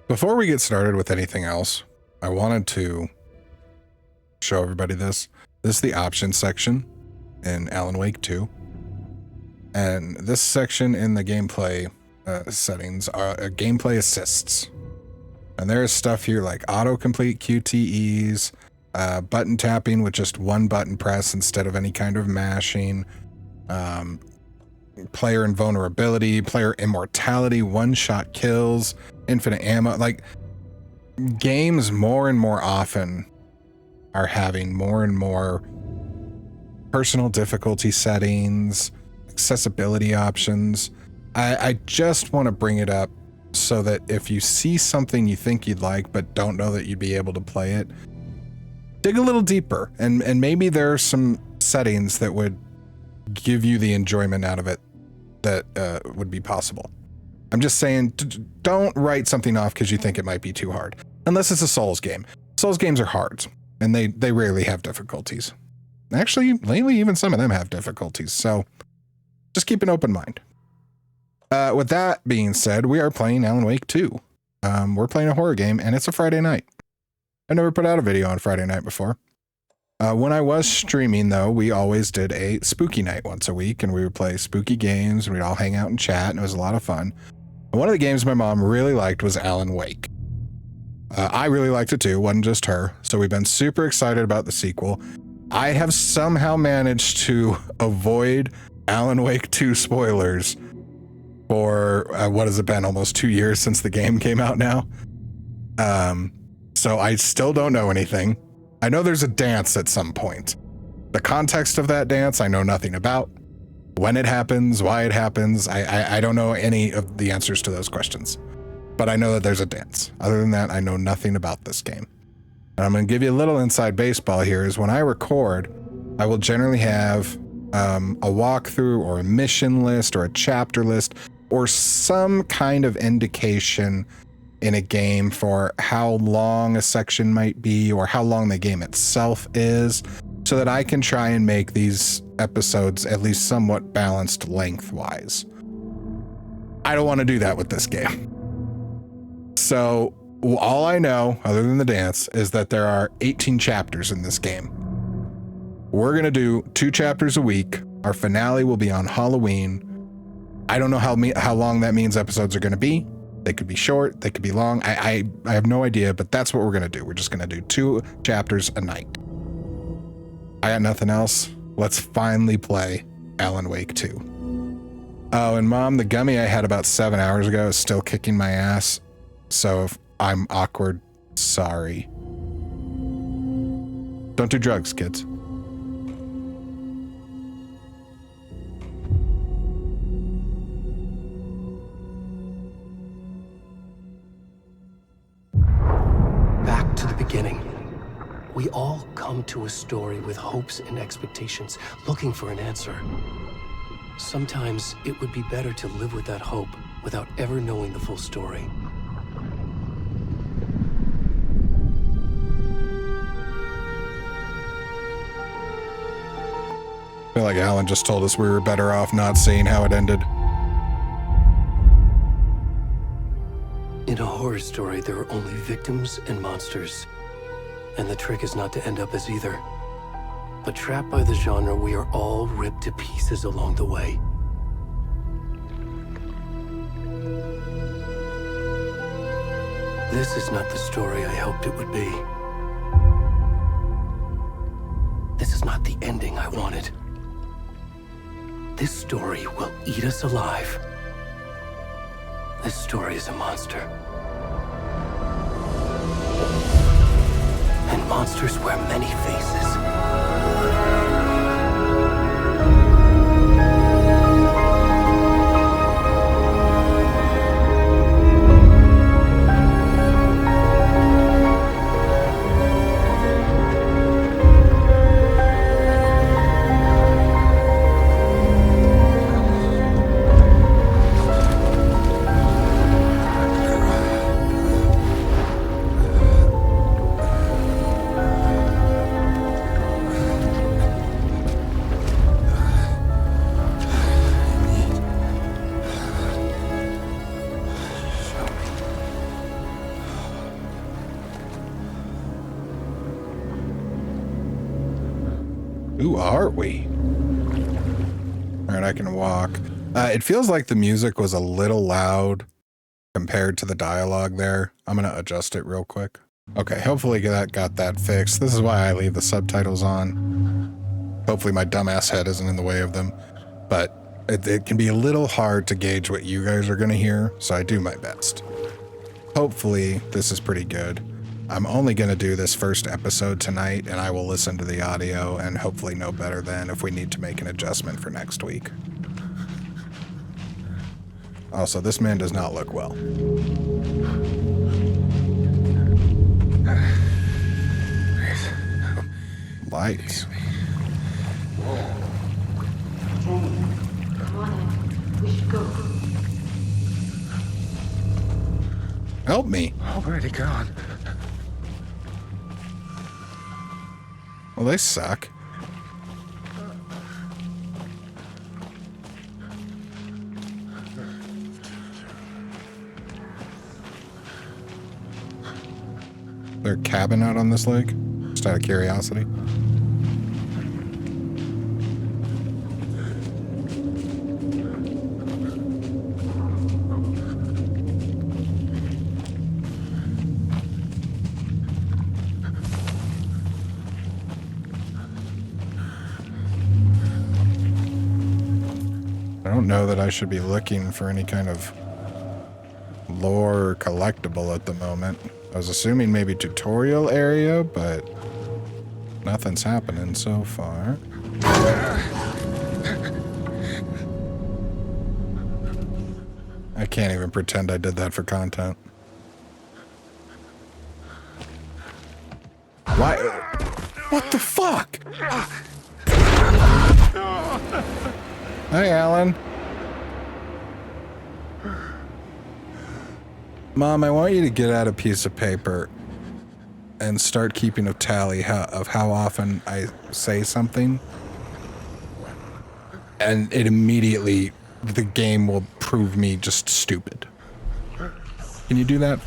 Before we get started with anything else, I wanted to show everybody this. This is the options section in Alan Wake 2. And this section in the gameplay settings are gameplay assists. And there's stuff here like autocomplete QTEs, button tapping with just one button press instead of any kind of mashing, player invulnerability, player immortality, one-shot kills, infinite ammo. Like, games more and more often are having more and more personal difficulty settings, accessibility options. I just want to bring it up so that if you see something you think you'd like but don't know that you'd be able to play it, dig a little deeper, and maybe there are some settings that would give you the enjoyment out of it that would be possible. I'm just saying, don't write something off because you think it might be too hard. Unless it's a Souls game. Souls games are hard, and they rarely have difficulties. Actually, lately, even some of them have difficulties, so just keep an open mind. With that being said, we are playing Alan Wake 2. We're playing a horror game, and it's a Friday night. I've never put out a video on Friday night before. When I was streaming, though, we always did a spooky night once a week, and we would play spooky games, and we'd all hang out and chat, and it was a lot of fun. And one of the games my mom really liked was Alan Wake. I really liked it too, wasn't just her, so we've been super excited about the sequel. I have somehow managed to avoid Alan Wake 2 spoilers for, what has it been, almost 2 years since the game came out now? So I still don't know anything. I know there's a dance at some point. The context of that dance, I know nothing about. When it happens, why it happens, I don't know any of the answers to those questions. But I know that there's a dance. Other than that, I know nothing about this game. And I'm going to give you a little inside baseball here, is when I record, I will generally have a walkthrough or a mission list or a chapter list or some kind of indication in a game for how long a section might be or how long the game itself is, so that I can try and make these episodes at least somewhat balanced lengthwise. I don't want to do that with this game. So all I know, other than the dance, is that there are 18 chapters in this game. We're going to do 2 chapters a week. Our finale will be on Halloween. I don't know how long that means episodes are going to be. They could be short, they could be long. I have no idea, but that's what we're going to do. We're just going to do 2 chapters a night. I got nothing else. Let's finally play Alan Wake 2. Oh, and Mom, the gummy I had about 7 hours ago is still kicking my ass. So if I'm awkward, sorry. Don't do drugs, kids. Back to the beginning. We all come to a story with hopes and expectations, looking for an answer. Sometimes it would be better to live with that hope without ever knowing the full story. I feel like Alan just told us we were better off not seeing how it ended. In a horror story, there are only victims and monsters. And the trick is not to end up as either. But trapped by the genre, we are all ripped to pieces along the way. This is not the story I hoped it would be. This is not the ending I wanted. This story will eat us alive. This story is a monster. And monsters wear many faces. Who are we? All right, I can walk. It feels like the music was a little loud compared to the dialogue there. I'm going to adjust it real quick. Okay, hopefully that got that fixed. This is why I leave the subtitles on. Hopefully my dumbass head isn't in the way of them. But it can be a little hard to gauge what you guys are going to hear, so I do my best. Hopefully this is pretty good. I'm only going to do this first episode tonight, and I will listen to the audio and hopefully know better then if we need to make an adjustment for next week. Also, this man does not look well. Lights. Come on in. We should go. Help me. Already gone. Well, they suck. There a cabin out on this lake? Just out of curiosity. I don't know that I should be looking for any kind of lore or collectible at the moment. I was assuming maybe tutorial area, but nothing's happening so far. I can't even pretend I did that for content. Why? What the fuck? Hey, Alan. Mom, I want you to get out a piece of paper and start keeping a tally of how often I say something. And it immediately, the game will prove me just stupid. Can you do that?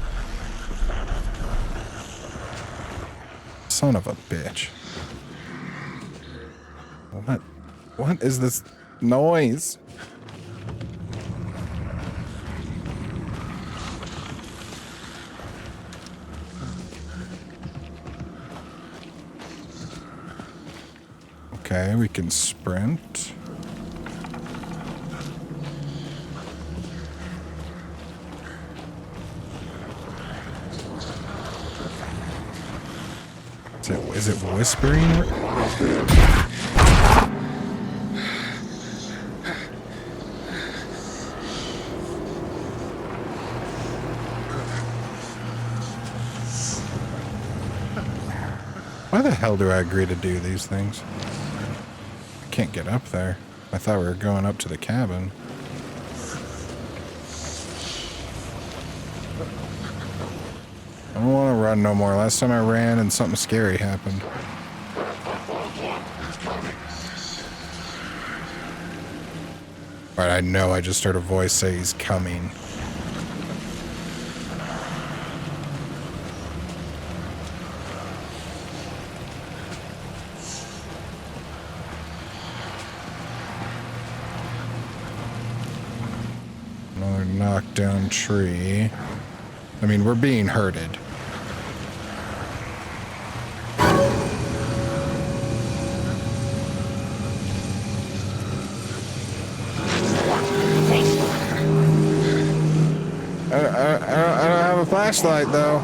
Son of a bitch. What is this noise? Okay, we can sprint. Is it whispering? Why the hell do I agree to do these things? I can't get up there. I thought we were going up to the cabin. I don't want to run no more. Last time I ran and something scary happened. Alright, I know I just heard a voice say he's coming. Another knockdown tree. I mean, we're being herded. I don't have a flashlight, though.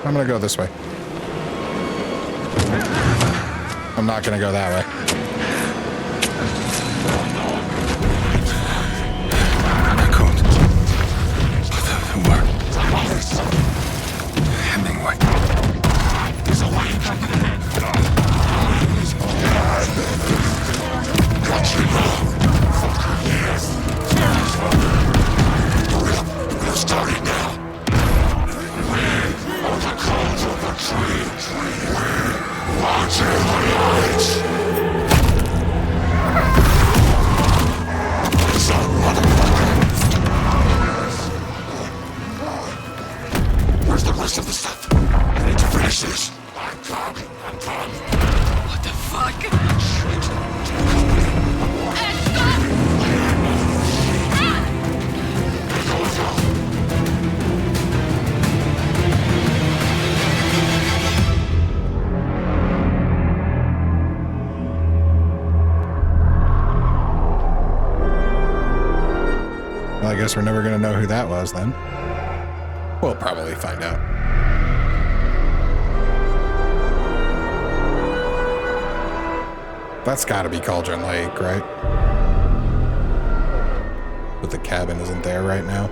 I'm gonna go this way. I'm not gonna go that way. guess we're never going to know who that was then. We'll probably find out. That's got to be Cauldron Lake, right? But the cabin isn't there right now.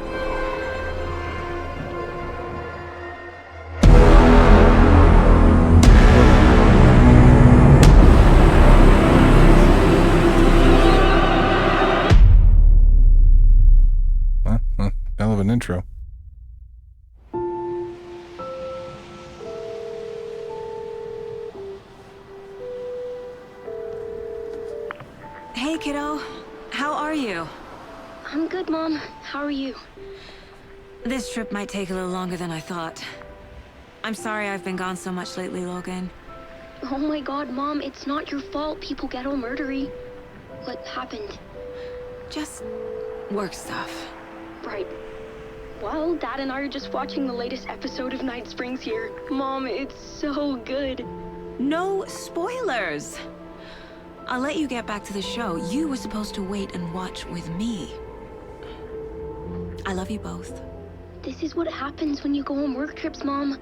Hell of an intro. Hey, kiddo. How are you? I'm good, Mom. How are you? This trip might take a little longer than I thought. I'm sorry I've been gone so much lately, Logan. Oh my god, Mom, it's not your fault people get all murdery. What happened? Just work stuff. Right. Well, Dad and I are just watching the latest episode of Night Springs here. Mom, it's so good. No spoilers! I'll let you get back to the show. You were supposed to wait and watch with me. I love you both. This is what happens when you go on work trips, Mom.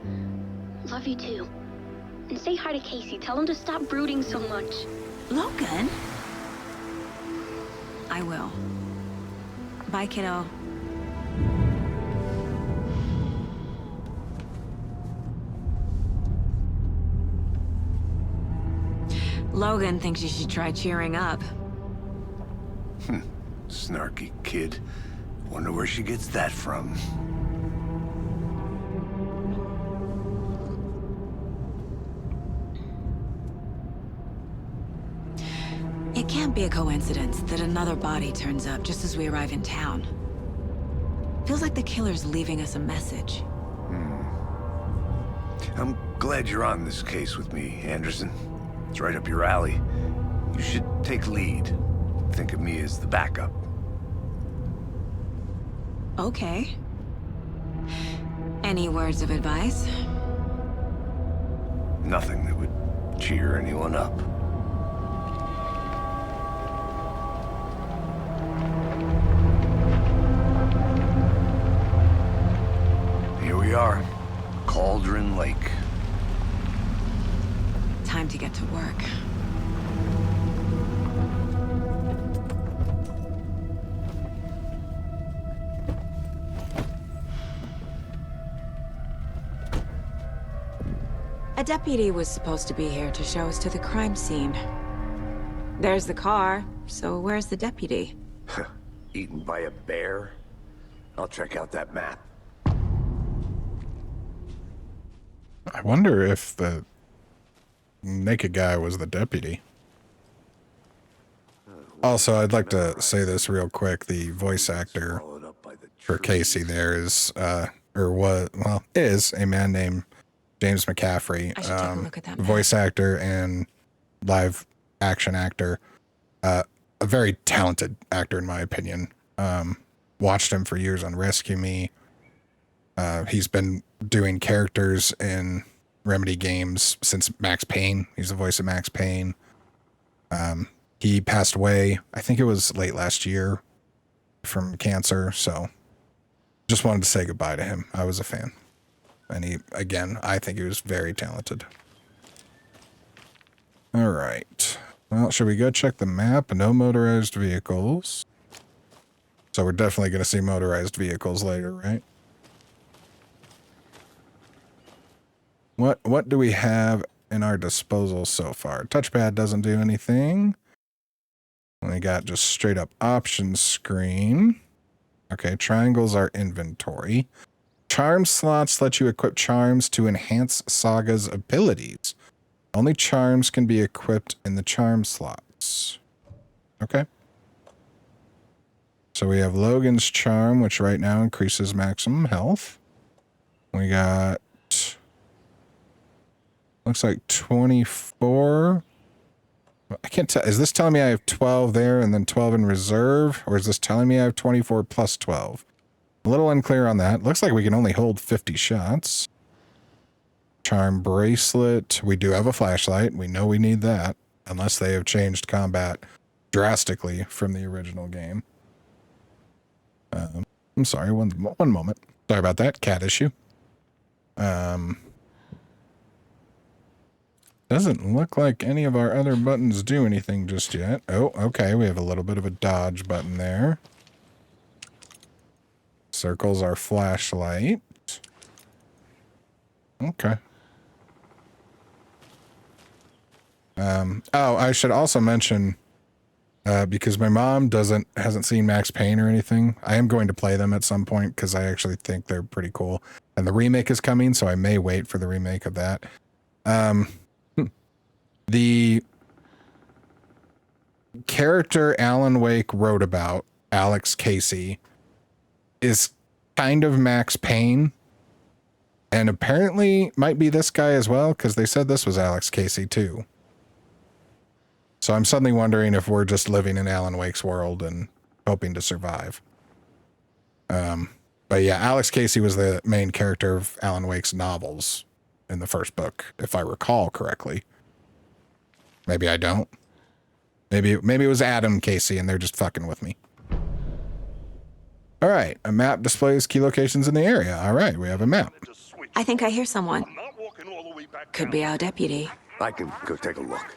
Love you too. And say hi to Casey. Tell him to stop brooding so much. Logan? I will. Bye, kiddo. Logan thinks you should try cheering up. Snarky kid. Wonder where she gets that from. It can't be a coincidence that another body turns up just as we arrive in town. Feels like the killer's leaving us a message. I'm glad you're on this case with me, Anderson. It's right up your alley. You should take lead. Think of me as the backup. Okay. Any words of advice? Nothing that would cheer anyone up. Here we are. Cauldron Lake. Time to get to work. A deputy was supposed to be here to show us to the crime scene. There's the car, so where's the deputy? Eaten by a bear? I'll check out that map. I wonder if the naked guy was the deputy. Also, I'd like to say this real quick. The voice actor for Casey there is, is a man named James McCaffrey. I should take a look at that map. Voice actor and live action actor. A very talented actor, in my opinion. Watched him for years on Rescue Me. He's been doing characters in Remedy games since Max Payne. He's the voice of Max Payne. He passed away, I think it was late last year, from cancer, so just wanted to say goodbye to him. I was a fan. And I think he was very talented. All right. Well, should we go check the map? No motorized vehicles. So we're definitely going to see motorized vehicles later, right? What do we have in our disposal so far? Touchpad doesn't do anything. We got just straight up options screen. Okay, triangles are inventory. Charm slots let you equip charms to enhance Saga's abilities. Only charms can be equipped in the charm slots. Okay. So we have Logan's charm, which right now increases maximum health. We got, looks like 24. I can't tell. Is this telling me I have 12 there and then 12 in reserve? Or is this telling me I have 24 plus 12? A little unclear on that. Looks like we can only hold 50 shots. Charm bracelet. We do have a flashlight. We know we need that. Unless they have changed combat drastically from the original game. I'm sorry, one moment. Sorry about that, cat issue. Doesn't look like any of our other buttons do anything just yet. Oh, okay, we have a little bit of a dodge button there. Circles our flashlight. Okay. Oh, I should also mention, because my mom hasn't seen Max Payne or anything, I am going to play them at some point because I actually think they're pretty cool. And the remake is coming, so I may wait for the remake of that. The character Alan Wake wrote about, Alex Casey, is kind of Max Payne. And apparently might be this guy as well, because they said this was Alex Casey too. So I'm suddenly wondering if we're just living in Alan Wake's world and hoping to survive. But yeah, Alex Casey was the main character of Alan Wake's novels in the first book, if I recall correctly. Maybe I don't. Maybe it was Adam Casey and they're just fucking with me. All right, a map displays key locations in the area. All right, we have a map. I think I hear someone. Could be our deputy. I can go take a look.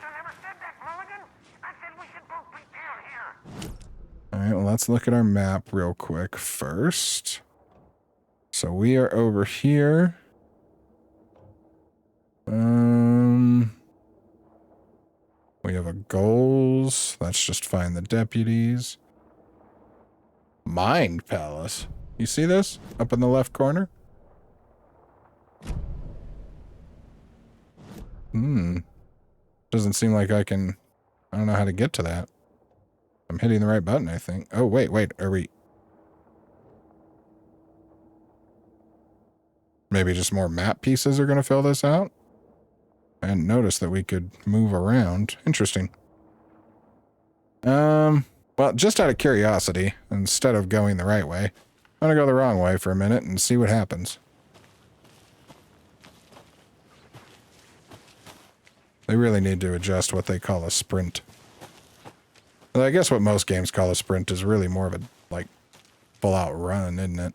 All right, well, let's look at our map real quick first. So we are over here. We have a goals. Let's just find the deputies. Mind Palace. You see this? Up in the left corner? Doesn't seem like I don't know how to get to that. I'm hitting the right button, I think. Oh, wait. Are we... Maybe just more map pieces are going to fill this out? I hadn't noticed that we could move around. Interesting. Well, just out of curiosity, instead of going the right way, I'm going to go the wrong way for a minute and see what happens. They really need to adjust what they call a sprint. Well, I guess what most games call a sprint is really more of a, like, full-out run, isn't it?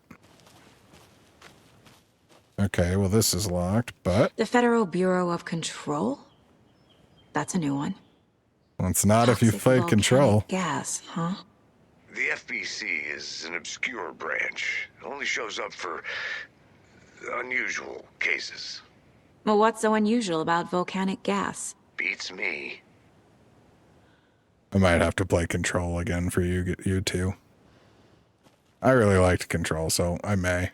Okay, well, this is locked, but... The Federal Bureau of Control? That's a new one. Well, it's not if you've Toxic played Control. volcanic gas, huh? The FBC is an obscure branch. It only shows up for unusual cases. Well, what's so unusual about volcanic gas? Beats me. I might have to play Control again for you two. I really liked Control, so I may.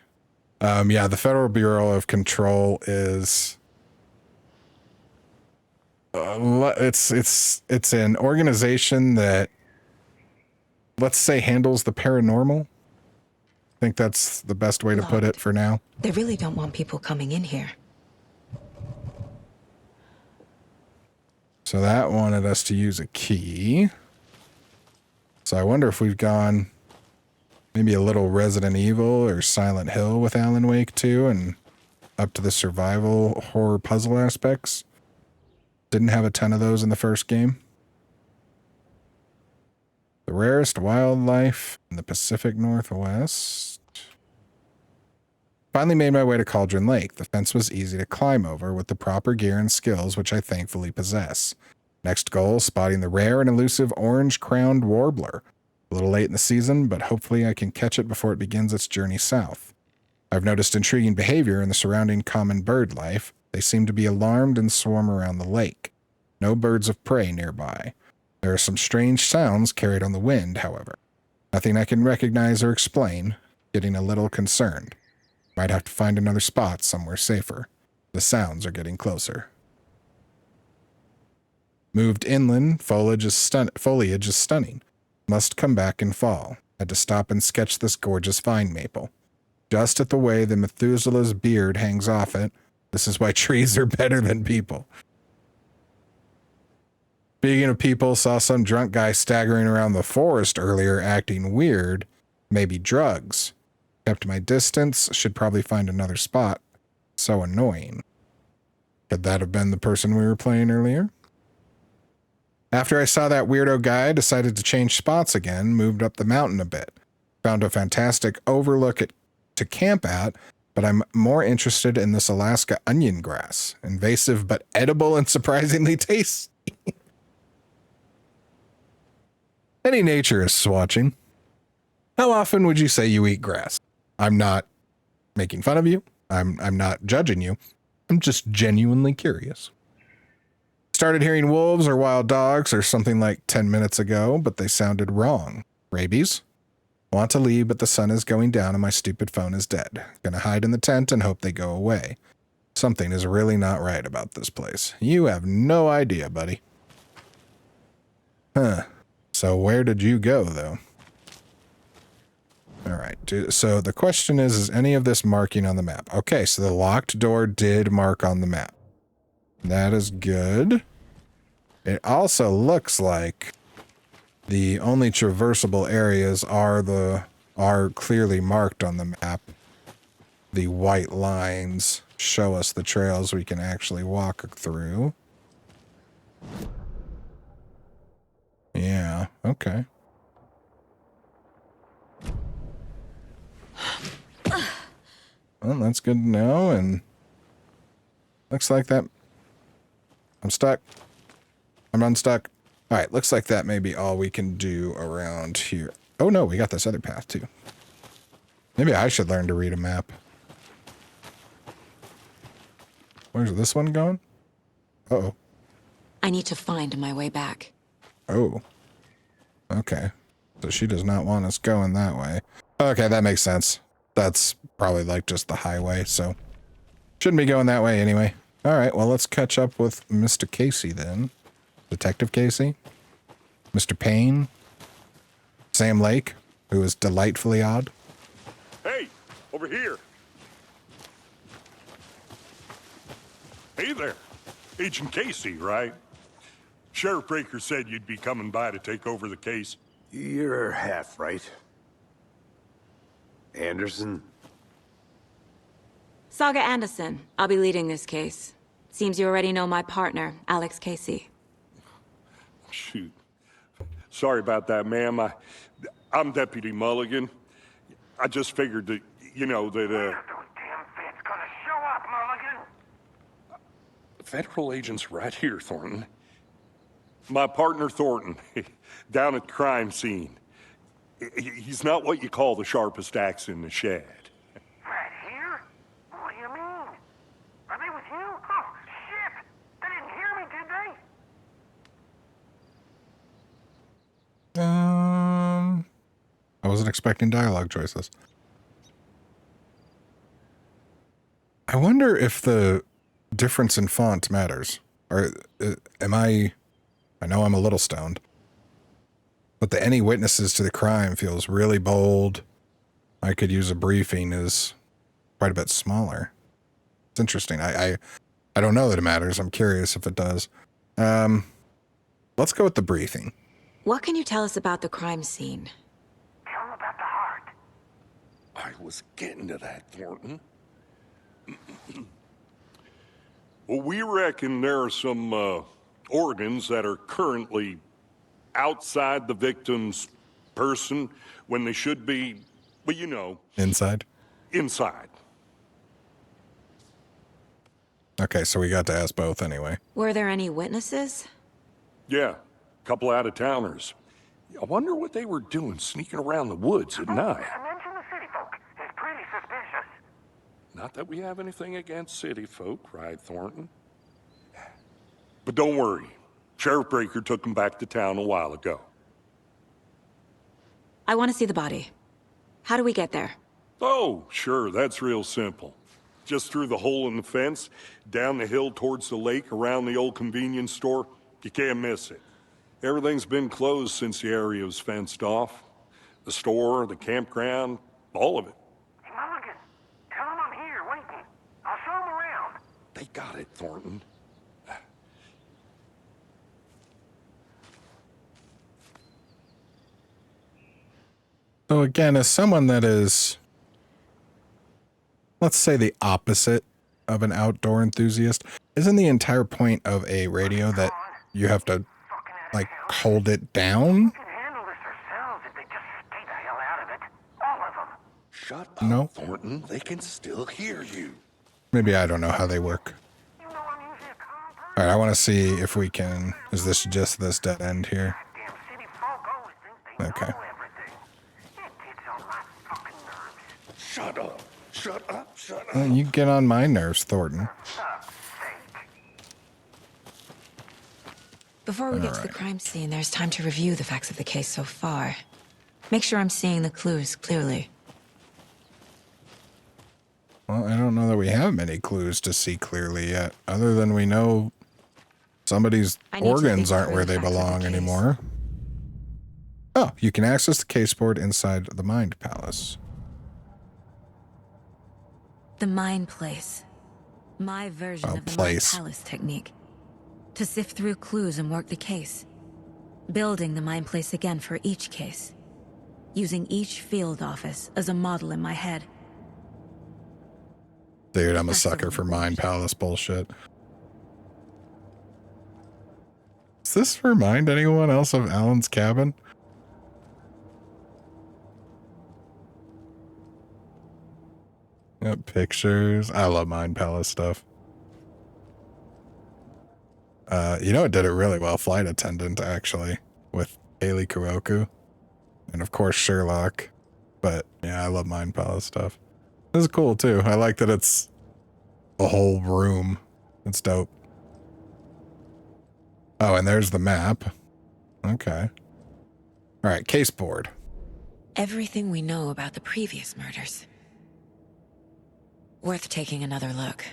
Yeah, the Federal Bureau of Control is... it's an organization that, let's say, handles the paranormal. I think that's the best way to put it for now. They really don't want people coming in here. So that wanted us to use a key. So I wonder if we've gone maybe a little Resident Evil or Silent Hill with Alan Wake 2 and up to the survival horror puzzle aspects. Didn't have a ton of those in the first game. The rarest wildlife in the Pacific Northwest. Finally made my way to Cauldron Lake. The fence was easy to climb over with the proper gear and skills, which I thankfully possess. Next goal, spotting the rare and elusive orange-crowned warbler. A little late in the season, but hopefully I can catch it before it begins its journey south. I've noticed intriguing behavior in the surrounding common bird life. They seem to be alarmed and swarm around the lake. No birds of prey nearby. There are some strange sounds carried on the wind, however. Nothing I can recognize or explain. Getting a little concerned. Might have to find another spot somewhere safer. The sounds are getting closer. Moved inland, foliage is stunning. Must come back in fall. Had to stop and sketch this gorgeous vine maple. Just at the way the Methuselah's beard hangs off it. This is why trees are better than people. Speaking of people, saw some drunk guy staggering around the forest earlier acting weird. Maybe drugs. Kept my distance. Should probably find another spot. So annoying. Could that have been the person we were playing earlier? After I saw that weirdo guy, I decided to change spots again, moved up the mountain a bit. Found a fantastic overlook to camp at, but I'm more interested in this Alaska onion grass. Invasive but edible and surprisingly tasty. Any naturalists watching? How often would you say you eat grass? I'm not making fun of you. I'm not judging you. I'm just genuinely curious. Started hearing wolves or wild dogs or something like 10 minutes ago, but they sounded wrong. Rabies? Want to leave, but the sun is going down and my stupid phone is dead. Gonna hide in the tent and hope they go away. Something is really not right about this place. You have no idea, buddy. Huh. So where did you go, though? All right. So the question is any of this marking on the map? Okay, so the locked door did mark on the map. That is good. It also looks like the only traversable areas are clearly marked on the map. The white lines show us the trails we can actually walk through. Yeah, okay. Well, that's good to know, and looks like that... I'm stuck. I'm unstuck. All right, looks like that may be all we can do around here. Oh no, we got this other path too. Maybe I should learn to read a map. Where's this one going? Uh-oh. I need to find my way back. Oh. Okay. So she does not want us going that way. Okay, that makes sense. That's probably like just the highway, so shouldn't be going that way anyway. All right, well, let's catch up with Mr. Casey then. Detective Casey, Mr. Payne, Sam Lake, who is delightfully odd. Hey, over here. Hey there, Agent Casey, right? Sheriff Breaker said you'd be coming by to take over the case. You're half right. Anderson? Saga Anderson. I'll be leading this case. Seems you already know my partner, Alex Casey. Shoot. Sorry about that, ma'am. I'm Deputy Mulligan. I just figured that, you know, that, Those damn feds gonna show up, Mulligan. federal agent's right here, Thornton. My partner, Thornton, down at the crime scene. He's not what you call the sharpest axe in the shed. Right here? What do you mean? Are they with you? Oh, shit! They didn't hear me, did they? I wasn't expecting dialogue choices. I wonder if the difference in font matters. Or I know I'm a little stoned, but the any witnesses to the crime feels really bold. I could use a briefing is quite a bit smaller. It's interesting. I don't know that it matters. I'm curious if it does. Let's go with the briefing. What can you tell us about the crime scene? Tell them about the heart. I was getting to that, Thornton. Well, we reckon there are some organs that are currently outside the victim's person when they should be, well, you know. Inside? Inside. Okay, so we got to ask both anyway. Were there any witnesses? Yeah, a couple out-of-towners. I wonder what they were doing sneaking around the woods at night. Mention the city folk. It's pretty suspicious. Not that we have anything against city folk, right, Thornton? But don't worry. Sheriff Breaker took them back to town a while ago. I want to see the body. How do we get there? Oh, sure, that's real simple. Just through the hole in the fence, down the hill towards the lake, around the old convenience store. You can't miss it. Everything's been closed since the area was fenced off. The store, the campground, all of it. Hey, Mulligan, tell them I'm here waiting. I'll show them around. They got it, Thornton. So again, as someone that is, let's say, the opposite of an outdoor enthusiast, isn't the entire point of a radio that you have to, like, hold it down? We can handle this ourselves if they just stay the hell out of it. Shut up, No. Thornton. They can still hear you. Maybe I don't know how they work. You know I'm usually a calm person. All right, I want to see if we can. Is this just this dead end here? Damn city folk always think they Okay. know everything. It gets on my fucking nerves. Shut up. Shut up. Shut up. Well, you get on my nerves, Thornton. Fuck's sake. Before we get to the crime scene, there's time to review the facts of the case so far. Make sure I'm seeing the clues clearly. Well, I don't know that we have many clues to see clearly yet, other than we know somebody's I need to organs think aren't through where the they facts of the belong case. anymore. Oh, you can access the case board inside the Mind Palace. The Mind Place. My version Oh, of the place. Mind Palace technique. To sift through clues and work the case. Building the Mind Place again for each case. Using each field office as a model in my head. Dude, I'm a That's sucker the for one. Mind Palace bullshit. Does this remind anyone else of Alan's cabin? Got pictures. I love Mind Palace stuff. You know, it did it really well. Flight Attendant, actually, with Haley Kuroku, and of course Sherlock. But yeah, I love Mind Palace stuff. This is cool too. I like that it's a whole room. It's dope. Oh, and there's the map. Okay. All right, case board. Everything we know about the previous murders. Worth taking another look.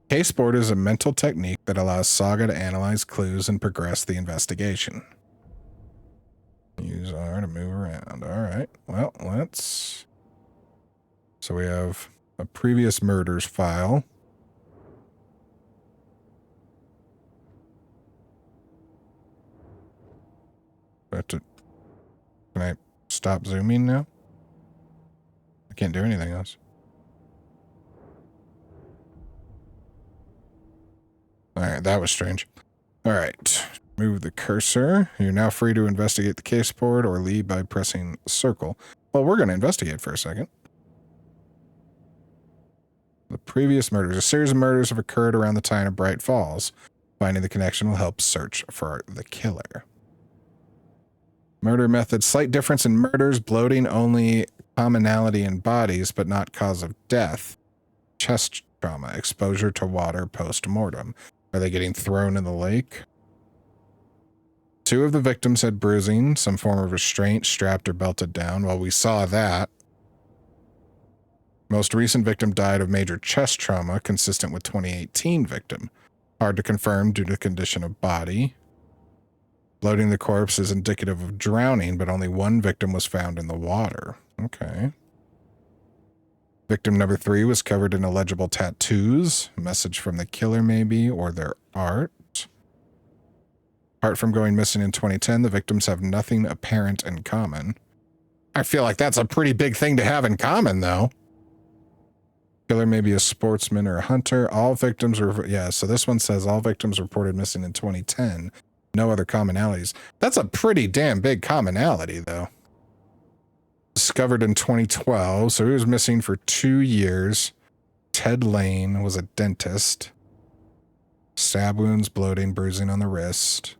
Case board is a mental technique that allows Saga to analyze clues and progress the investigation. Use R to move around. All right. Well, let's... So we have a previous murders file. Can I stop zooming now? I can't do anything else. All right, that was strange. All right, move the cursor. You're now free to investigate the case board or leave by pressing circle. Well, we're going to investigate for a second. The previous murders. A series of murders have occurred around the time of Bright Falls. Finding the connection will help search for the killer. Murder method. Slight difference in murders. Bloating only commonality in bodies, but not cause of death. Chest trauma. Exposure to water post-mortem. Are they getting thrown in the lake? 2 of the victims had bruising, some form of restraint, strapped or belted down. Well, we saw that. Most recent victim died of major chest trauma, consistent with 2018 victim. Hard to confirm due to condition of body. Bloating the corpse is indicative of drowning, but only 1 victim was found in the water. Okay. Victim number 3 was covered in illegible tattoos. A message from the killer, maybe, or their art. Apart from going missing in 2010, the victims have nothing apparent in common. I feel like that's a pretty big thing to have in common, though. Killer may be a sportsman or a hunter. All victims were... Yeah, so this one says all victims reported missing in 2010. No other commonalities. That's a pretty damn big commonality, though. Discovered in 2012, so he was missing for 2 years. Ted Lane was a dentist. Stab wounds, bloating, bruising on the wrist.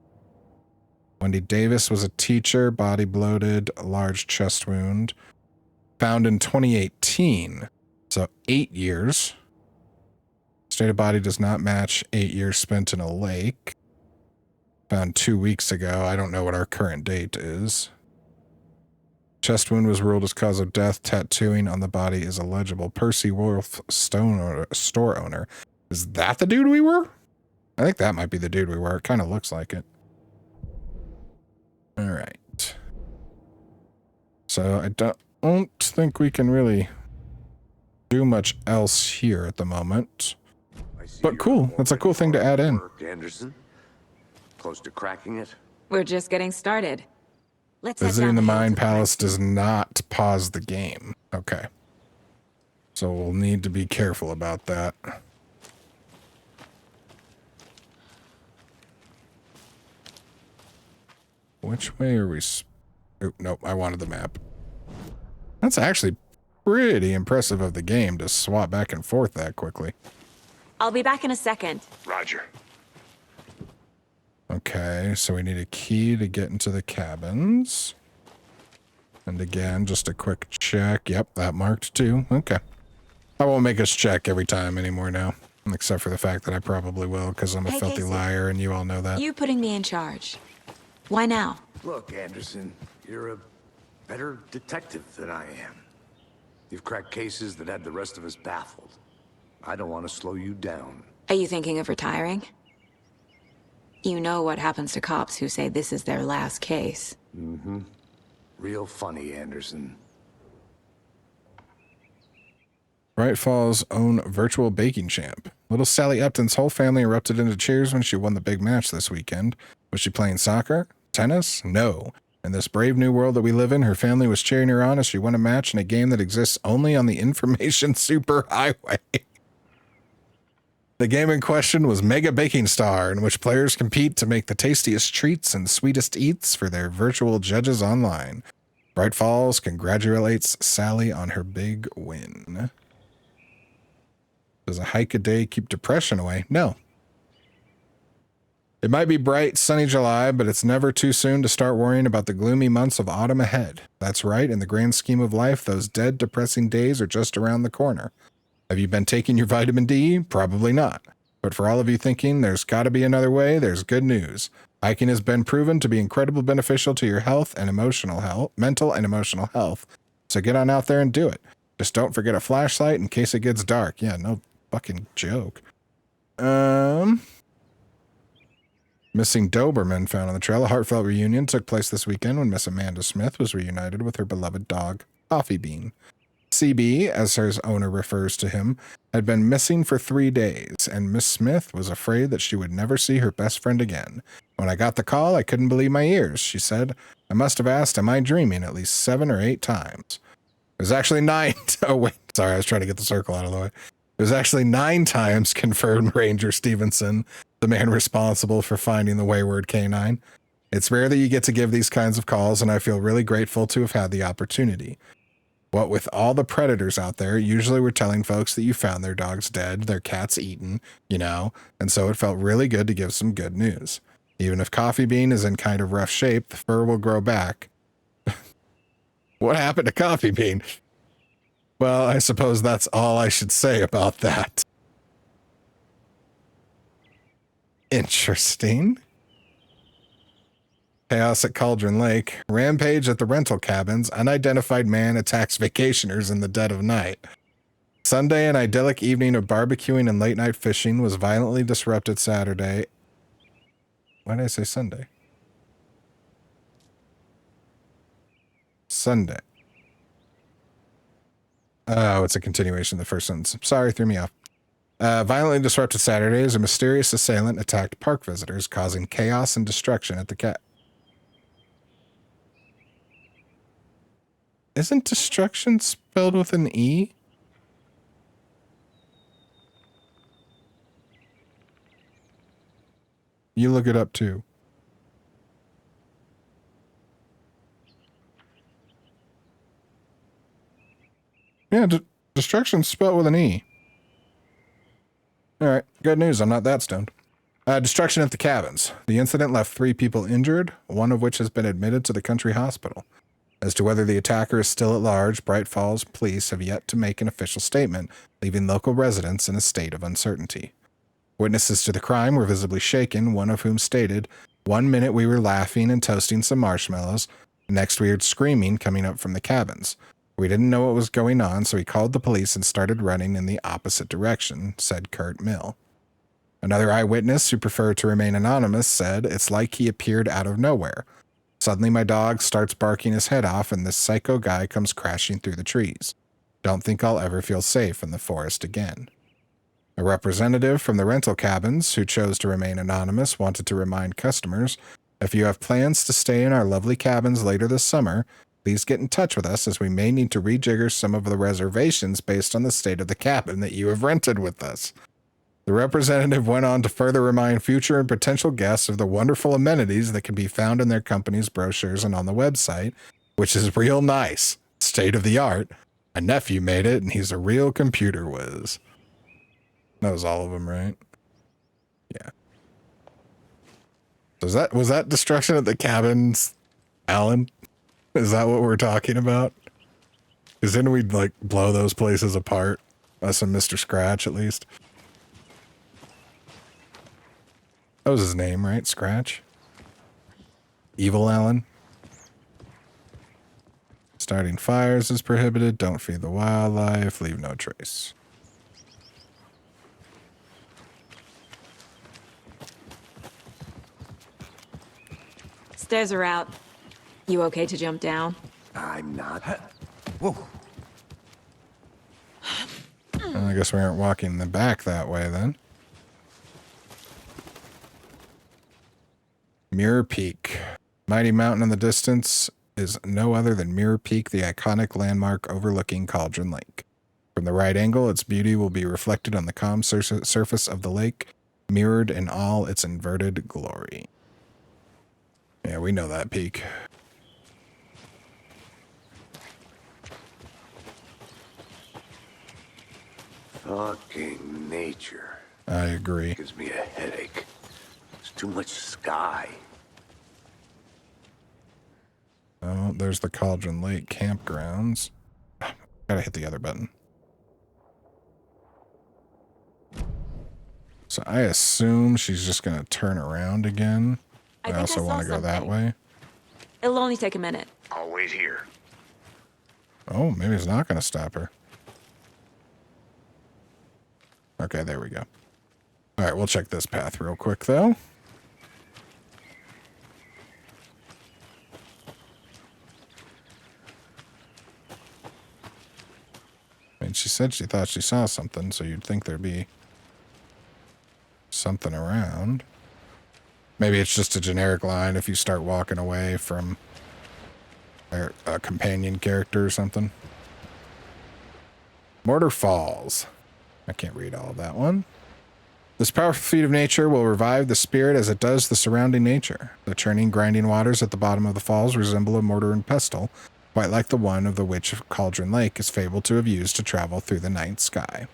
Wendy Davis was a teacher, body bloated, large chest wound. Found in 2018, so 8 years. State of body does not match 8 years spent in a lake. Found 2 weeks ago. I don't know what our current date is. Chest wound was ruled as cause of death. Tattooing on the body is illegible. Percy Wolf, store owner. Is that the dude we were? I think that might be the dude we were. It kind of looks like it. All right. So I don't think we can really do much else here at the moment. But cool. That's a cool thing to add in. Anderson, close to cracking it. We're just getting started. Let's head Visiting down the hill to Mind the crime Palace scene. does not pause the game. Okay. So we'll need to be careful about that. Which way are we? Oh, nope. I wanted the map. That's actually pretty impressive of the game to swap back and forth that quickly. I'll be back in a second. Roger. Okay, so we need a key to get into the cabins. And again, just a quick check. Yep, that marked too. Okay. I won't make us check every time anymore now. Except for the fact that I probably will, because I'm a filthy Casey. liar, and you all know that. You putting me in charge. Why now? Look, Anderson, you're a better detective than I am. You've cracked cases that had the rest of us baffled. I don't want to slow you down. Are you thinking of retiring? You know what happens to cops who say this is their last case. Mm-hmm. Real funny, Anderson. Bright Falls' own virtual baking champ. Little Sally Upton's whole family erupted into cheers when she won the big match this weekend. Was she playing soccer? Tennis? No. In this brave new world that we live in, her family was cheering her on as she won a match in a game that exists only on the information superhighway. The game in question was Mega Baking Star, in which players compete to make the tastiest treats and sweetest eats for their virtual judges online. Bright Falls congratulates Sally on her big win. Does a hike a day keep depression away? No. It might be bright, sunny July, but it's never too soon to start worrying about the gloomy months of autumn ahead. That's right, in the grand scheme of life, those dead, depressing days are just around the corner. Have you been taking your vitamin D? Probably not. But for all of you thinking there's got to be another way, there's good news. Hiking has been proven to be incredibly beneficial to your health and emotional health, mental and emotional health. So get on out there and do it. Just don't forget a flashlight in case it gets dark. Yeah, no fucking joke. Missing Doberman found on the trail. A heartfelt reunion took place this weekend when Miss Amanda Smith was reunited with her beloved dog, Coffee Bean. CB, as her owner refers to him, had been missing for 3 days, and Miss Smith was afraid that she would never see her best friend again. When I got the call, I couldn't believe my ears, she said. I must have asked, am I dreaming, at least 7 or 8 times. It was actually 9. Oh, wait. Sorry, I was trying to get the circle out of the way. It was actually 9 times, confirmed Ranger Stevenson, the man responsible for finding the wayward canine. It's rare that you get to give these kinds of calls, and I feel really grateful to have had the opportunity. What with all the predators out there, usually we're telling folks that you found their dogs dead, their cats eaten, you know, and so it felt really good to give some good news. Even if Coffee Bean is in kind of rough shape, the fur will grow back. What happened to Coffee Bean? Well, I suppose that's all I should say about that. Interesting. Chaos at Cauldron Lake. Rampage at the rental cabins. Unidentified man attacks vacationers in the dead of night. Sunday, an idyllic evening of barbecuing and late night fishing was violently disrupted Saturday. Why did I say Sunday? Sunday. Oh, it's a continuation of the first sentence. Sorry, threw me off. Violently disrupted Saturday as a mysterious assailant attacked park visitors, causing chaos and destruction at the cat. Isn't destruction spelled with an E? You look it up too. Yeah, destruction's spelled with an E. Alright, good news, I'm not that stoned. Destruction at the cabins. The incident left 3 people injured, one of which has been admitted to the country hospital. As to whether the attacker is still at large, Bright Falls police have yet to make an official statement, leaving local residents in a state of uncertainty. Witnesses to the crime were visibly shaken, one of whom stated, "1 minute we were laughing and toasting some marshmallows, next we heard screaming coming up from the cabins. We didn't know what was going on, so we called the police and started running in the opposite direction," said Kurt Mill. Another eyewitness, who preferred to remain anonymous, said, "It's like he appeared out of nowhere. Suddenly my dog starts barking his head off and this psycho guy comes crashing through the trees. Don't think I'll ever feel safe in the forest again." A representative from the rental cabins, who chose to remain anonymous, wanted to remind customers, if you have plans to stay in our lovely cabins later this summer, please get in touch with us as we may need to rejigger some of the reservations based on the state of the cabin that you have rented with us. The representative went on to further remind future and potential guests of the wonderful amenities that can be found in their company's brochures and on the website, which is real nice. It's state of the art. My nephew made it, and he's a real computer whiz. That was all of them, right? Yeah. Was that destruction at the cabins, Alan? Is that what we're talking about? Because then we'd like blow those places apart. Us and Mr. Scratch, at least. That was his name, right? Scratch? Evil Alan? Starting fires is prohibited. Don't feed the wildlife. Leave no trace. Stairs are out. You okay to jump down? I'm not. Whoa. Well, I guess we aren't walking the back that way then. Mirror Peak. Mighty mountain in the distance is no other than Mirror Peak, the iconic landmark overlooking Cauldron Lake. From the right angle, its beauty will be reflected on the calm surface of the lake, mirrored in all its inverted glory. Yeah, we know that peak. Fucking nature. I agree. Gives me a headache. There's too much sky. Oh, there's the Cauldron Lake campgrounds. Gotta hit the other button. So I assume she's just gonna turn around again. I also want to go that way. It'll only take a minute. I'll wait here. Oh, maybe it's not gonna stop her. Okay, there we go. All right, we'll check this path real quick, though. I mean, she said she thought she saw something, so you'd think there'd be something around. Maybe it's just a generic line if you start walking away from a companion character or something. Mortar Falls. I can't read all of that one. This powerful feat of nature will revive the spirit as it does the surrounding nature. The churning, grinding waters at the bottom of the falls resemble a mortar and pestle, quite like the one of the witch of Cauldron Lake is fabled to have used to travel through the night sky.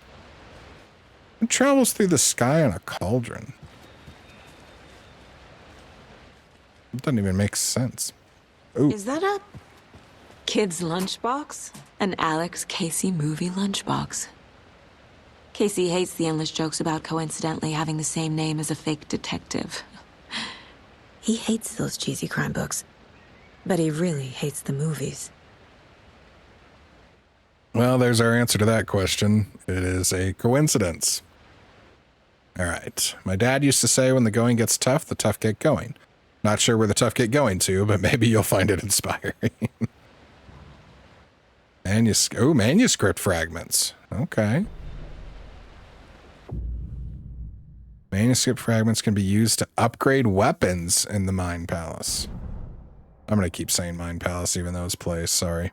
It travels through the sky on a cauldron. It doesn't even make sense. Ooh. Is that a kid's lunchbox? An Alex Casey movie lunchbox. Casey hates the endless jokes about coincidentally having the same name as a fake detective. He hates those cheesy crime books, but he really hates the movies. Well, there's our answer to that question. It is a coincidence. All right. My dad used to say when the going gets tough, the tough get going. Not sure where the tough get going to, but maybe you'll find it inspiring. Manuscript fragments. Okay. Manuscript fragments can be used to upgrade weapons in the Mine Palace. I'm going to keep saying Mine Palace even though it's place. Sorry.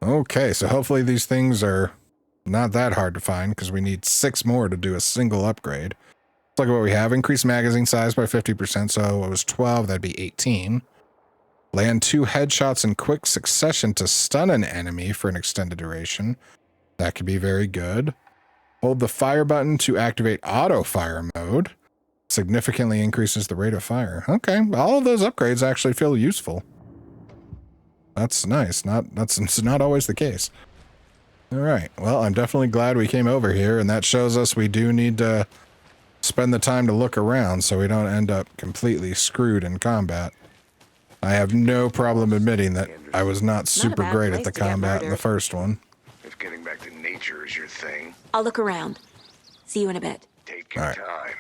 Okay, so hopefully these things are not that hard to find because we need 6 more to do a single upgrade. Look at what we have. Increase magazine size by 50%, so it was 12, that'd be 18. Land 2 headshots in quick succession to stun an enemy for an extended duration. That could be very good. Hold the fire button to activate auto fire mode. Significantly increases the rate of fire. Okay, all of those upgrades actually feel useful. That's nice. That's not always the case. All right. Well, I'm definitely glad we came over here, and that shows us we do need to spend the time to look around so we don't end up completely screwed in combat. I have no problem admitting that I was not super great at the combat in the first one. If getting back to nature is your thing, I'll look around. See you in a bit. take your time.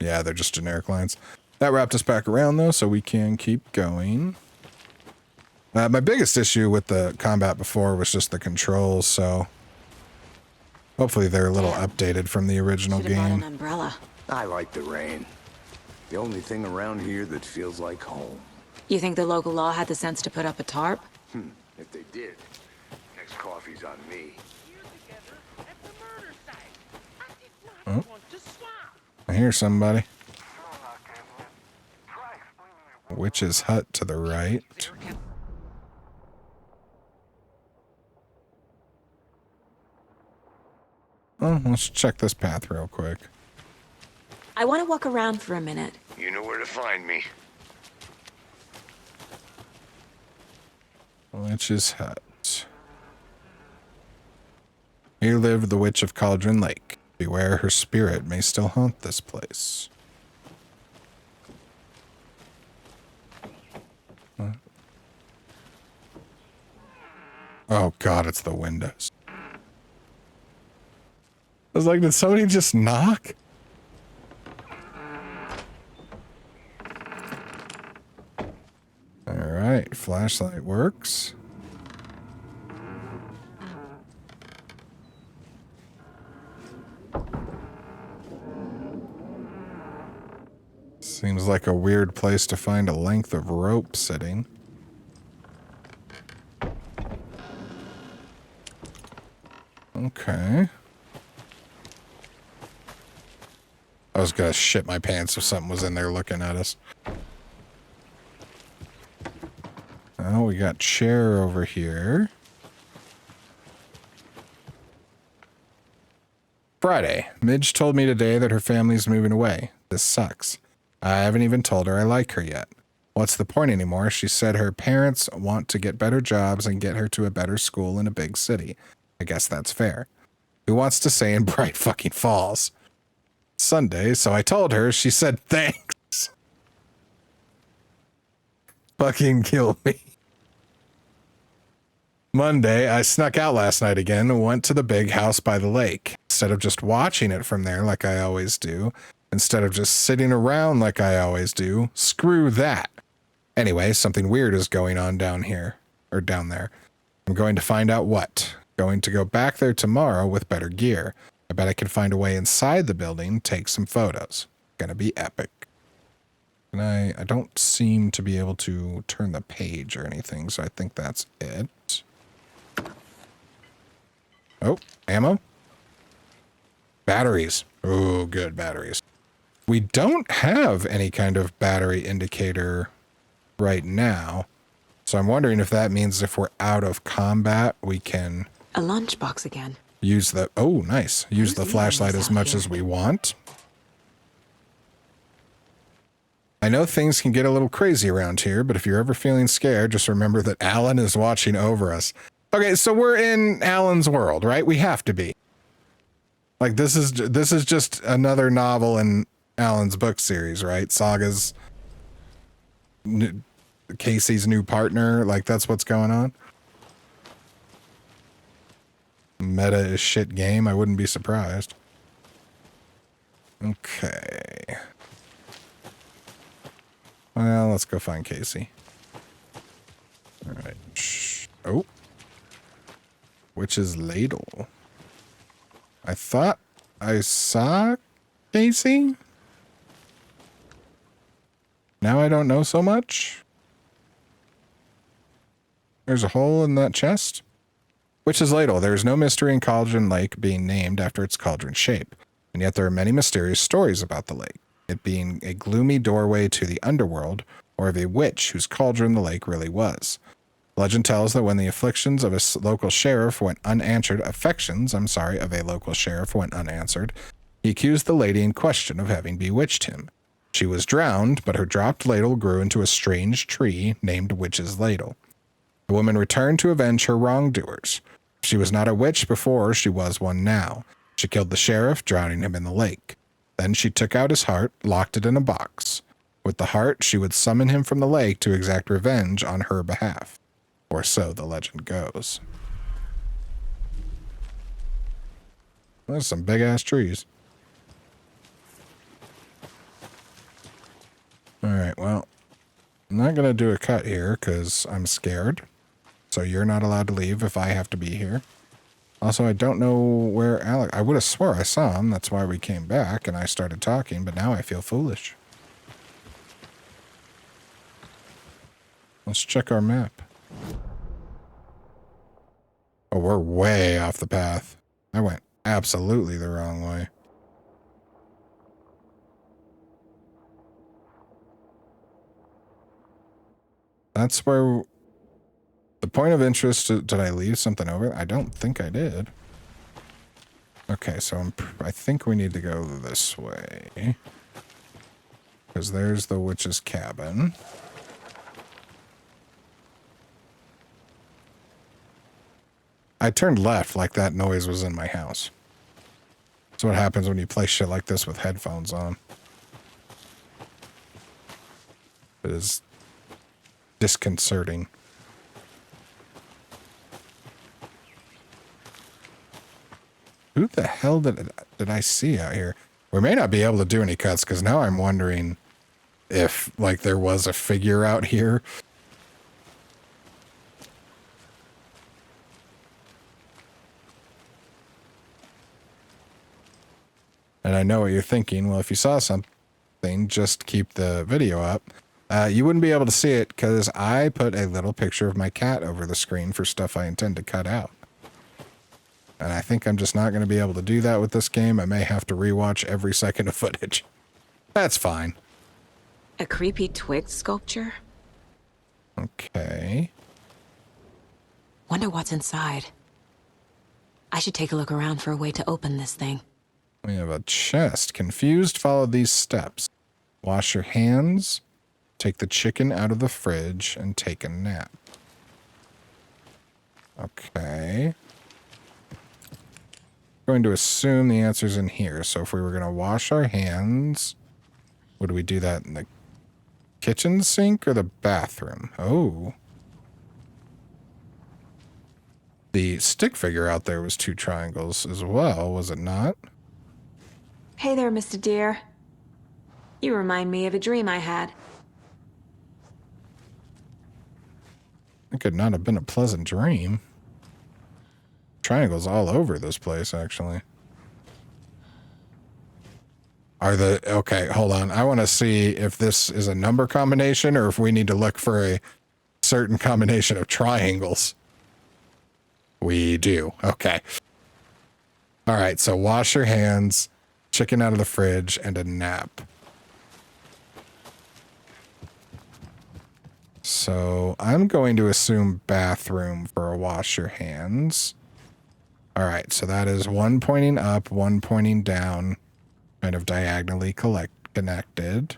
Yeah, they're just generic lines. That wrapped us back around, though, so we can keep going. My biggest issue with the combat before was just the controls, so hopefully they're a little updated from the original Should've brought game. an umbrella. I like the rain. The only thing around here that feels like home. You think the local law had the sense to put up a tarp? If they did, next coffee's on me. Oh, I hear somebody. Witch's hut to the right. Well, let's check this path real quick. I want to walk around for a minute. You know where to find me. Witch's hut. Here lived the Witch of Cauldron Lake. Beware, her spirit may still haunt this place. Huh? Oh God, it's the windows. I was like, did somebody just knock? All right, flashlight works. Seems like a weird place to find a length of rope sitting. Okay. I was gonna shit my pants if something was in there looking at us. Oh, we got chair over here. Friday. Midge told me today that her family's moving away. This sucks. I haven't even told her I like her yet. What's the point anymore? She said her parents want to get better jobs and get her to a better school in a big city. I guess that's fair. Who wants to stay in Bright fucking Falls? Sunday, so I told her. She said thanks. Fucking kill me. Monday, I snuck out last night again and went to the big house by the lake. Instead of just watching it from there like I always do, instead of just sitting around like I always do, screw that. Anyway, something weird is going on down here, or down there. I'm going to find out what. Going to go back there tomorrow with better gear. I bet I can find a way inside the building, take some photos. Gonna be epic. And I don't seem to be able to turn the page or anything, so I think that's it. Oh, ammo? Batteries. Oh, good, batteries. We don't have any kind of battery indicator right now, so I'm wondering if that means if we're out of combat, we can... A lunchbox again. Use the... Oh, nice. Use the flashlight as much as we want. I know things can get a little crazy around here, but if you're ever feeling scared, just remember that Alan is watching over us. Okay, so we're in Alan's world, right? We have to be. Like, this is just another novel in Alan's book series, right? Saga's... Casey's new partner. Like, that's what's going on. Meta is shit game. I wouldn't be surprised. Okay. Well, let's go find Casey. All right. Shh. Oh. Witch's ladle. I thought I saw Casey. Now I don't know so much. There's a hole in that chest. Witch's ladle. There is no mystery in Cauldron Lake being named after its cauldron shape, and yet there are many mysterious stories about the lake, it being a gloomy doorway to the underworld, or of a witch whose cauldron the lake really was. Legend tells that when the afflictions of a local sheriff went unanswered, of a local sheriff went unanswered, he accused the lady in question of having bewitched him. She was drowned, but her dropped ladle grew into a strange tree named Witch's Ladle. The woman returned to avenge her wrongdoers. She was not a witch before, she was one now. She killed the sheriff, drowning him in the lake. Then she took out his heart, locked it in a box. With the heart, she would summon him from the lake to exact revenge on her behalf. Or so the legend goes. There's some big-ass trees. Alright, well, I'm not going to do a cut here because I'm scared. So you're not allowed to leave if I have to be here. Also, I don't know where Alex... I would have swore I saw him. That's why we came back and I started talking, but now I feel foolish. Let's check our map. Oh, we're way off the path. I went absolutely the wrong way. That's where... The point of interest, did I leave something over? I don't think I did. Okay, so I think we need to go this way. Because there's the witch's cabin. I turned left like that noise was in my house. That's what happens when you play shit like this with headphones on. It is disconcerting. Who the hell did I see out here? We may not be able to do any cuts because now I'm wondering if like there was a figure out here. And I know what you're thinking. Well, if you saw something, just keep the video up. You wouldn't be able to see it because I put a little picture of my cat over the screen for stuff I intend to cut out. And I think I'm just not going to be able to do that with this game. I may have to rewatch every second of footage. That's fine. A creepy twig sculpture? Okay. Wonder what's inside. I should take a look around for a way to open this thing. We have a chest. Confused, follow these steps. Wash your hands, take the chicken out of the fridge, and take a nap. Okay. Going to assume the answer's in here. So if we were going to wash our hands, would we do that in the kitchen sink or the bathroom? Oh. The stick figure out there was 2 triangles as well, was it not? Hey there, Mr. Deer. You remind me of a dream I had. It could not have been a pleasant dream. Triangles all over this place, actually. Okay, hold on. I want to see if this is a number combination or if we need to look for a certain combination of triangles. We do. Okay. All right, so wash your hands, chicken out of the fridge, and a nap. So I'm going to assume bathroom for a wash your hands. All right, so that is 1 pointing up, 1 pointing down, kind of diagonally connected.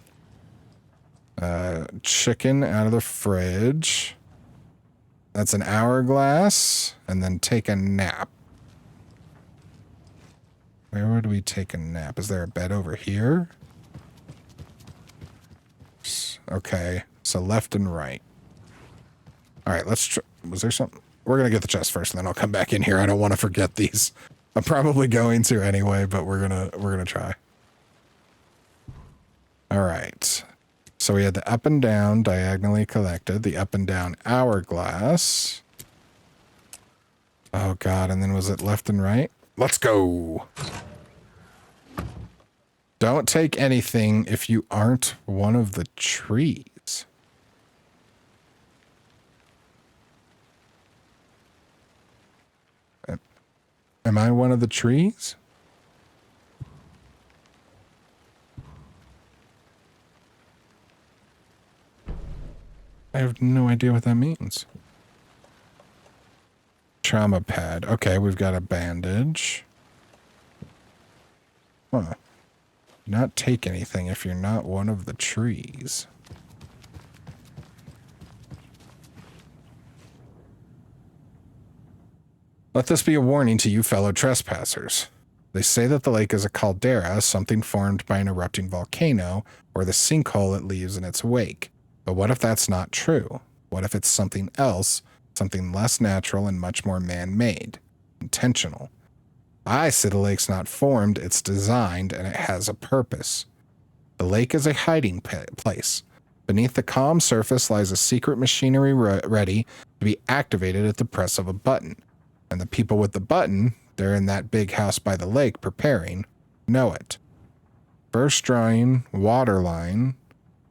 Chicken out of the fridge. That's an hourglass, and then take a nap. Where would we take a nap? Is there a bed over here? Okay, so left and right. All right, let's try. Was there something? We're going to get the chest first, and then I'll come back in here. I don't want to forget these. I'm probably going to anyway, but we're gonna try. All right. So we had the up and down diagonally collected, the up and down hourglass. Oh God, and then was it left and right? Let's go. Don't take anything if you aren't one of the trees. Am I one of the trees? I have no idea what that means. Trauma pad. Okay, we've got a bandage. Huh. Not take anything if you're not one of the trees. Let this be a warning to you fellow trespassers. They say that the lake is a caldera, something formed by an erupting volcano, or the sinkhole it leaves in its wake. But what if that's not true? What if it's something else, something less natural and much more man-made, intentional? I say the lake's not formed, it's designed, and it has a purpose. The lake is a hiding place. Beneath the calm surface lies a secret machinery ready to be activated at the press of a button. And the people with the button, they're in that big house by the lake preparing, know it. First drawing, waterline,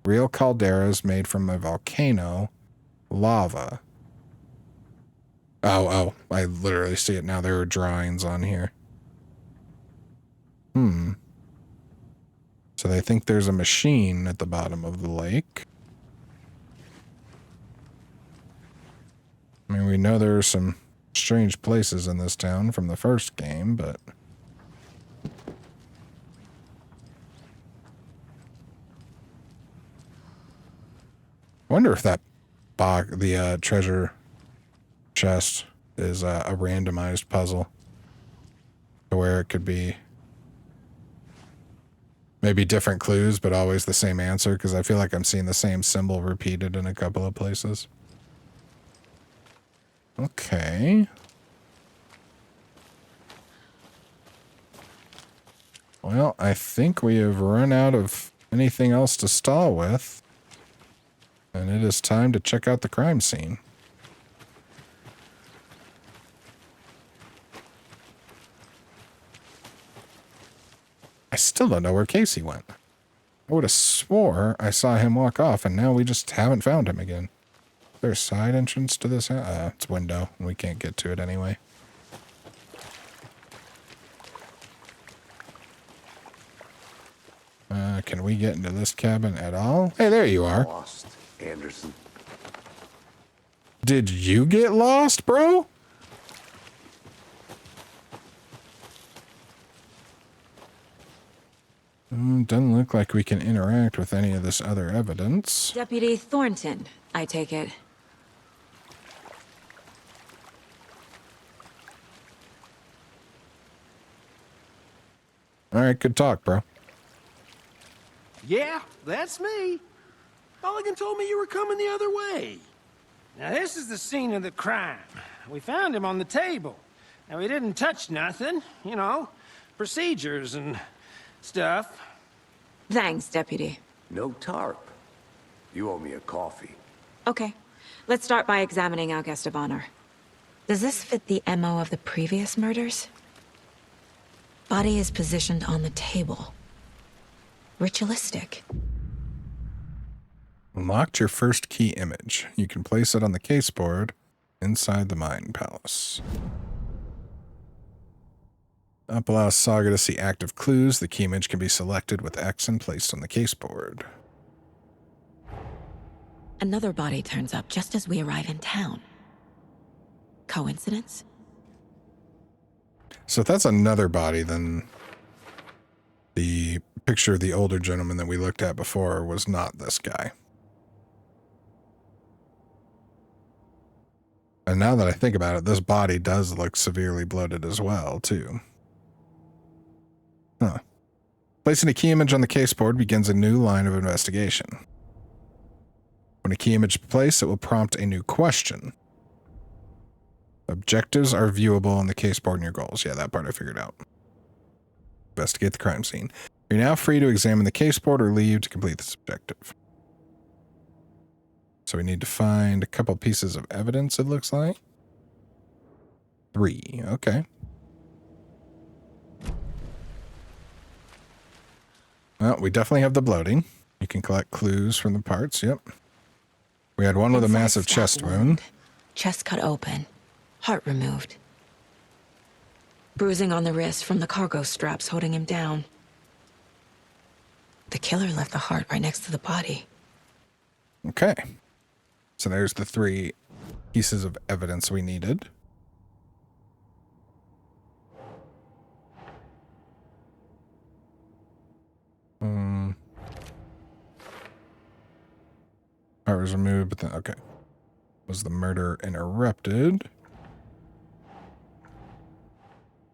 real calderas made from a volcano, lava. Oh, I literally see it now. There are drawings on here. So they think there's a machine at the bottom of the lake. I mean, we know there are some strange places in this town from the first game, but I wonder if that the treasure chest is a randomized puzzle to where it could be maybe different clues, but always the same answer, because I feel like I'm seeing the same symbol repeated in a couple of places. Okay. Well, I think we have run out of anything else to stall with. And it is time to check out the crime scene. I still don't know where Casey went. I would have swore I saw him walk off, and now we just haven't found him again. Is there a side entrance to this house? It's a window, and we can't get to it anyway. Can we get into this cabin at all? Hey, there you are. Lost, Anderson. Did you get lost, bro? Doesn't look like we can interact with any of this other evidence. Deputy Thornton, I take it. All right, good talk, bro. Yeah, that's me. Mulligan told me you were coming the other way. Now, this is the scene of the crime. We found him on the table. Now, we didn't touch nothing, you know, procedures and stuff. Thanks, Deputy. No tarp. You owe me a coffee. Okay, let's start by examining our guest of honor. Does this fit the MO of the previous murders? Body is positioned on the table. Ritualistic. Unlocked your first key image. You can place it on the case board inside the Mine Palace. Up allows Saga to see active clues. The key image can be selected with X and placed on the case board. Another body turns up just as we arrive in town. Coincidence? So if that's another body, then the picture of the older gentleman that we looked at before was not this guy. And now that I think about it, this body does look severely bloated as well, too. Huh. Placing a key image on the case board begins a new line of investigation. When a key image is placed, it will prompt a new question. Objectives are viewable on the case board in your goals. Yeah, that part I figured out. Investigate the crime scene. You're now free to examine the case board or leave to complete this objective. So we need to find a couple pieces of evidence, it looks like. 3, okay. Well, we definitely have the bloating. You can collect clues from the parts, yep. We had one with a massive chest wound. Chest cut open. Heart removed. Bruising on the wrist from the cargo straps holding him down. The killer left the heart right next to the body. Okay. So there's the 3 pieces of evidence we needed. Heart was removed, but then, okay. Was the murder interrupted?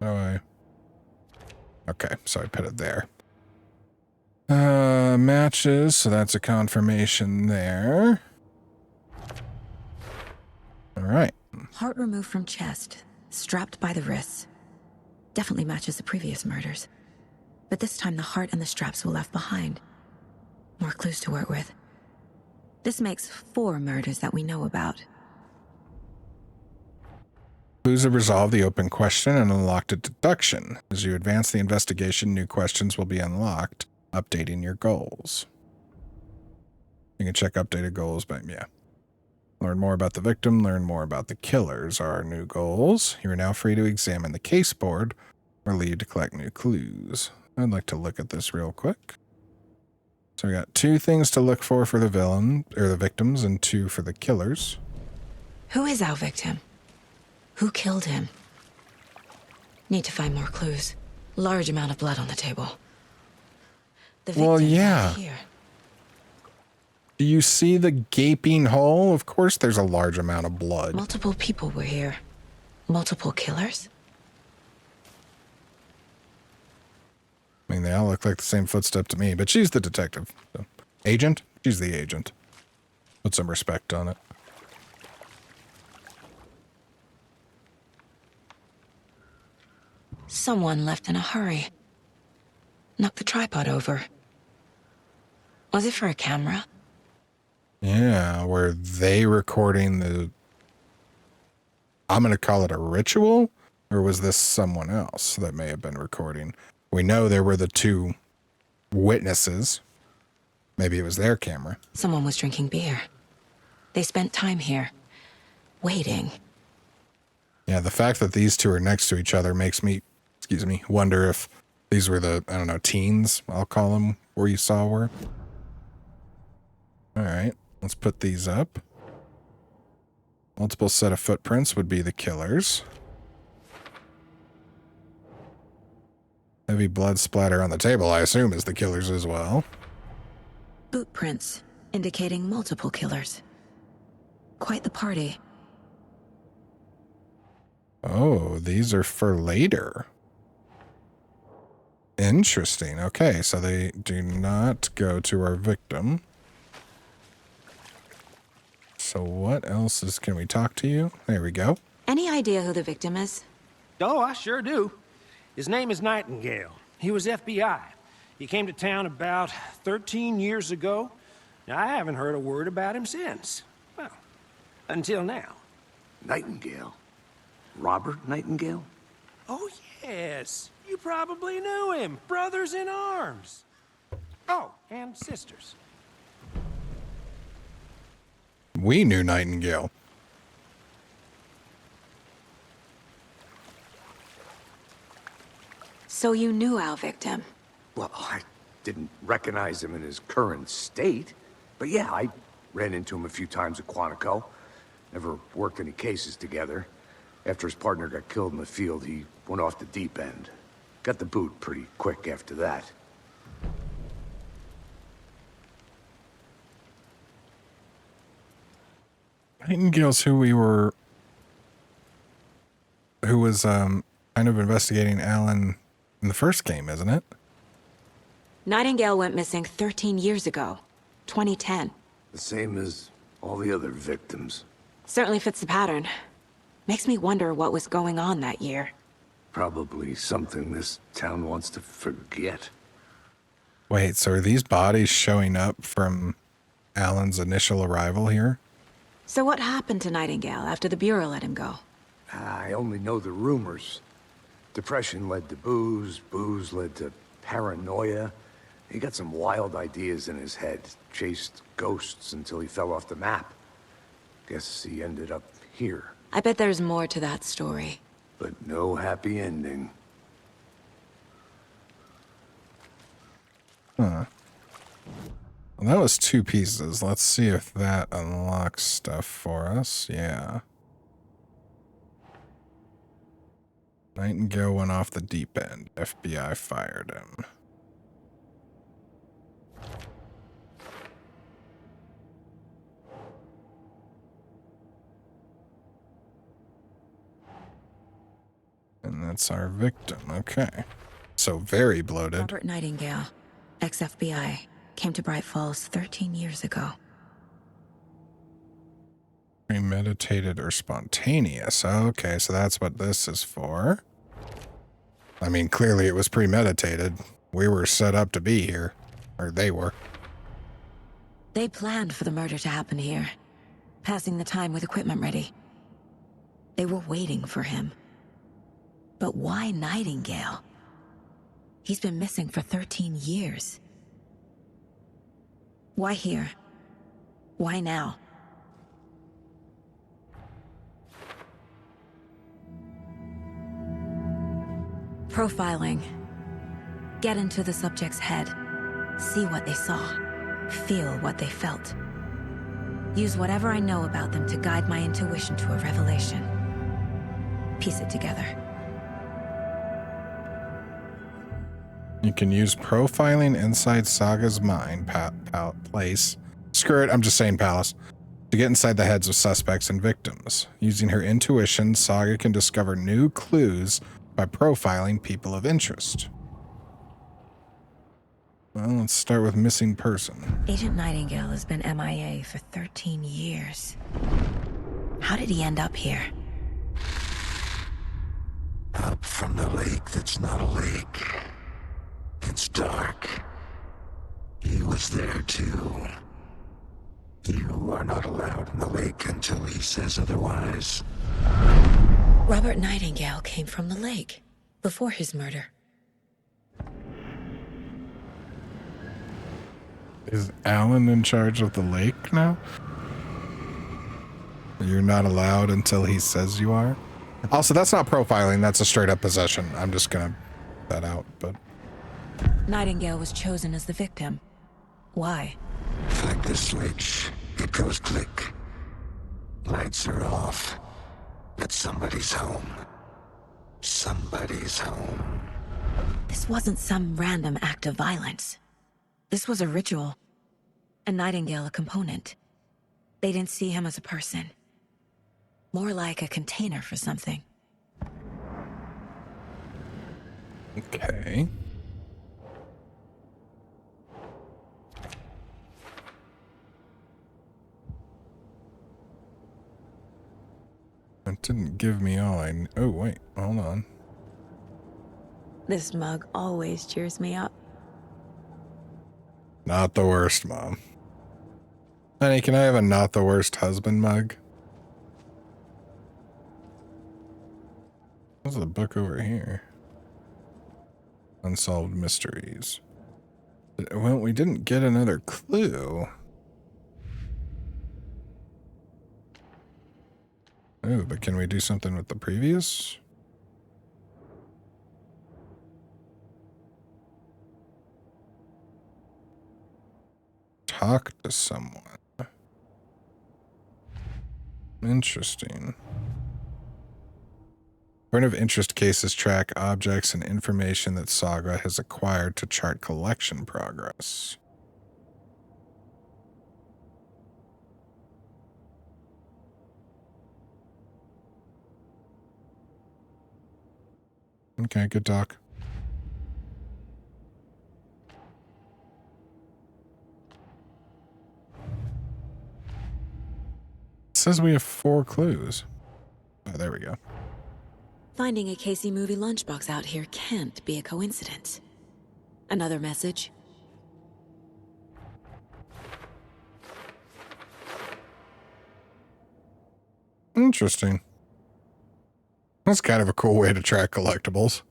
Oh, okay, so I put it there. Matches, so that's a confirmation there. All right. Heart removed from chest, strapped by the wrists. Definitely matches the previous murders. But this time the heart and the straps were left behind. More clues to work with. This makes 4 murders that we know about. Clues have resolved the open question and unlocked a deduction. As you advance the investigation, new questions will be unlocked, updating your goals. You can check updated goals, but yeah. Learn more about the victim, learn more about the killers are our new goals. You are now free to examine the case board or leave to collect new clues. I'd like to look at this real quick. So we got 2 things to look for the villain, or the victims, and 2 for the killers. Who is our victim? Who killed him? Need to find more clues. Large amount of blood on the table. The Well, victim yeah. right here. Do you see the gaping hole? Of course there's a large amount of blood. Multiple people were here. Multiple killers? I mean, they all look like the same footstep to me, but she's the detective. So. Agent? She's the agent. Put some respect on it. Someone left in a hurry. Knocked the tripod over. Was it for a camera? Yeah, were they recording the... I'm going to call it a ritual? Or was this someone else that may have been recording? We know there were the two witnesses. Maybe it was their camera. Someone was drinking beer. They spent time here, waiting. Yeah, the fact that these two are next to each other makes me, wonder if these were the, I don't know, teens, I'll call them, where you saw were. All right, let's put these up. Multiple set of footprints would be the killers. Heavy blood splatter on the table, I assume, is the killers as well. Boot prints, indicating multiple killers. Quite the party. Oh, these are for later. Interesting. Okay, so they do not go to our victim. So what else can we talk to you? There we go. Any idea who the victim is? Oh, I sure do. His name is Nightingale. He was FBI. He came to town about 13 years ago. Now, I haven't heard a word about him since. Well, until now. Nightingale? Robert Nightingale? Oh, yes. You probably knew him. Brothers in arms. Oh, and sisters. We knew Nightingale. So you knew our victim? Well, I didn't recognize him in his current state. But yeah, I ran into him a few times at Quantico. Never worked any cases together. After his partner got killed in the field, he went off the deep end. Got the boot pretty quick after that. Nightingale's who was kind of investigating Alan in the first game, isn't it? Nightingale went missing 13 years ago. 2010. The same as all the other victims. Certainly fits the pattern. Makes me wonder what was going on that year. Probably something this town wants to forget. Wait, so are these bodies showing up from Alan's initial arrival here? So what happened to Nightingale after the Bureau let him go? I only know the rumors. Depression led to booze, booze led to paranoia. He got some wild ideas in his head, chased ghosts until he fell off the map. Guess he ended up here. I bet there's more to that story. But no happy ending. Huh. Well, that was 2 pieces. Let's see if that unlocks stuff for us. Yeah. Nightingale went off the deep end. FBI fired him. And that's our victim. Okay. So very bloated. Robert Nightingale, ex-FBI, came to Bright Falls 13 years ago. Premeditated or spontaneous. Okay, so that's what this is for. I mean, clearly it was premeditated. We were set up to be here. Or they were. They planned for the murder to happen here, passing the time with equipment ready. They were waiting for him. But why Nightingale? He's been missing for 13 years. Why here? Why now? Profiling. Get into the subject's head. See what they saw. Feel what they felt. Use whatever I know about them to guide my intuition to a revelation. Piece it together. You can use profiling inside Saga's mind, place screw it. I'm just saying palace. To get inside the heads of suspects and victims. Using her intuition, Saga can discover new clues by profiling people of interest. Well, let's start with missing person. Agent Nightingale has been MIA for 13 years. How did he end up here? Up from the lake that's not a lake. It's dark. He was there too. You are not allowed in the lake until he says otherwise. Robert Nightingale came from the lake before his murder. Is Alan in charge of the lake now? You're not allowed until he says you are? Also, that's not profiling, that's a straight up possession. I'm just gonna that out, but... Nightingale was chosen as the victim. Why? Flick the switch. It goes click. Lights are off. But somebody's home. Somebody's home. This wasn't some random act of violence. This was a ritual. And Nightingale a component. They didn't see him as a person. More like a container for something. Okay. It didn't give me all I... Oh, wait. Hold on. This mug always cheers me up. Not the worst, Mom. Honey, can I have a not the worst husband mug? There's a book over here. Unsolved Mysteries. Well, we didn't get another clue. Oh, but can we do something with the previous? Talk to someone. Interesting. Point of interest cases track objects and information that Saga has acquired to chart collection progress. Okay, good talk. It says we have 4 clues. Oh, there we go. Finding a Casey movie lunchbox out here can't be a coincidence. Another message? Interesting. That's kind of a cool way to track collectibles.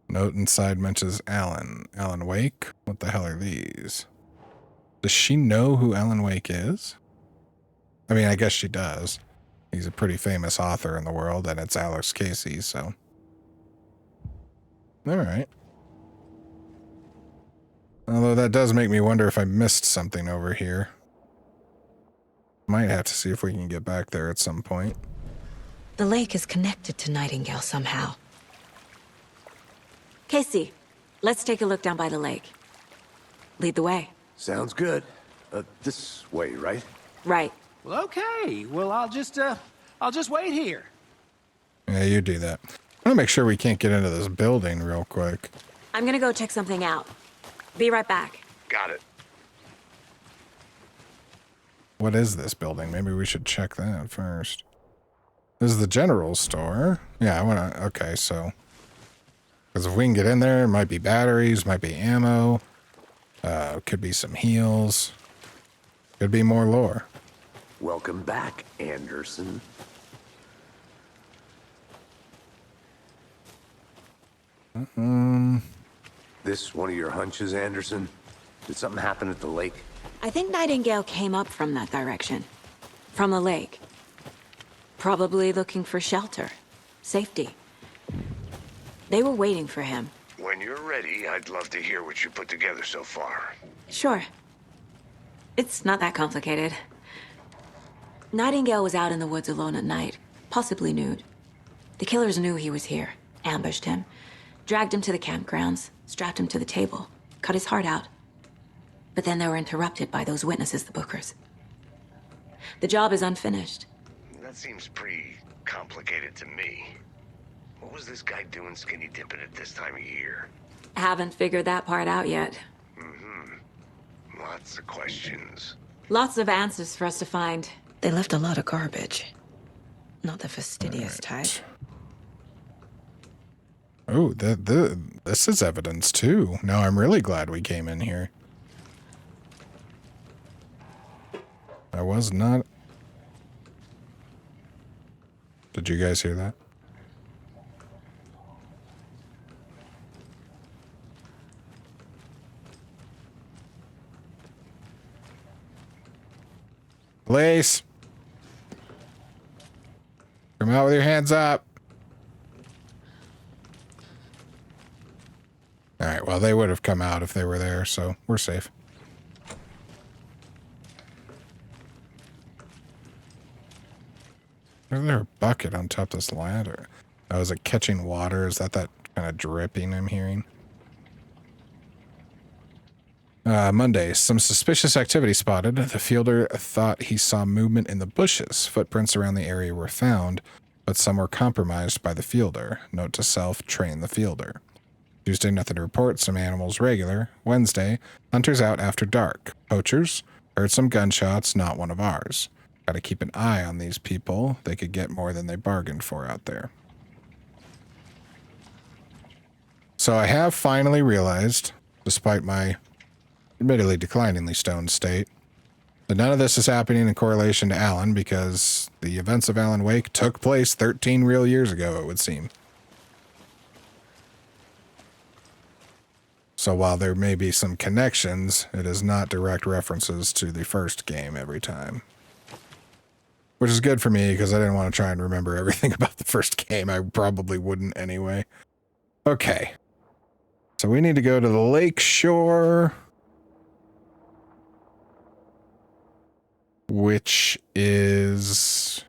Note inside mentions Alan. Alan Wake? What the hell are these? Does she know who Alan Wake is? I mean, I guess she does. He's a pretty famous author in the world, and it's Alex Casey, so... Alright. Although that does make me wonder if I missed something over here. Might have to see if we can get back there at some point. The lake is connected to Nightingale somehow. Casey, let's take a look down by the lake. Lead the way. Sounds good. This way, right? Right. Well, okay. Well, I'll just wait here. Yeah, you do that. I want to make sure we can't get into this building real quick. I'm gonna go check something out. Be right back. Got it. What is this building? Maybe we should check that first. This is the general store. Yeah, I want to... Okay, so... Because if we can get in there, it might be batteries, might be ammo. Could be some heals. Could be more lore. Welcome back, Anderson. This one of your hunches, Anderson? Did something happen at the lake? I think Nightingale came up from that direction. From the lake. Probably looking for shelter. Safety. They were waiting for him. When you're ready, I'd love to hear what you put together so far. Sure. It's not that complicated. Nightingale was out in the woods alone at night, possibly nude. The killers knew he was here, ambushed him, Dragged him to the campgrounds, strapped him to the table, cut his heart out. But then they were interrupted by those witnesses, the Bookers. The job is unfinished. That seems pretty complicated to me. What was this guy doing skinny dipping at this time of year? Haven't figured that part out yet. Lots of questions. Lots of answers for us to find. They left a lot of garbage. Not the fastidious type. Oh, this is evidence too. No, I'm really glad we came in here. I was not... Did you guys hear that? Police! Come out with your hands up. Alright, well, they would have come out if they were there, so we're safe. Is there a bucket on top of this ladder? Oh, is it catching water? Is that kind of dripping I'm hearing? Monday, some suspicious activity spotted. The fielder thought he saw movement in the bushes. Footprints around the area were found, but some were compromised by the fielder. Note to self, train the fielder. Tuesday, nothing to report. Some animals regular. Wednesday, hunters out after dark. Poachers, heard some gunshots, not one of ours. Gotta keep an eye on these people. They could get more than they bargained for out there. So I have finally realized, despite my admittedly decliningly stoned state, that none of this is happening in correlation to Alan, because the events of Alan Wake took place 13 real years ago, it would seem. So while there may be some connections, it is not direct references to the first game every time. Which is good for me, because I didn't want to try and remember everything about the first game. I probably wouldn't anyway. Okay. So we need to go to the lake shore, which is...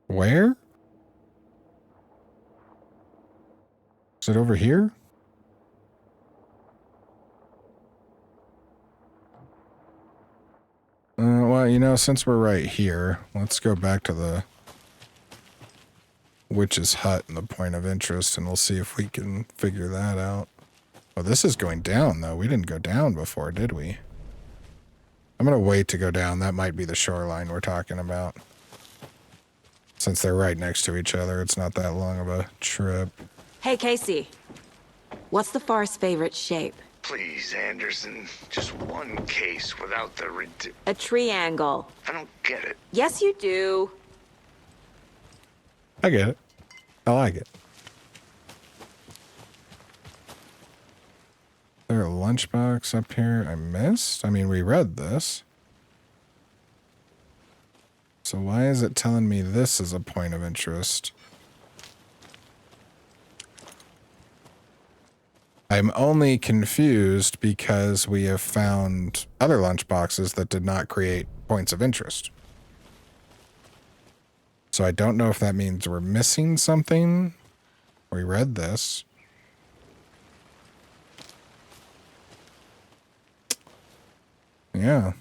where? Is it over here? Well, you know, since we're right here, let's go back to the witch's hut and the point of interest, and we'll see if we can figure that out. Oh, this is going down, though. We didn't go down before, did we? I'm going to wait to go down. That might be the shoreline we're talking about. Since they're right next to each other, it's not that long of a trip. Hey, Casey. What's the forest's favorite shape? Please, Anderson. Just one case without the A triangle. I don't get it. Yes, you do. I get it. I like it. Is there a lunchbox up here I missed? I mean, we read this. So why is it telling me this is a point of interest? I'm only confused because we have found other lunchboxes that did not create points of interest. So I don't know if that means we're missing something. We read this. Yeah.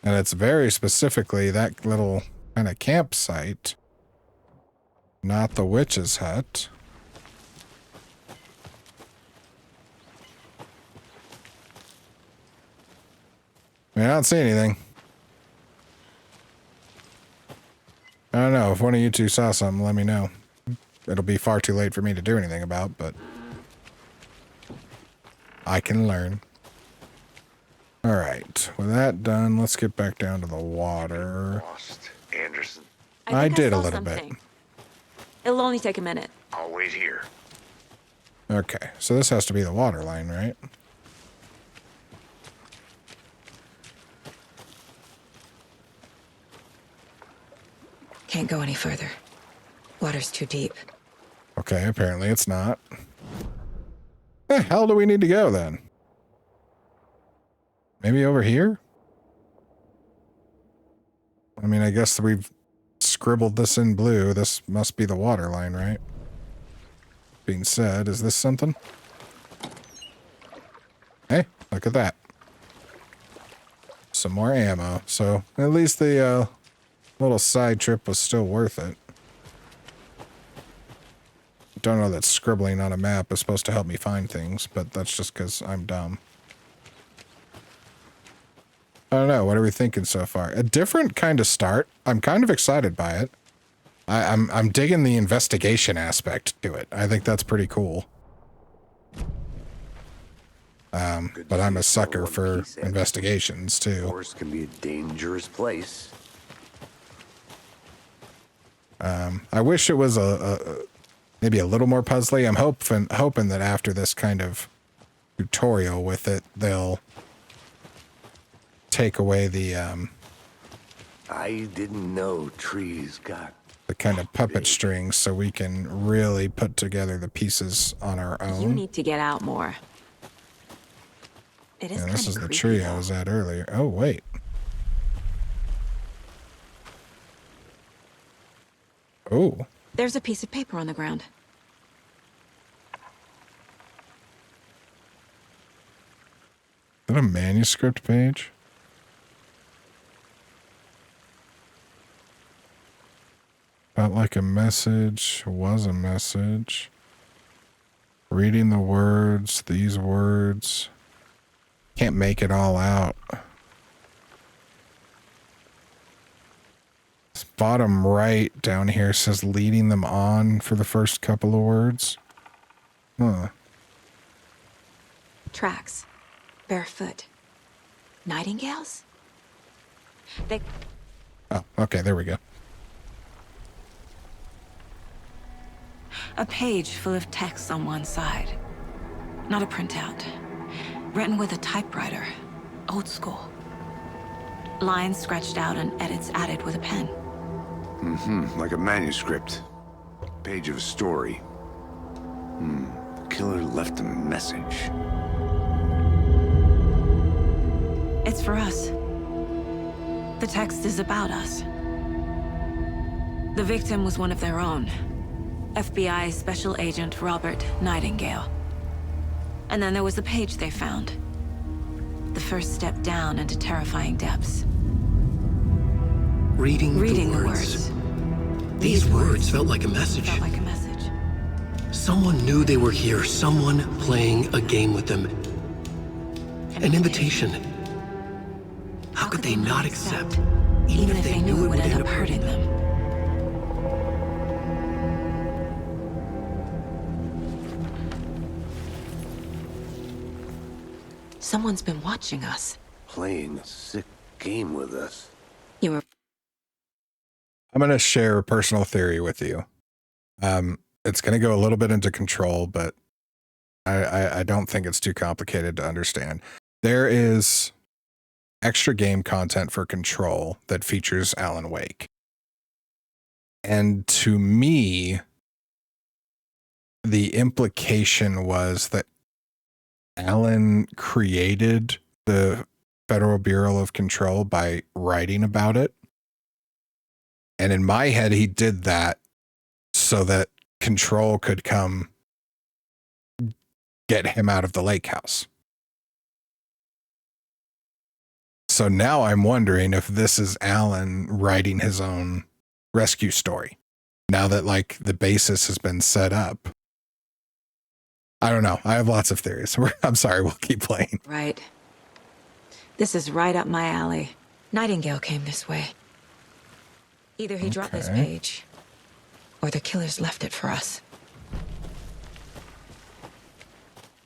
And it's very specifically that little kind of campsite, not the witch's hut. I mean, I don't see anything. I don't know. If one of you two saw something, let me know. It'll be far too late for me to do anything about, but I can learn. All right. With that done, let's get back down to the water. Lost. Anderson. I did a saw little bit. something. It'll only take a minute. I'll wait here. Okay. So this has to be the water line, right? Can't go any further. Water's too deep. Okay, apparently it's not. The hell do we need to go then? Maybe over here? I mean, I guess we've scribbled this in blue. This must be the water line, right? Being said, is this something? Hey, look at that. Some more ammo. So at least the little side trip was still worth it. Don't know that scribbling on a map is supposed to help me find things, but that's just because I'm dumb. I don't know. What are we thinking so far? A different kind of start. I'm kind of excited by it. I'm digging the investigation aspect to it. I think that's pretty cool. But I'm a sucker for investigations too. Forest can be a dangerous place. I wish it was maybe a little more puzzly. I'm hoping that after this kind of tutorial with it, they'll take away the I didn't know trees got the kind of puppet strings, so we can really put together the pieces on our own. You need to get out more. It is Yeah, kind this of is the creepy, tree though. I was at earlier. Oh, wait. Oh. There's a piece of paper on the ground. Is that a manuscript page? Felt like a message, was a message. Reading the words, these words. Can't make it all out. This bottom right down here says leading them on for the first couple of words. Huh. Tracks. Barefoot. Nightingales? They... Oh, okay, there we go. A page full of text on one side. Not a printout. Written with a typewriter. Old school. Lines scratched out and edits added with a pen. Mm-hmm, like a manuscript. Page of a story. The killer left a message. It's for us. The text is about us. The victim was one of their own. FBI Special Agent Robert Nightingale. And then there was the page they found. The first step down into terrifying depths. Reading the words. These words felt like a message. Felt like a message. Someone knew they were here. Someone playing a game with them. An invitation. How could they not accept? Even if they knew it would end up hurting them. Someone's been watching us. Playing a sick game with us. You were... I'm going to share a personal theory with you. It's going to go a little bit into Control, but I don't think it's too complicated to understand. There is extra game content for Control that features Alan Wake. And to me, the implication was that Alan created the Federal Bureau of Control by writing about it. And in my head, he did that so that Control could come get him out of the lake house. So now I'm wondering if this is Alan writing his own rescue story. Now that like the basis has been set up. I don't know. I have lots of theories. I'm sorry. We'll keep playing. Right. This is right up my alley. Nightingale came this way. Either he dropped this page, or the killers left it for us.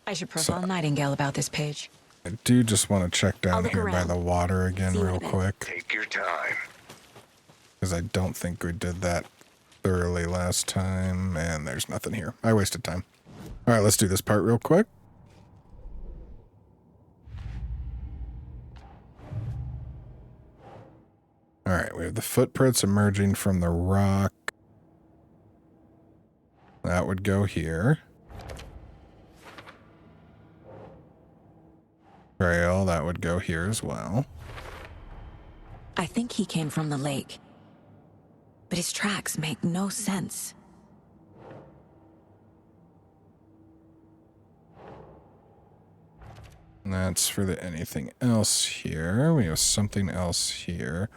I should profile Nightingale about this page. I do just want to check down look here by around. the water again See real what it is. quick. Take your time. Because I don't think we did that thoroughly last time. And there's nothing here. I wasted time. All right, let's do this part real quick. All right, we have the footprints emerging from the rock. That would go here. Trail, that would go here as well. I think he came from the lake. But his tracks make no sense. And that's for the anything else here. We have something else here.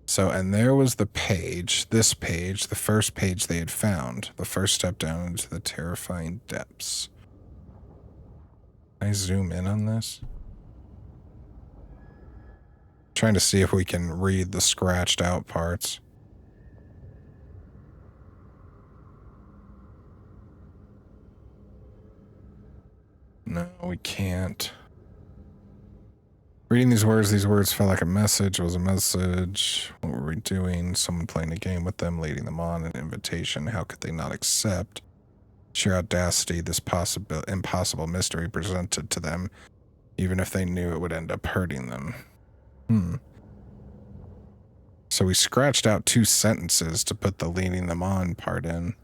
So, and there was the page, this page, the first page they had found. The first step down into the terrifying depths. Can I zoom in on this? Trying to see if we can read the scratched out parts. No, we can't. Reading these words felt like a message. It was a message. What were we doing? Someone playing a game with them, leading them on, an invitation. How could they not accept? Sheer audacity, this impossible mystery presented to them, even if they knew it would end up hurting them. So we scratched out 2 sentences to put the leading them on part in.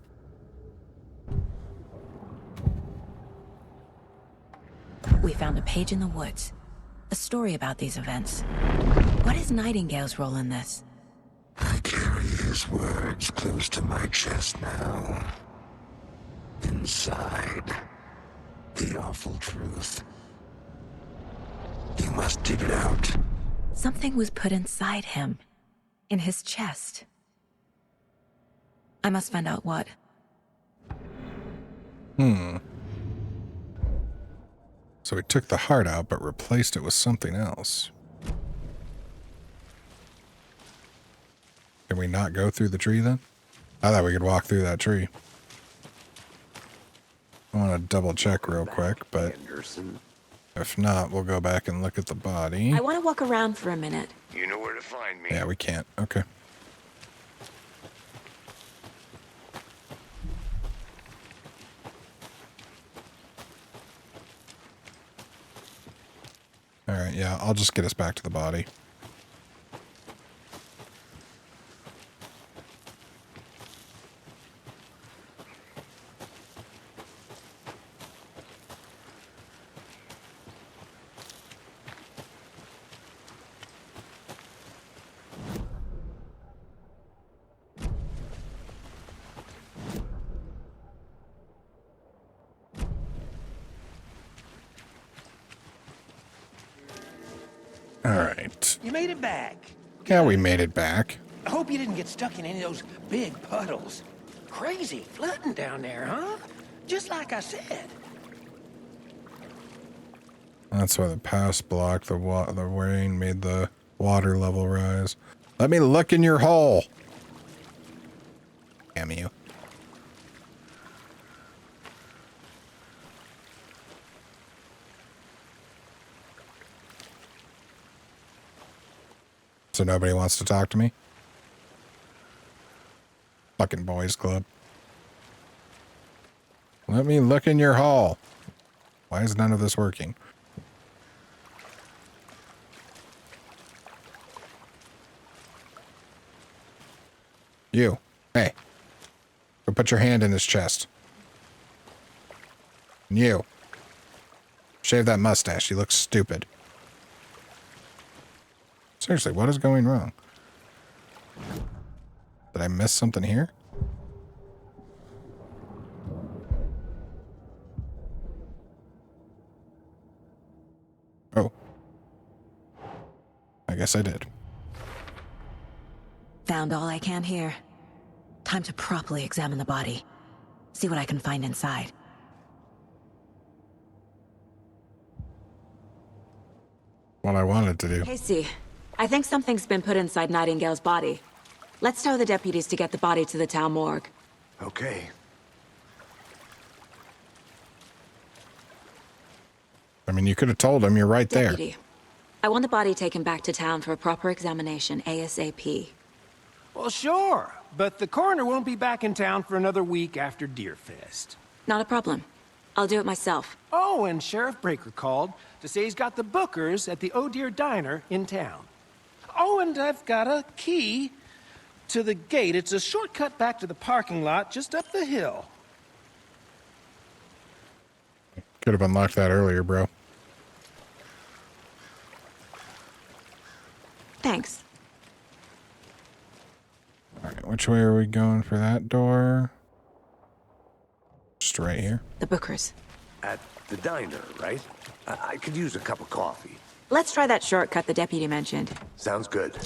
We found a page in the woods. A story about these events. What is Nightingale's role in this? I carry his words close to my chest now. Inside, the awful truth. You must dig it out. Something was put inside him. In his chest. I must find out what. So we took the heart out, but replaced it with something else. Can we not go through the tree then? I thought we could walk through that tree. I want to double check real quick, but if not, we'll go back and look at the body. I want to walk around for a minute. You know where to find me. Yeah, we can't. Okay. All right, yeah, I'll just get us back to the body. All right. You made it back. Yeah, we made it back. I hope you didn't get stuck in any of those big puddles. Crazy flooding down there, huh? Just like I said. That's why the pass blocked the rain, made the water level rise. Let me look in your hole. Damn you. So nobody wants to talk to me? Fucking boys club. Let me look in your hall. Why is none of this working? You. Hey. Go put your hand in his chest. And you. Shave that mustache. You look stupid. Seriously, what is going wrong? Did I miss something here? Oh. I guess I did. Found all I can here. Time to properly examine the body. See what I can find inside. What I wanted to do. Casey, I think something's been put inside Nightingale's body. Let's tell the deputies to get the body to the town morgue. Okay. I mean, you could have told him you're right there. Deputy, I want the body taken back to town for a proper examination ASAP. Well, sure. But the coroner won't be back in town for another week after Deerfest. Not a problem. I'll do it myself. Oh, and Sheriff Breaker called to say he's got the Bookers at the Oh Dear Diner in town. Oh, and I've got a key to the gate. It's a shortcut back to the parking lot just up the hill. Could have unlocked that earlier, bro. Thanks. which way are we going for that door? Just right here. The Bookers. At the diner, right? I could use a cup of coffee. Let's try that shortcut the deputy mentioned. Sounds good.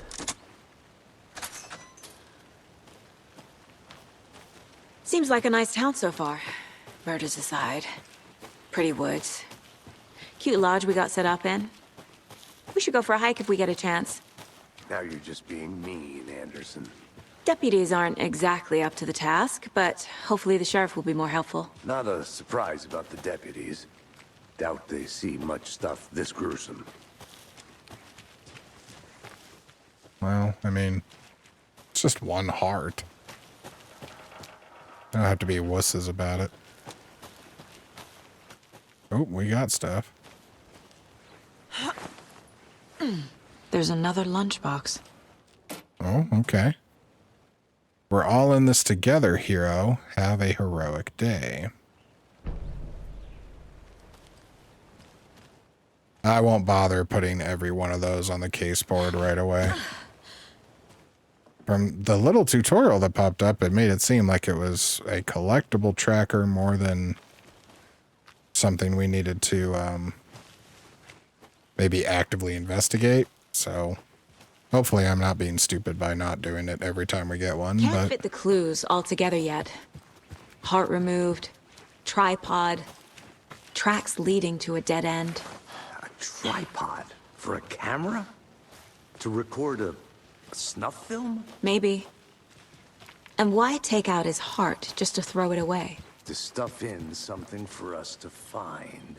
Seems like a nice town so far. Murders aside. Pretty woods. Cute lodge we got set up in. We should go for a hike if we get a chance. Now you're just being mean, Anderson. Deputies aren't exactly up to the task, but hopefully the sheriff will be more helpful. Not a surprise about the deputies. Doubt they see much stuff this gruesome. Well, I mean, it's just one heart. Don't have to be wusses about it. Oh, we got stuff. There's another lunchbox. Oh, okay. We're all in this together, hero. Have a heroic day. I won't bother putting every one of those on the case board right away. From the little tutorial that popped up, it made it seem like it was a collectible tracker more than something we needed to maybe actively investigate. So hopefully I'm not being stupid by not doing it every time we get one. Can't fit the clues all together yet. Heart removed, tripod, tracks leading to a dead end. A tripod? For a camera? To record a snuff film? Maybe. And why take out his heart just to throw it away? To stuff in something for us to find.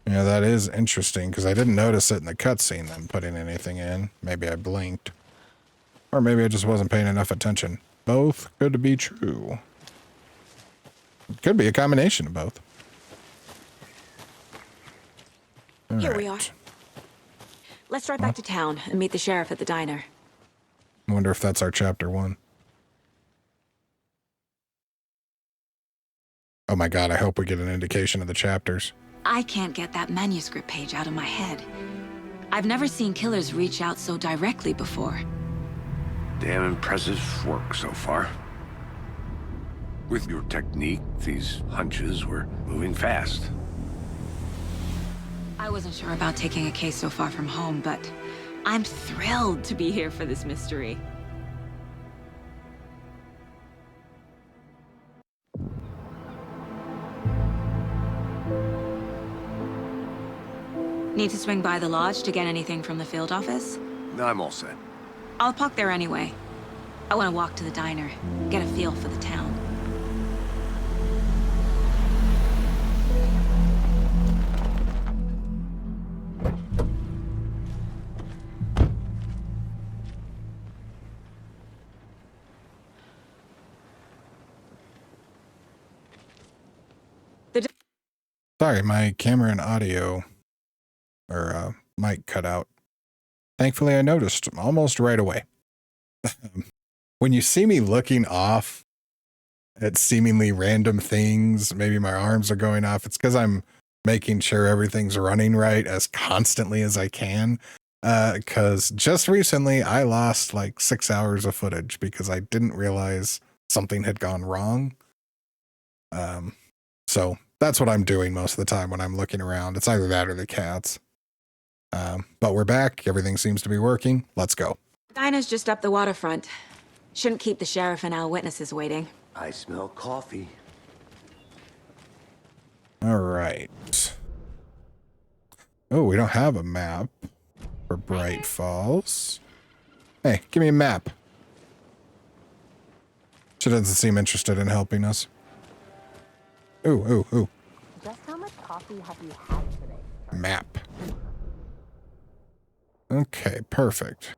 Yeah, that is interesting, because I didn't notice it in the cutscene, them putting anything in. Maybe I blinked. Or maybe I just wasn't paying enough attention. Both could be true. It could be a combination of both. All Here right. we are. Let's drive back to town and meet the sheriff at the diner. I wonder if that's our chapter 1. Oh my god, I hope we get an indication of the chapters. I can't get that manuscript page out of my head. I've never seen killers reach out so directly before. Damn impressive work so far. With your technique, these hunches were moving fast. I wasn't sure about taking a case so far from home, but I'm thrilled to be here for this mystery. Need to swing by the lodge to get anything from the field office? I'm all set. I'll park there anyway. I want to walk to the diner, get a feel for the town. Sorry, my camera and audio or mic cut out. Thankfully, I noticed almost right away. When you see me looking off at seemingly random things, maybe my arms are going off, it's because I'm making sure everything's running right as constantly as I can. Because just recently, I lost like 6 hours of footage because I didn't realize something had gone wrong. So that's what I'm doing most of the time when I'm looking around. It's either that or the cats. But we're back. Everything seems to be working. Let's go. Diner's just up the waterfront. Shouldn't keep the sheriff and our witnesses waiting. I smell coffee. All right. Oh, we don't have a map for Bright Falls. Hey, give me a map. She doesn't seem interested in helping us. Ooh, ooh, ooh. Just how much coffee have you had today? Map. Okay, perfect.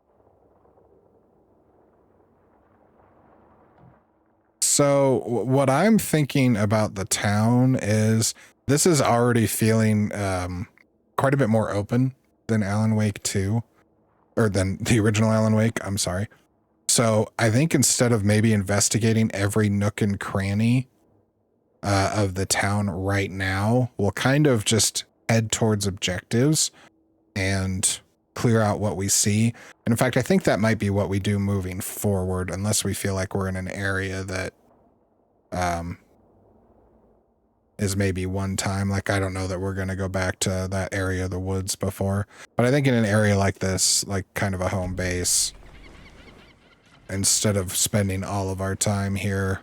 So what I'm thinking about the town is this is already feeling quite a bit more open than Alan Wake 2, or than the original Alan Wake, I'm sorry. So I think instead of maybe investigating every nook and cranny of the town right now, we'll kind of just head towards objectives and clear out what we see. And in fact, I think that might be what we do moving forward, unless we feel like we're in an area that is maybe one time. Like, I don't know that we're going to go back to that area of the woods before, but I think in an area like this, like kind of a home base, instead of spending all of our time here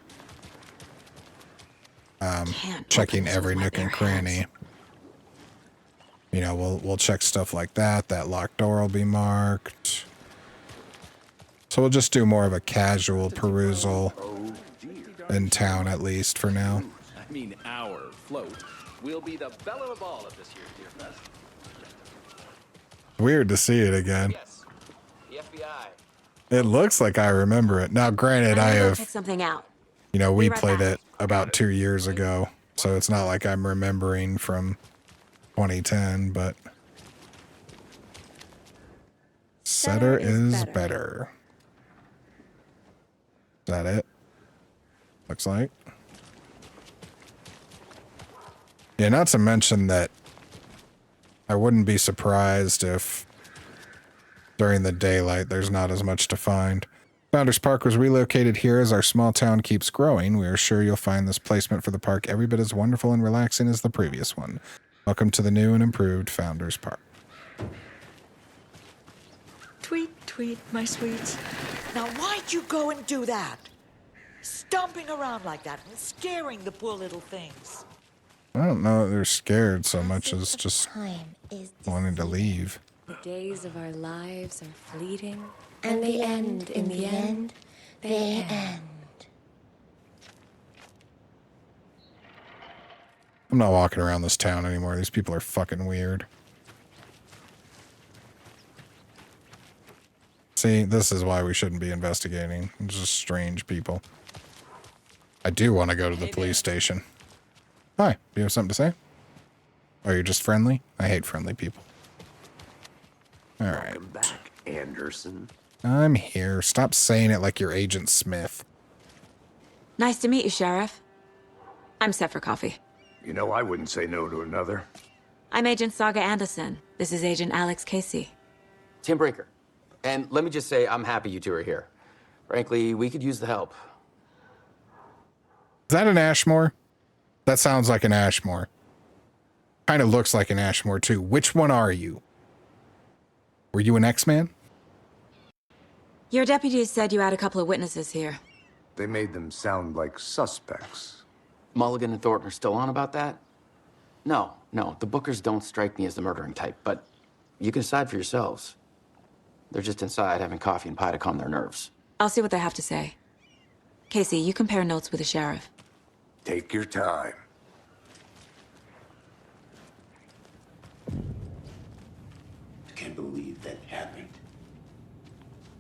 checking every nook and cranny, you know, we'll check stuff like that. That locked door will be marked. So we'll just do more of a casual perusal in town, at least for now. I mean, our float will be the belle of the ball at this year's Deer Fest. Weird to see it again. Yes, the FBI. It looks like I remember it. Now, granted, I have, pick something out. you know, we played it about 2 years ago, so it's not like I'm remembering from 2010, but Setter is better. Is that it? Looks like. Yeah, not to mention that I wouldn't be surprised if during the daylight there's not as much to find. Founders Park was relocated here as our small town keeps growing. We are sure you'll find this placement for the park every bit as wonderful and relaxing as the previous one. Welcome to the new and improved Founders Park. Tweet, tweet, my sweets. Now, why'd you go and do that? Stomping around like that and scaring the poor little things. I don't know that they're scared so much as just wanting to leave. The days of our lives are fleeting, and they end in the end. They end. I'm not walking around this town anymore. These people are fucking weird. See, this is why we shouldn't be investigating. It's just strange people. I do want to go to the police station. Hi, do you have something to say? Or you're just friendly? I hate friendly people. All right. Welcome back, Anderson. I'm here. Stop saying it like you're Agent Smith. Nice to meet you, Sheriff. I'm set for coffee. You know, I wouldn't say no to another. I'm Agent Saga Anderson. This is Agent Alex Casey. Tim Breaker. And let me just say, I'm happy you two are here. Frankly, we could use the help. Is that an Ashmore? That sounds like an Ashmore. Kind of looks like an Ashmore, too. Which one are you? Were you an X-Man? Your deputies said you had a couple of witnesses here. They made them sound like suspects. Mulligan and Thornton are still on about that? No, the Bookers don't strike me as the murdering type, but you can decide for yourselves. They're just inside having coffee and pie to calm their nerves. I'll see what they have to say. Casey, you compare notes with the sheriff. Take your time. I can't believe that happened.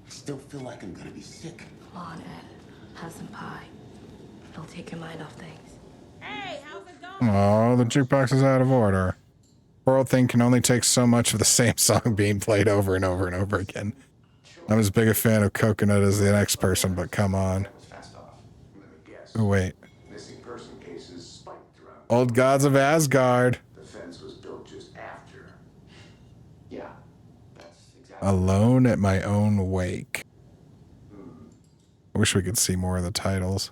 I still feel like I'm gonna be sick. Come on, Ed. Have some pie. It'll take your mind off things. Hey, how's it going? Oh, the jukebox is out of order. Poor old thing can only take so much of the same song being played over and over and over again. I'm as big a fan of Coconut as the next person, but come on. Oh, wait. Missing person cases spiked throughout. Old Gods of Asgard. The fence was built just after. Yeah, that's exactly. Alone at My Own Wake. I wish we could see more of the titles.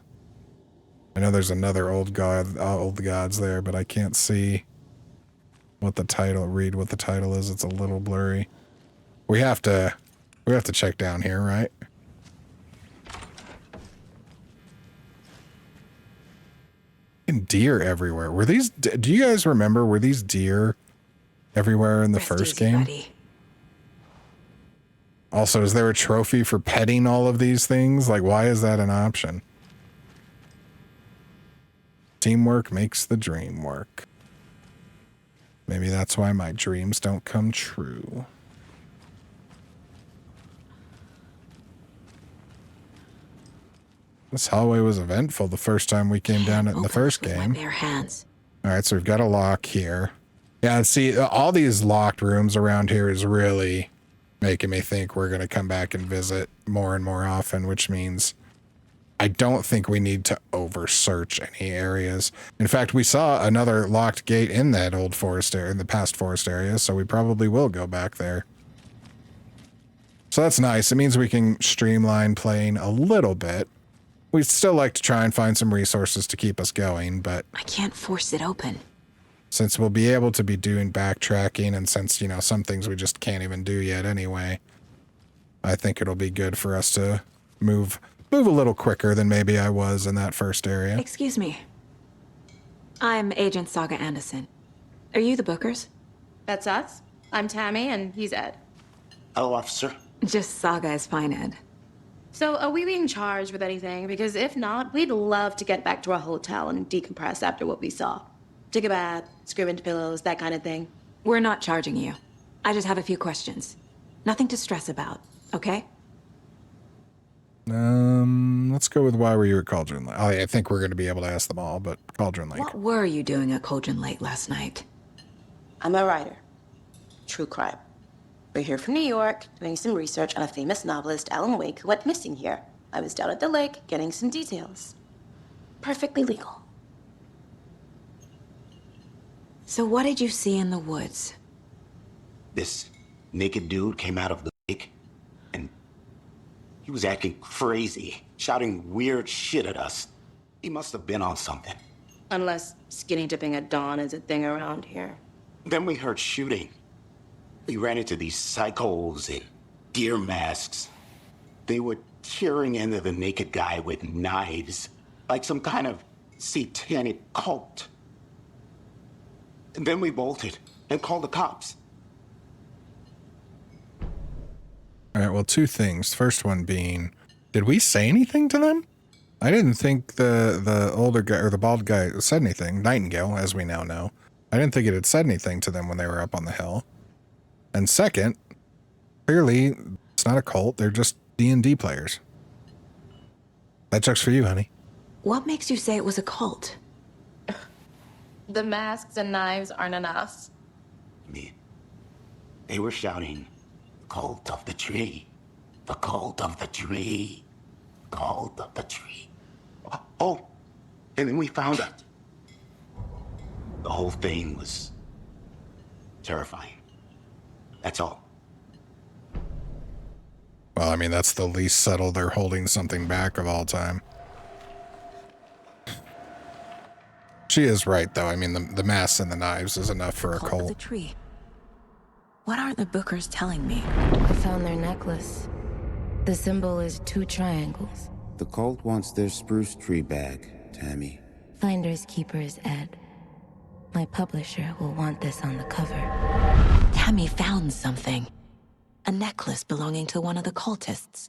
I know there's another old gods there, but I can't see what the title. Read what the title is. It's a little blurry. We have to check down here, right? And deer everywhere. Were these? Do you guys remember? Were these deer everywhere in the first game? Buddy. Also, is there a trophy for petting all of these things? Like, why is that an option? Teamwork makes the dream work. Maybe that's why my dreams don't come true. This hallway was eventful the first time we came down it in the first game. Bare hands. All right, so we've got a lock here. Yeah, see, all these locked rooms around here is really making me think we're going to come back and visit more and more often, which means I don't think we need to over-search any areas. In fact, we saw another locked gate in that old forest area, in the past forest area, so we probably will go back there. So that's nice. It means we can streamline playing a little bit. We'd still like to try and find some resources to keep us going, but I can't force it open. since we'll be able to be doing backtracking, and since, you know, some things we just can't even do yet anyway, I think it'll be good for us to move a little quicker than maybe I was in that first area. Excuse me. I'm Agent Saga Anderson. Are you the Bookers? That's us. I'm Tammy, and he's Ed. Hello, officer. Just Saga is fine, Ed. So, are we being charged with anything? Because if not, we'd love to get back to our hotel and decompress after what we saw. Take a bath, scream into pillows, that kind of thing. We're not charging you. I just have a few questions. Nothing to stress about, okay? Let's go with why were you at Cauldron Lake? I think we're going to be able to ask them all, but Cauldron Lake. What were you doing at Cauldron Lake last night? I'm a writer. True crime. We're here from New York, doing some research on a famous novelist, Alan Wake, who went missing here. I was down at the lake, getting some details. Perfectly legal. So what did you see in the woods? This naked dude came out of the lake, and he was acting crazy, shouting weird shit at us. He must have been on something. Unless skinny dipping at dawn is a thing around here. Then we heard shooting. We ran into these psychos in deer masks. They were tearing into the naked guy with knives, like some kind of satanic cult. And then we bolted and called the cops. All right, well, two things. First one being, did we say anything to them? I didn't think the older guy, or the bald guy, said anything. Nightingale, as we now know. I didn't think it had said anything to them when they were up on the hill. And second, clearly, it's not a cult. They're just D&D players. That checks for you, honey. What makes you say it was a cult? The masks and knives aren't enough. They were shouting, "Cult of the tree, the cult of the tree, cult of the tree." Oh, and then we found it. The whole thing was terrifying. That's all. Well, I mean, that's the least subtle they're holding something back of all time. She is right, though. I mean, the masks and the knives is enough for a Cult cult. of the tree. What aren't the Bookers telling me? I found their necklace. The symbol is 2 triangles. The cult wants their spruce tree back, Tammy. Finders keepers, Ed. My publisher will want this on the cover. Tammy found something. A necklace belonging to one of the cultists.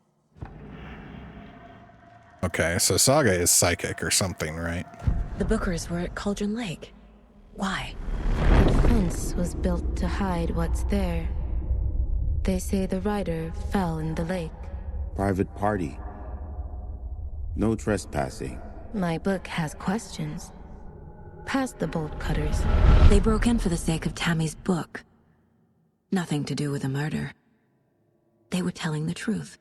Okay, so Saga is psychic or something, right? The Bookers were at Cauldron Lake. Why? The fence was built to hide what's there. They say the rider fell in the lake. Private party. No trespassing. My book has questions. Past the bolt cutters. They broke in for the sake of Tammy's book. Nothing to do with a murder. They were telling the truth.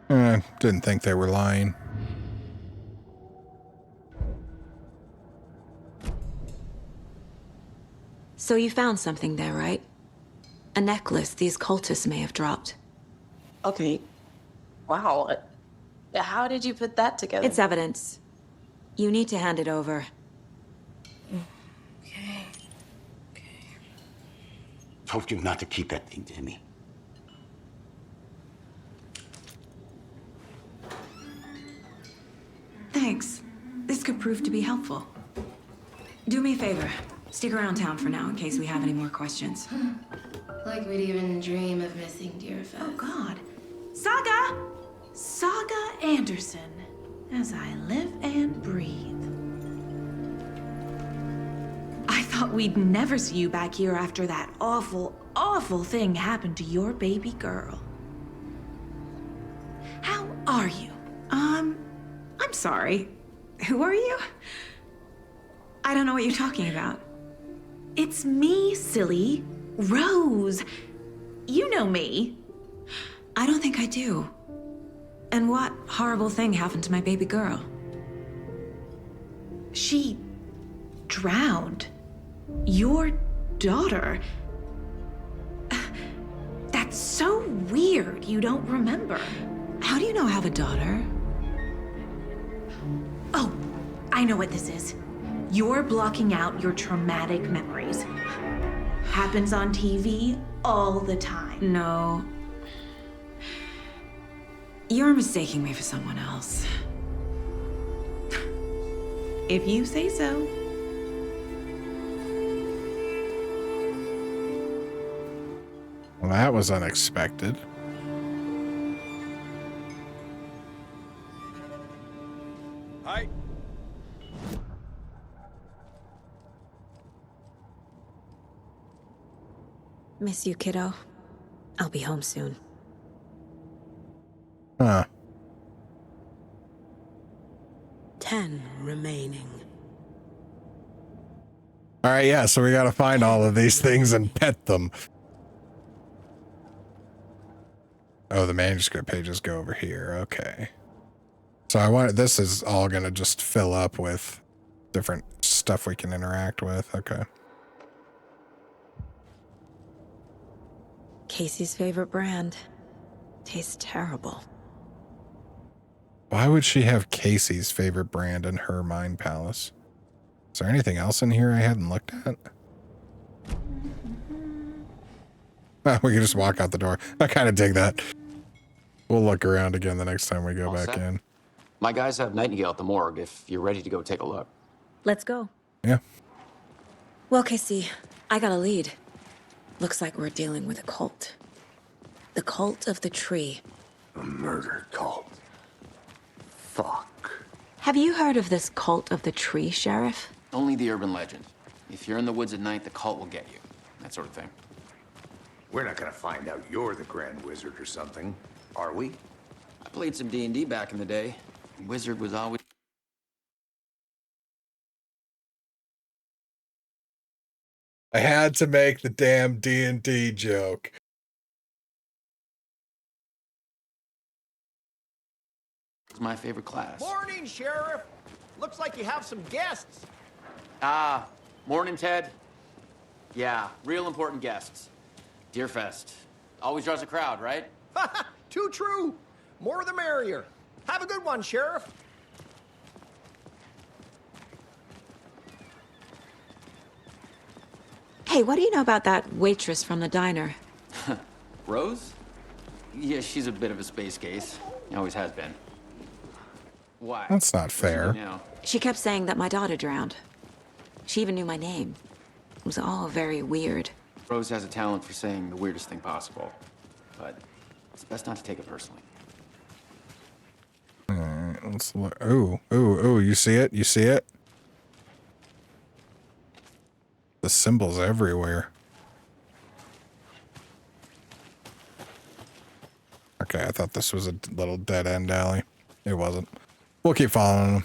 Didn't think they were lying. So you found something there, right? A necklace these cultists may have dropped. Okay. Wow. How did you put that together? It's evidence. You need to hand it over. Okay. Told you not to keep that thing, Tammy. Thanks. This could prove to be helpful. Do me a favor. Stick around town for now in case we have any more questions. Like we'd even dream of missing dear friends. Oh, God. Saga! Saga Anderson. As I live and breathe. I thought we'd never see you back here after that awful, awful thing happened to your baby girl. How are you? I'm sorry. Who are you? I don't know what you're talking about. It's me, silly. Rose. You know me. I don't think I do. And what horrible thing happened to my baby girl? She drowned. Your daughter. That's so weird you don't remember. How do you know I have a daughter? Oh, I know what this is. You're blocking out your traumatic memories. Happens on TV all the time. No. You're mistaking me for someone else. If you say so. Well, that was unexpected. Hi. Miss you, kiddo. I'll be home soon. Huh. 10 remaining. All right, yeah, so we got to find all of these things and pet them. Oh, the manuscript pages go over here. Okay. So I want, this is all going to just fill up with different stuff we can interact with. Okay. Casey's favorite brand. Tastes terrible. Why would she have Casey's favorite brand in her mind palace? Is there anything else in here I hadn't looked at? We can just walk out the door. I kind of dig that. We'll look around again the next time we go back in. My guys have Nightingale at the morgue if you're ready to go take a look. Let's go. Yeah. Well, Casey, I got a lead. Looks like we're dealing with a cult. The cult of the tree. A murder cult. Fuck. Have you heard of this cult of the tree, Sheriff? Only the urban legend. If you're in the woods at night, the cult will get you. That sort of thing. We're not gonna find out you're the Grand Wizard or something, are we? I played some D&D back in the day. Wizard was always... I had to make the damn D&D joke. It's my favorite class. Morning, Sheriff. Looks like you have some guests. Ah, morning, Ted. Yeah, real important guests. Deerfest. Always draws a crowd, right? Too true. More the merrier. Have a good one, Sheriff. Hey, what do you know about that waitress from the diner? Rose? Yeah, she's a bit of a space case. Always has been. Why? That's not fair. She kept saying that my daughter drowned. She even knew my name. It was all very weird. Rose has a talent for saying the weirdest thing possible. But it's best not to take it personally. All right, let's look. Ooh, ooh, ooh, you see it? You see it? The symbols everywhere. Okay, I thought this was a little dead-end alley. It wasn't. We'll keep following them.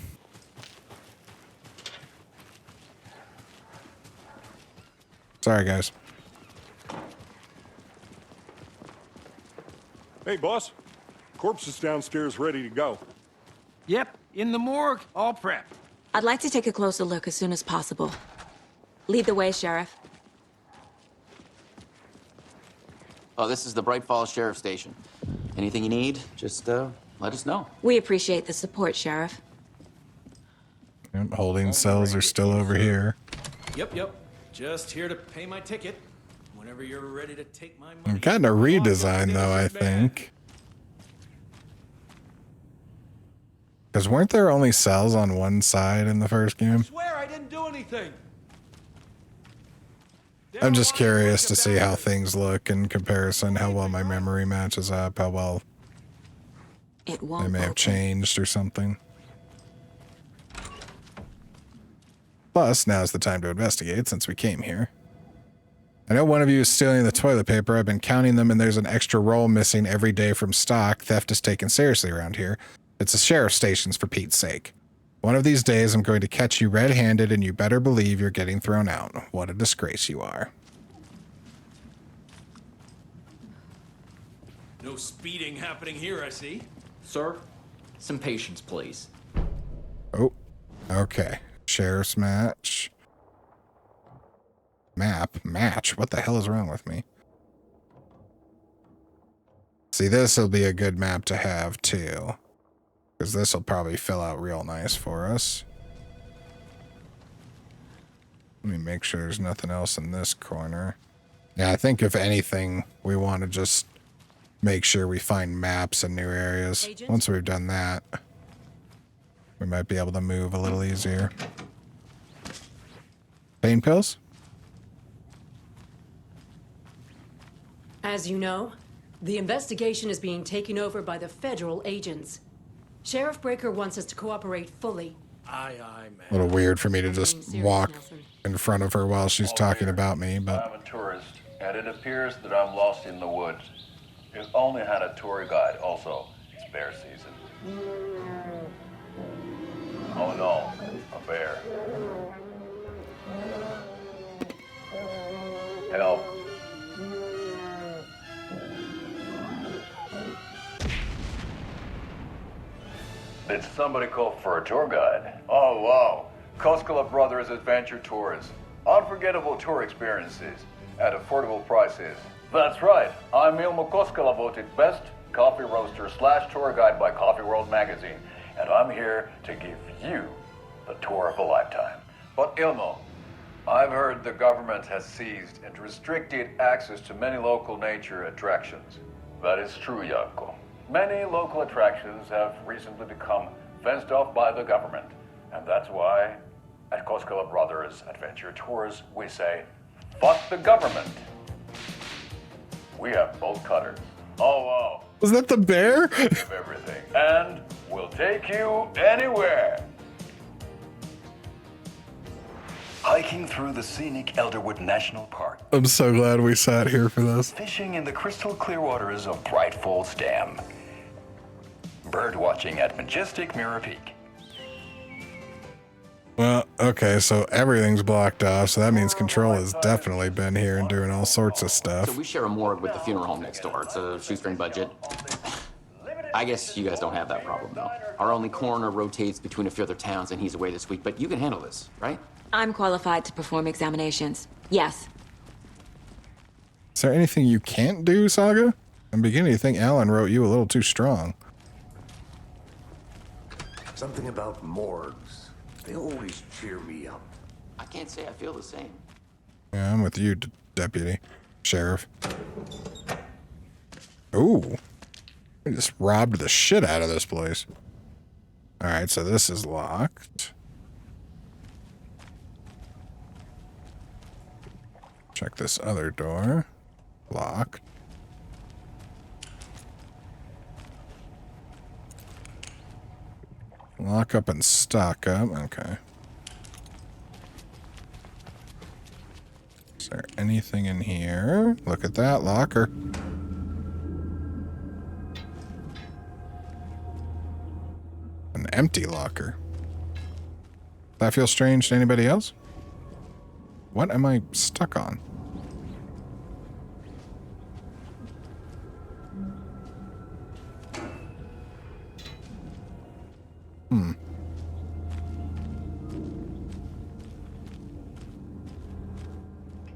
Sorry, guys. Hey, boss. Corpse is downstairs ready to go. Yep, in the morgue, all prepped. I'd like to take a closer look as soon as possible. Lead the way, Sheriff. Oh, this is the Bright Falls Sheriff Station. Anything you need, just let us know. We appreciate the support, Sheriff. Yep, holding cells are still over here. Yep. Just here to pay my ticket. Whenever you're ready to take my money. I'm kind of redesign though, I think. Because weren't there only cells on one side in the first game? I swear I didn't do anything. I'm just curious to see how things look in comparison, how well my memory matches up, how well they may have changed or something. Plus, now's the time to investigate since we came here. I know one of you is stealing the toilet paper. I've been counting them and there's an extra roll missing every day from stock. Theft is taken seriously around here. It's a sheriff's stations for Pete's sake. One of these days I'm going to catch you red-handed and you better believe you're getting thrown out. What a disgrace you are. No speeding happening here, I see. Sir, some patience, please. Oh, okay. Sheriff's match. Match? What the hell is wrong with me? See, this will be a good map to have too, because this will probably fill out real nice for us. Let me make sure there's nothing else in this corner. Yeah, I think if anything, we want to just make sure we find maps in new areas. Agent? Once we've done that, we might be able to move a little easier. Pain pills? As you know, the investigation is being taken over by the federal agents. Sheriff Breaker wants us to cooperate fully. Aye, aye, man. A little weird for me to I'm just being serious, walk Nelson. in front of her while she's talking about me, but I'm a tourist, and it appears that I'm lost in the woods. You've only had a tour guide, also. It's bear season. Oh no, a bear. Help. Did somebody call for a tour guide? Oh, wow. Koskela Brothers Adventure Tours. Unforgettable tour experiences at affordable prices. That's right. I'm Ilmo Koskela, voted best coffee roaster / tour guide by Coffee World magazine. And I'm here to give you the tour of a lifetime. But Ilmo, I've heard the government has seized and restricted access to many local nature attractions. That is true, Janko. Many local attractions have recently become fenced off by the government. And that's why, at Koskela Brothers Adventure Tours, we say, fuck the government. We have bolt cutters. Oh, wow. Was that the bear? Give everything. And we'll take you anywhere. Hiking through the scenic Elderwood National Park. I'm so glad we sat here for this. Fishing in the crystal clear waters of Bright Falls Dam. Bird watching at majestic Mirror Peak. Well, okay, so everything's blocked off, so that means Control has definitely been here and doing all sorts of stuff. So we share a morgue with the funeral home next door. It's a shoestring budget. I guess you guys don't have that problem, though. Our only coroner rotates between a few other towns, and he's away this week, but you can handle this, right? I'm qualified to perform examinations. Yes. Is there anything you can't do, Saga? I'm beginning to think Alan wrote you a little too strong. Something about morgues. They always cheer me up. I can't say I feel the same. Yeah, I'm with you, Deputy. Sheriff. Ooh. I just robbed the shit out of this place. Alright, so this is locked. Check this other door. Locked. Lock up and stock up. Okay. Is there anything in here? Look at that locker. An empty locker. That feels strange to anybody else? What am I stuck on?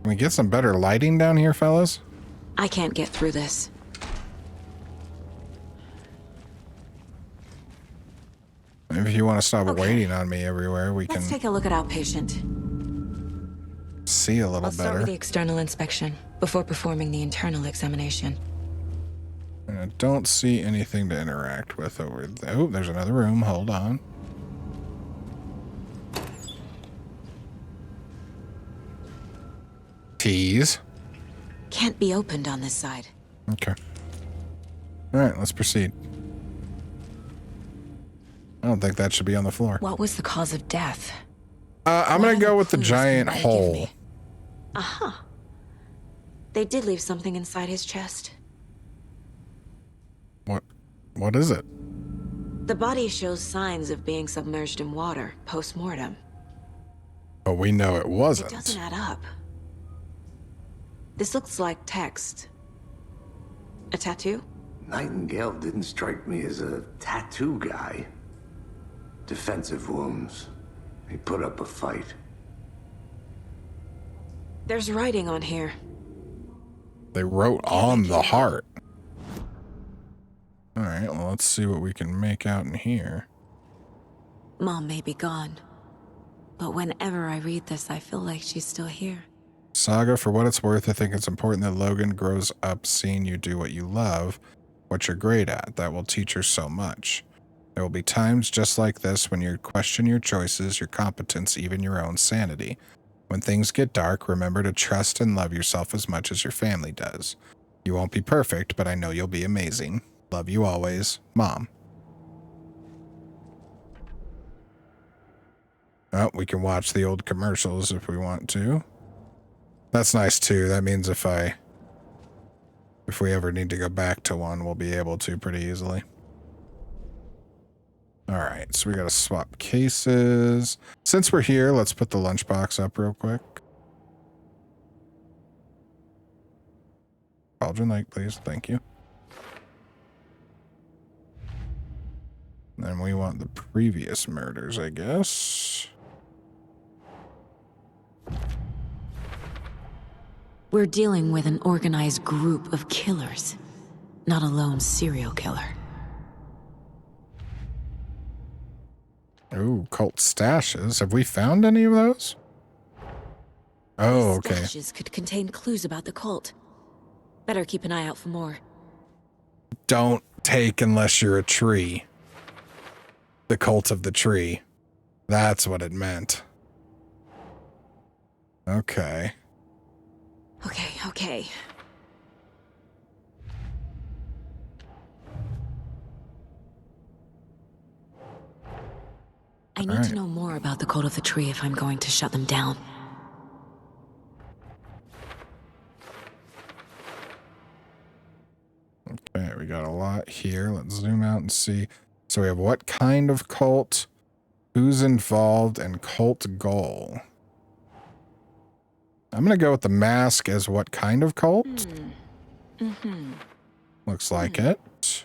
Can we get some better lighting down here, fellas? I can't get through this. Maybe if you want to stop waiting on me everywhere, we Let's can take a look at our patient. see a little I'll start better. with the external inspection before performing the internal examination. And I don't see anything to interact with over there. Oh, there's another room. Hold on. Keys. Can't be opened on this side. Okay. All right, let's proceed. I don't think that should be on the floor. What was the cause of death? I'm going to go with the giant hole. Uh-huh. They did leave something inside his chest. What is it? The body shows signs of being submerged in water post-mortem. But we know it wasn't. It doesn't add up. This looks like text. A tattoo? Nightingale didn't strike me as a tattoo guy. Defensive wounds. He put up a fight. There's writing on here. They wrote on the heart. All right, well, let's see what we can make out in here. Mom may be gone, but whenever I read this, I feel like she's still here. Saga, for what it's worth, I think it's important that Logan grows up seeing you do what you love, what you're great at. That will teach her so much. There will be times just like this when you question your choices, your competence, even your own sanity. When things get dark, remember to trust and love yourself as much as your family does. You won't be perfect, but I know you'll be amazing. Love you always, Mom. Oh, we can watch the old commercials if we want to. That's nice too. That means if we ever need to go back to one, we'll be able to pretty easily. All right, so we got to swap cases. Since we're here, let's put the lunchbox up real quick. Cauldron light, please. Thank you. Then we want the previous murders, I guess. We're dealing with an organized group of killers, not a lone serial killer. Ooh, cult stashes. Have we found any of those? Oh, okay. Stashes could contain clues about the cult. Better keep an eye out for more. Don't take unless you're a tree. The cult of the tree. That's what it meant. Okay. Okay. I need to know more about the cult of the tree if I'm going to shut them down. Okay, we got a lot here. Let's zoom out and see. So we have what kind of cult, who's involved, and cult goal. I'm going to go with the mask as what kind of cult. Looks like it.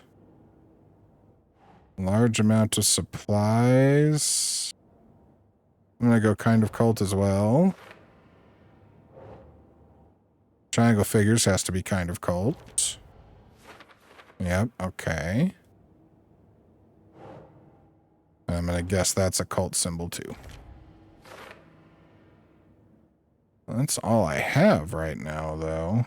Large amount of supplies. I'm going to go kind of cult as well. Triangle figures has to be kind of cult. Yep, okay. I'm going to guess that's a cult symbol too. That's all I have right now, though.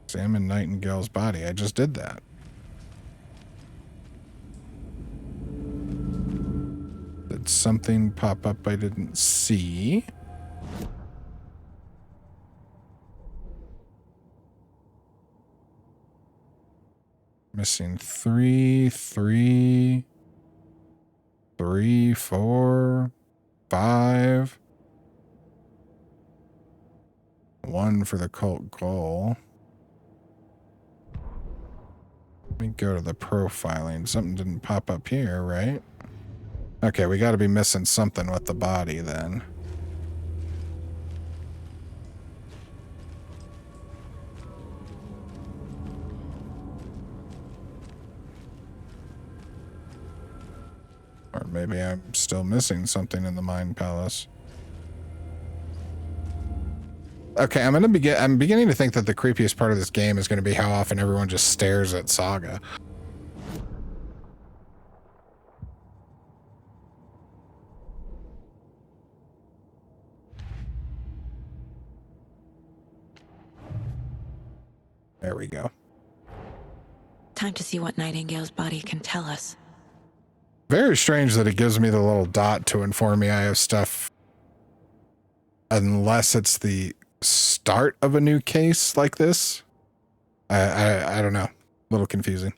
Examine Nightingale's body. I just did that. Did something pop up I didn't see? Missing 3, 4, 5. 1 for the cult goal. Let me go to the profiling. Something didn't pop up here, right? Okay, we got to be missing something with the body then. Or maybe I'm still missing something in the Mind Palace. Okay, I'm beginning to think that the creepiest part of this game is going to be how often everyone just stares at Saga. There we go. Time to see what Nightingale's body can tell us. Very strange that it gives me the little dot to inform me I have stuff. Unless it's the start of a new case like this. I don't know. A little confusing.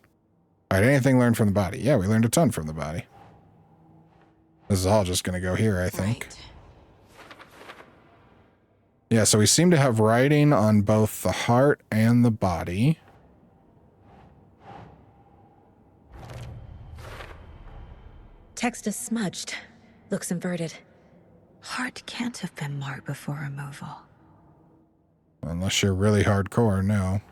All right, anything learned from the body? Yeah, we learned a ton from the body. This is all just going to go here, I think. Right. Yeah, so we seem to have writing on both the heart and the body. Text is smudged. Looks inverted. Heart can't have been marked before removal. Unless you're really hardcore, no.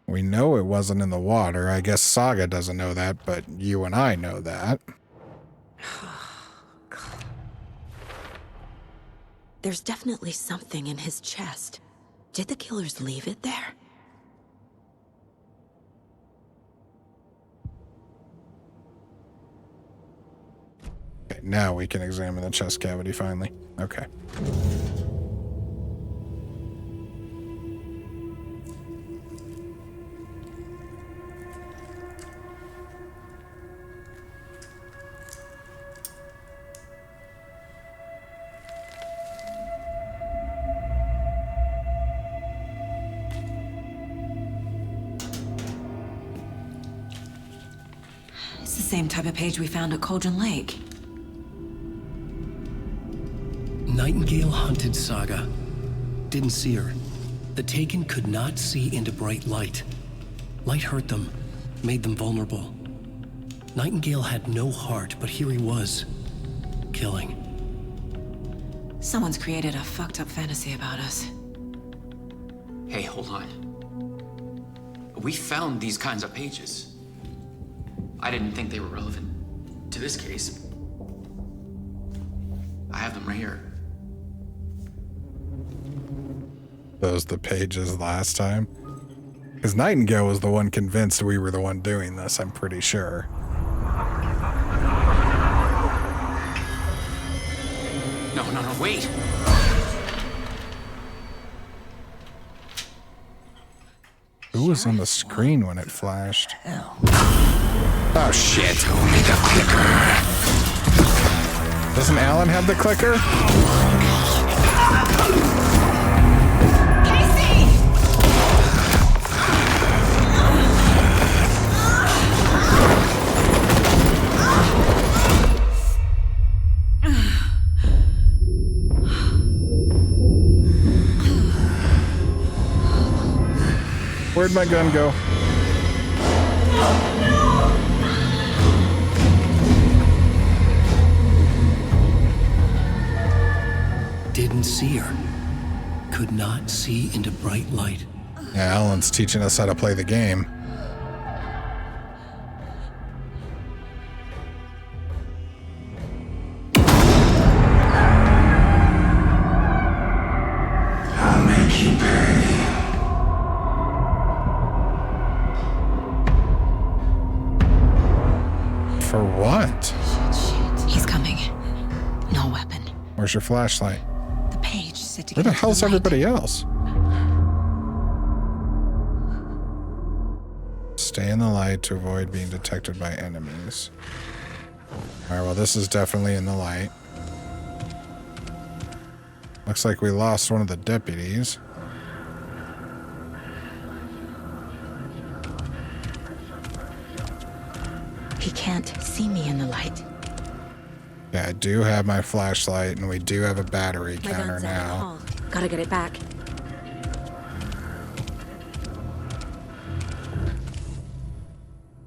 We know it wasn't in the water. I guess Saga doesn't know that, but you and I know that. There's definitely something in his chest. Did the killers leave it there? Okay, now we can examine the chest cavity finally. Okay. It's the same type of page we found at Cauldron Lake. Nightingale hunted Saga. Didn't see her. The Taken could not see into bright light. Light hurt them, made them vulnerable. Nightingale had no heart, but here he was, killing. Someone's created a fucked up fantasy about us. Hey, hold on. We found these kinds of pages. I didn't think they were relevant to this case. I have them right here. Those the pages last time? Because Nightingale was the one convinced we were the one doing this, I'm pretty sure. No, wait! Who was on the screen when it flashed? Oh shit! Only the clicker. Doesn't Alan have the clicker? Where'd my gun go? Didn't see her. Could not see into bright light. Yeah, Alan's teaching us how to play the game. I'll make you pay. For what? He's coming. No weapon. Where's your flashlight? The page said to Where get the into hell's light. everybody else? Stay in the light to avoid being detected by enemies. Alright, well this is definitely in the light. Looks like we lost one of the deputies. He can't see me in the light. Yeah, I do have my flashlight, and we do have a battery My counter gun's out in the now. hall. Gotta get it back.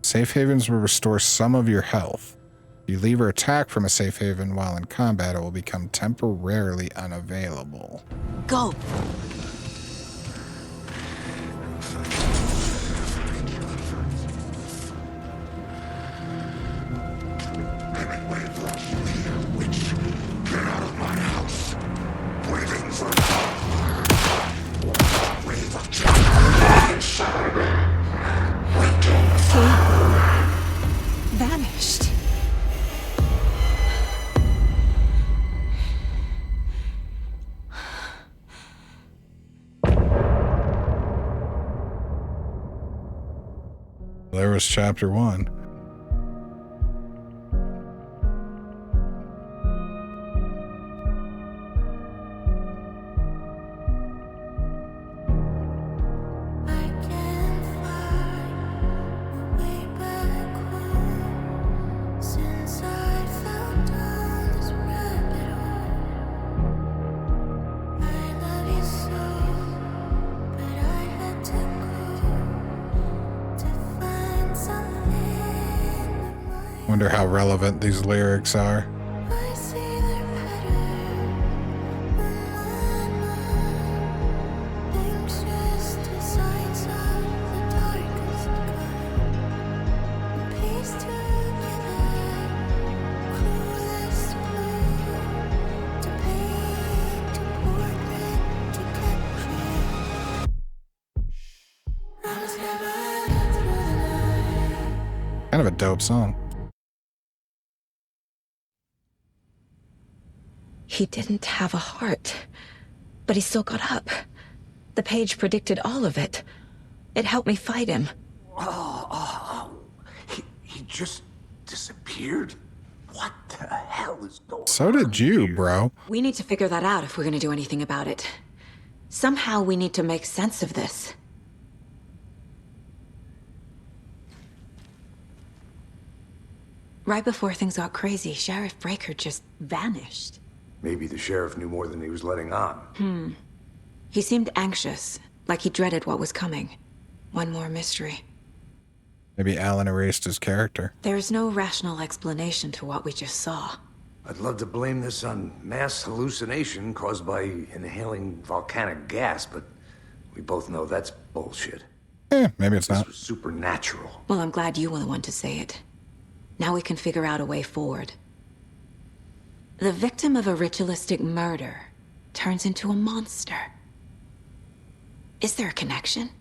Safe havens will restore some of your health. If you leave or attack from a safe haven while in combat, it will become temporarily unavailable. Go! Get out of my house. Waiting for wave of He vanished. There was chapter 1. Wonder how relevant these lyrics are. Kind of a dope song. He didn't have a heart, but he still got up. The page predicted all of it. It helped me fight him. He just disappeared? What the hell is going on? So did you, bro. We need to figure that out if we're going to do anything about it. Somehow we need to make sense of this. Right before things got crazy, Sheriff Breaker just vanished. Maybe the sheriff knew more than he was letting on. He seemed anxious, like he dreaded what was coming. One more mystery. Maybe Alan erased his character. There's no rational explanation to what we just saw. I'd love to blame this on mass hallucination caused by inhaling volcanic gas, but we both know that's bullshit. Maybe it's not. This was supernatural. Well, I'm glad you were the one to say it. Now we can figure out a way forward. The victim of a ritualistic murder turns into a monster. Is there a connection?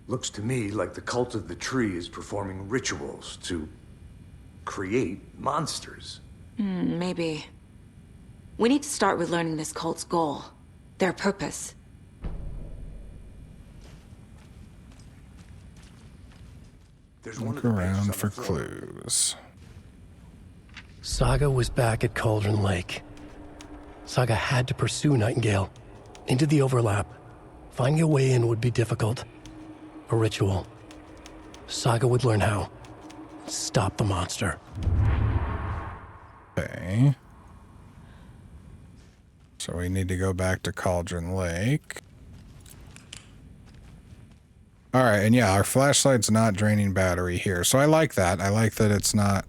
Looks to me like the cult of the tree is performing rituals to create monsters. Maybe. We need to start with learning this cult's goal, their purpose. Look around for clues. Saga was back at Cauldron Lake. Saga had to pursue Nightingale into the overlap. Finding a way in would be difficult. A ritual. Saga would learn how. Stop the monster. Okay. So we need to go back to Cauldron Lake. All right, and yeah, our flashlight's not draining battery here. So I like that. I like that it's not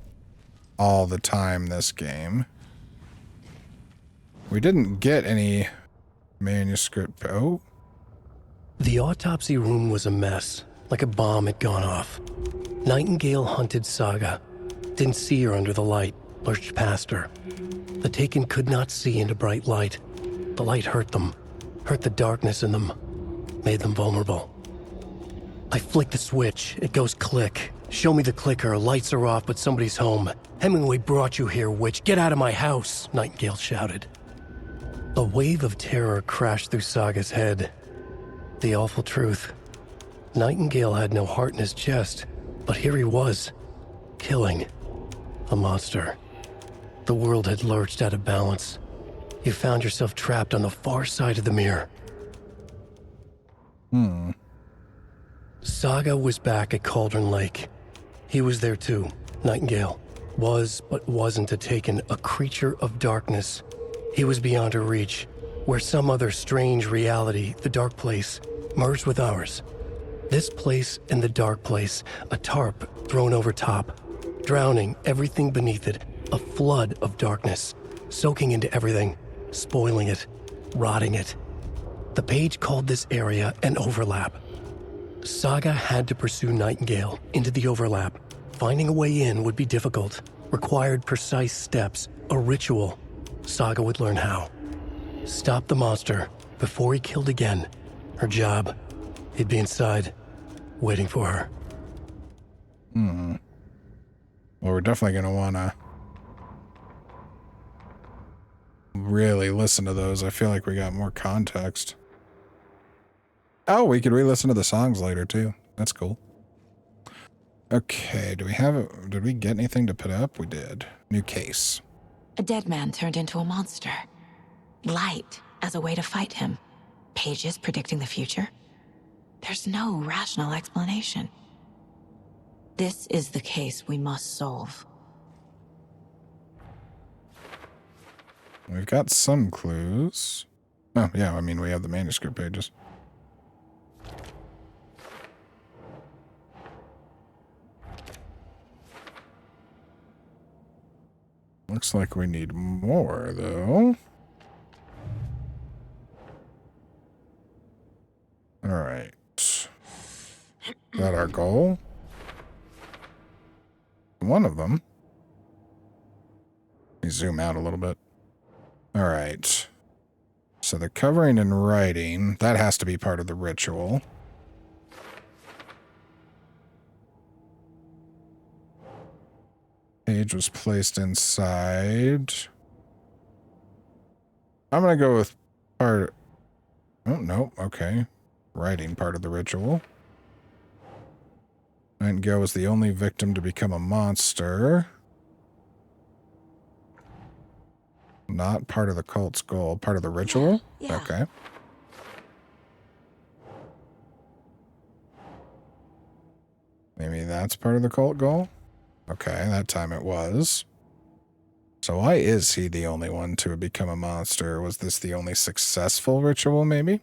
all the time this game. We didn't get any manuscript. Oh. The autopsy room was a mess, like a bomb had gone off. Nightingale hunted Saga. Didn't see her under the light, lurched past her. The Taken could not see into bright light. The light hurt them, hurt the darkness in them, made them vulnerable. I flick the switch, it goes click. Show me the clicker, lights are off, but somebody's home. Hemingway brought you here, witch. Get out of my house, Nightingale shouted. A wave of terror crashed through Saga's head. The awful truth. Nightingale had no heart in his chest, but here he was, killing a monster. The world had lurched out of balance. You found yourself trapped on the far side of the mirror. Saga was back at Cauldron Lake. He was there too, Nightingale. Was, but wasn't a Taken, a creature of darkness. He was beyond her reach, where some other strange reality, the dark place, merged with ours. This place and the dark place, a tarp thrown over top, drowning everything beneath it, a flood of darkness, soaking into everything, spoiling it, rotting it. The page called this area an overlap. Saga had to pursue Nightingale into the overlap. Finding a way in would be difficult, required precise steps, a ritual. Saga would learn how. Stop the monster before he killed again. Her job, he'd be inside, waiting for her. Well, we're definitely going to want to really listen to those. I feel like we got more context. Oh, we could re-listen to the songs later too. That's cool. Okay, did we get anything to put up? We did. New case. A dead man turned into a monster. Light as a way to fight him. Pages predicting the future. There's no rational explanation. This is the case we must solve. We've got some clues. Oh, yeah, I mean, we have the manuscript pages. Looks like we need more, though. All right. Is that our goal? One of them. Let me zoom out a little bit. All right. So the covering and writing, that has to be part of the ritual. page was placed inside. I'm going to go with part... Oh, no. Okay. Writing part of the ritual. Nightingale was the only victim to become a monster. Not part of the cult's goal. Part of the ritual? Yeah. Okay. Maybe that's part of the cult goal? Okay, that time it was. So why is he the only one to become a monster? Was this the only successful ritual, maybe?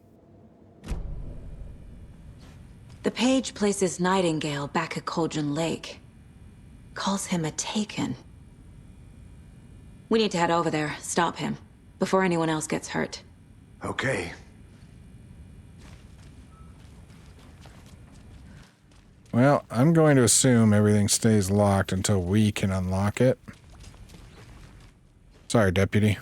The page places Nightingale back at Cauldron Lake. Calls him a Taken. We need to head over there, stop him, before anyone else gets hurt. Okay. Well, I'm going to assume everything stays locked until we can unlock it. Sorry, Deputy.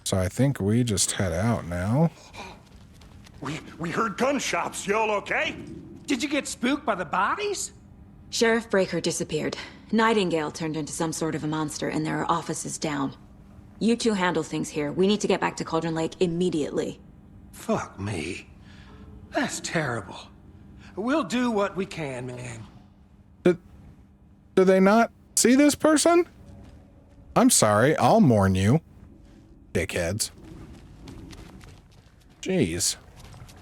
So I think we just head out now. We heard gunshots. You all okay? Did you get spooked by the bodies? Sheriff Breaker disappeared. Nightingale turned into some sort of a monster, and there are offices down. You two handle things here. We need to get back to Cauldron Lake immediately. Fuck me. That's terrible. We'll do what we can, man. Do they not see this person? I'm sorry. I'll mourn you. Dickheads. Jeez.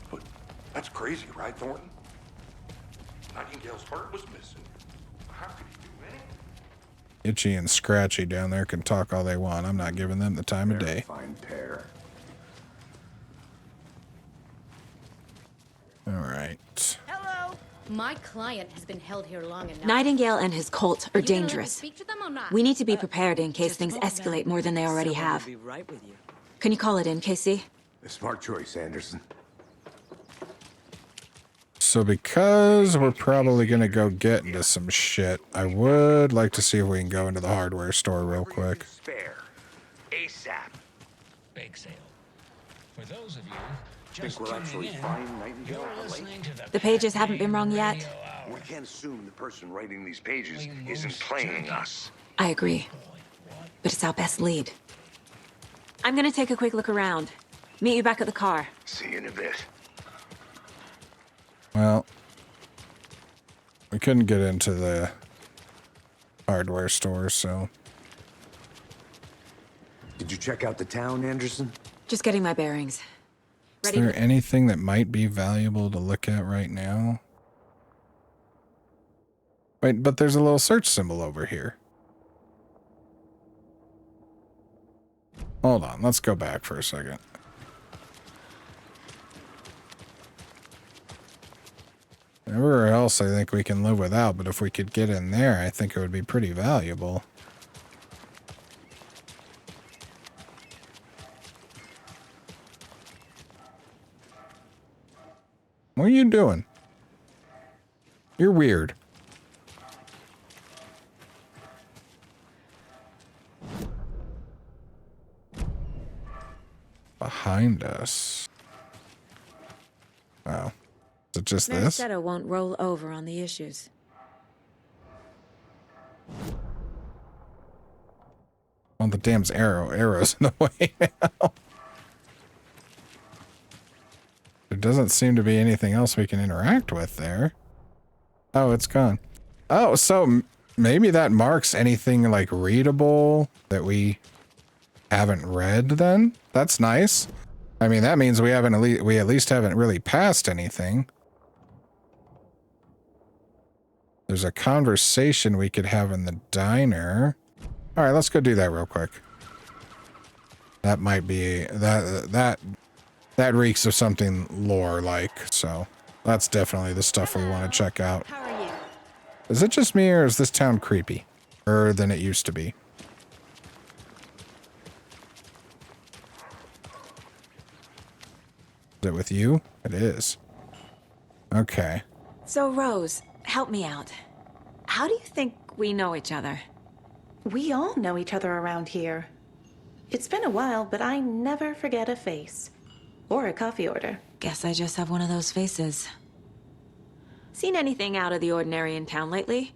But that's crazy, right, Thornton? Nightingale's heart was missing. How could he do anything? Itchy and Scratchy down there can talk all they want. I'm not giving them the time of day. Fine pair. All right. Hello. My client has been held here long enough. Nightingale and his cult are You gonna let me dangerous. speak to them or not? We need to be prepared in case things escalate more than they already have. Can you call it in, Casey? A smart choice, Anderson. So because we're probably going to go get into some shit, I would like to see if we can go into the hardware store real quick. Spare. ASAP. Bake sale. For those of you Think we'll actually find Nightingale on the lake? The pages haven't been wrong yet. We can't assume the person writing these pages isn't playing us. I agree. But it's our best lead. I'm gonna take a quick look around. Meet you back at the car. See you in a bit. Well, we couldn't get into the hardware store, so... Did you check out the town, Anderson? Just getting my bearings. Is there anything that might be valuable to look at right now? Wait, but there's a little search symbol over here. Hold on, let's go back for a second. Everywhere else I think we can live without, but if we could get in there, I think it would be pretty valuable. What are you doing? You're weird. Behind us. Oh. Is it just this? Marisetto won't roll over on the issues. Oh, the damn arrow's in the way now. There doesn't seem to be anything else we can interact with there. Oh, it's gone. Oh, so maybe that marks anything like readable that we haven't read then? That's nice. I mean, that means we at least haven't really passed anything. There's a conversation we could have in the diner. All right, let's go do that real quick. That might be that reeks of something lore-like, so that's definitely the stuff we want to check out. How are you? Is it just me, or is this town creepy? Than it used to be? Is it with you? It is. Okay. So, Rose, help me out. How do you think we know each other? We all know each other around here. It's been a while, but I never forget a face. Or a coffee order. Guess I just have one of those faces. Seen anything out of the ordinary in town lately?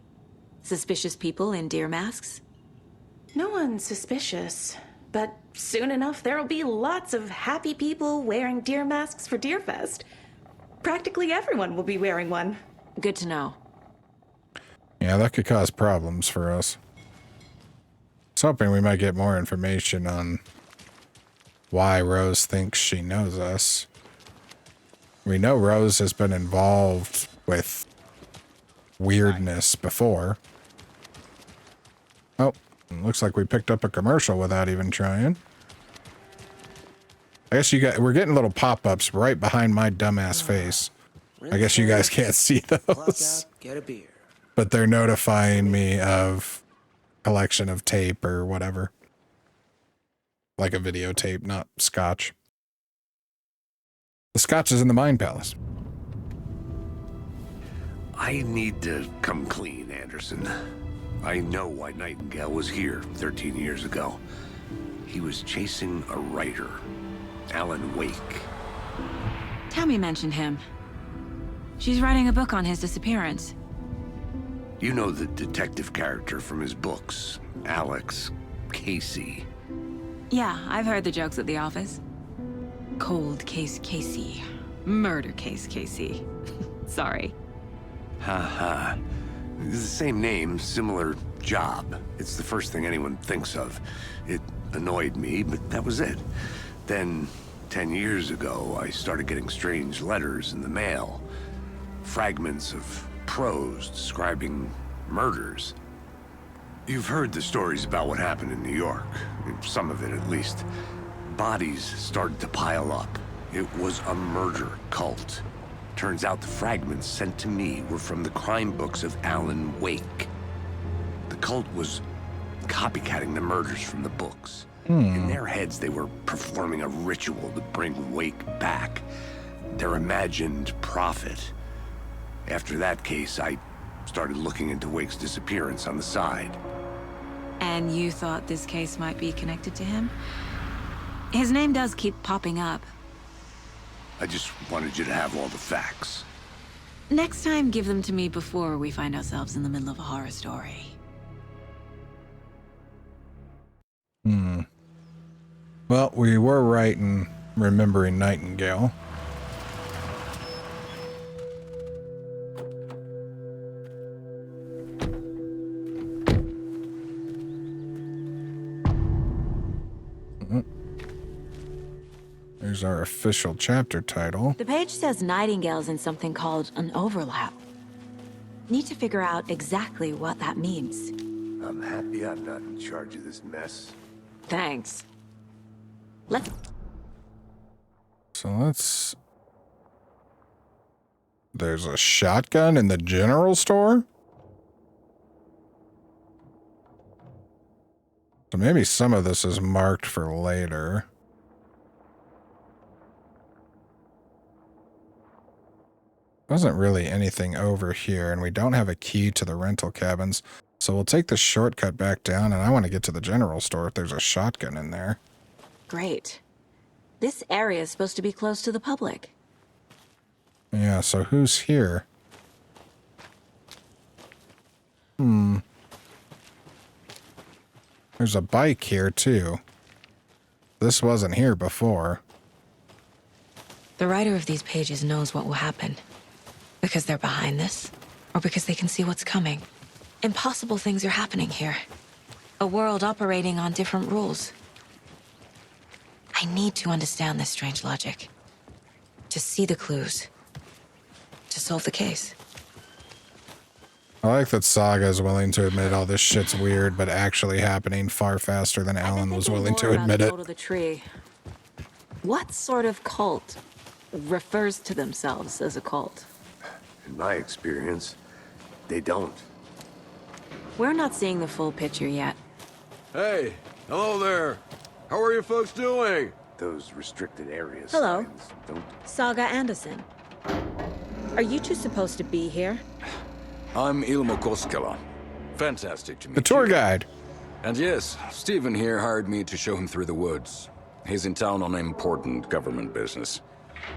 Suspicious people in deer masks? No one's suspicious. But soon enough, there'll be lots of happy people wearing deer masks for Deerfest. Practically everyone will be wearing one. Good to know. Yeah, that could cause problems for us. I was hoping we might get more information on why Rose thinks she knows us. We know Rose has been involved with weirdness before. Oh, looks like we picked up a commercial without even trying. I guess we're getting little pop-ups right behind my dumbass face. I guess you guys can't see those. Get a beer. But they're notifying me of collection of tape or whatever. Like a videotape, not scotch. The scotch is in the Mind Palace. I need to come clean, Anderson. I know why Nightingale was here 13 years ago. He was chasing a writer, Alan Wake. Tammy mentioned him. She's writing a book on his disappearance. You know the detective character from his books, Alex Casey. Yeah, I've heard the jokes at the office. Cold case Casey. Murder case Casey. Sorry. Ha. It's the same name, similar job. It's the first thing anyone thinks of. It annoyed me, but that was it. Then, 10 years ago, I started getting strange letters in the mail. Fragments of prose describing murders. You've heard the stories about what happened in New York. Some of it, at least. Bodies started to pile up. It was a murder cult. Turns out the fragments sent to me were from the crime books of Alan Wake. The cult was copycatting the murders from the books. In their heads, they were performing a ritual to bring Wake back. Their imagined prophet. After that case, I started looking into Wake's disappearance on the side. And you thought this case might be connected to him? His name does keep popping up. I just wanted you to have all the facts. Next time, give them to me before we find ourselves in the middle of a horror story. Well, we were right in remembering Nightingale. There's our official chapter title. The page says Nightingale's in something called an overlap. Need to figure out exactly what that means. I'm happy I'm not in charge of this mess. Thanks. There's a shotgun in the general store? So maybe some of this is marked for later. Wasn't really anything over here, and we don't have a key to the rental cabins. So we'll take the shortcut back down, and I want to get to the general store if there's a shotgun in there. Great. This area is supposed to be closed to the public. Yeah, so who's here? There's a bike here, too. This wasn't here before. The writer of these pages knows what will happen. Because they're behind this, or because they can see what's coming. Impossible things are happening here. A world operating on different rules. I need to understand this strange logic. To see the clues. To solve the case. I like that Saga is willing to admit all this shit's weird, but actually happening far faster than Alan was willing to admit it. Of the tree. What sort of cult refers to themselves as a cult? In my experience, they don't. We're not seeing the full picture yet. Hey, hello there. How are you folks doing? Those restricted areas. Hello. Don't... Saga Anderson. Are you two supposed to be here? I'm Ilmo Koskela. Fantastic to meet you. The tour guide. And yes, Stephen here hired me to show him through the woods. He's in town on important government business.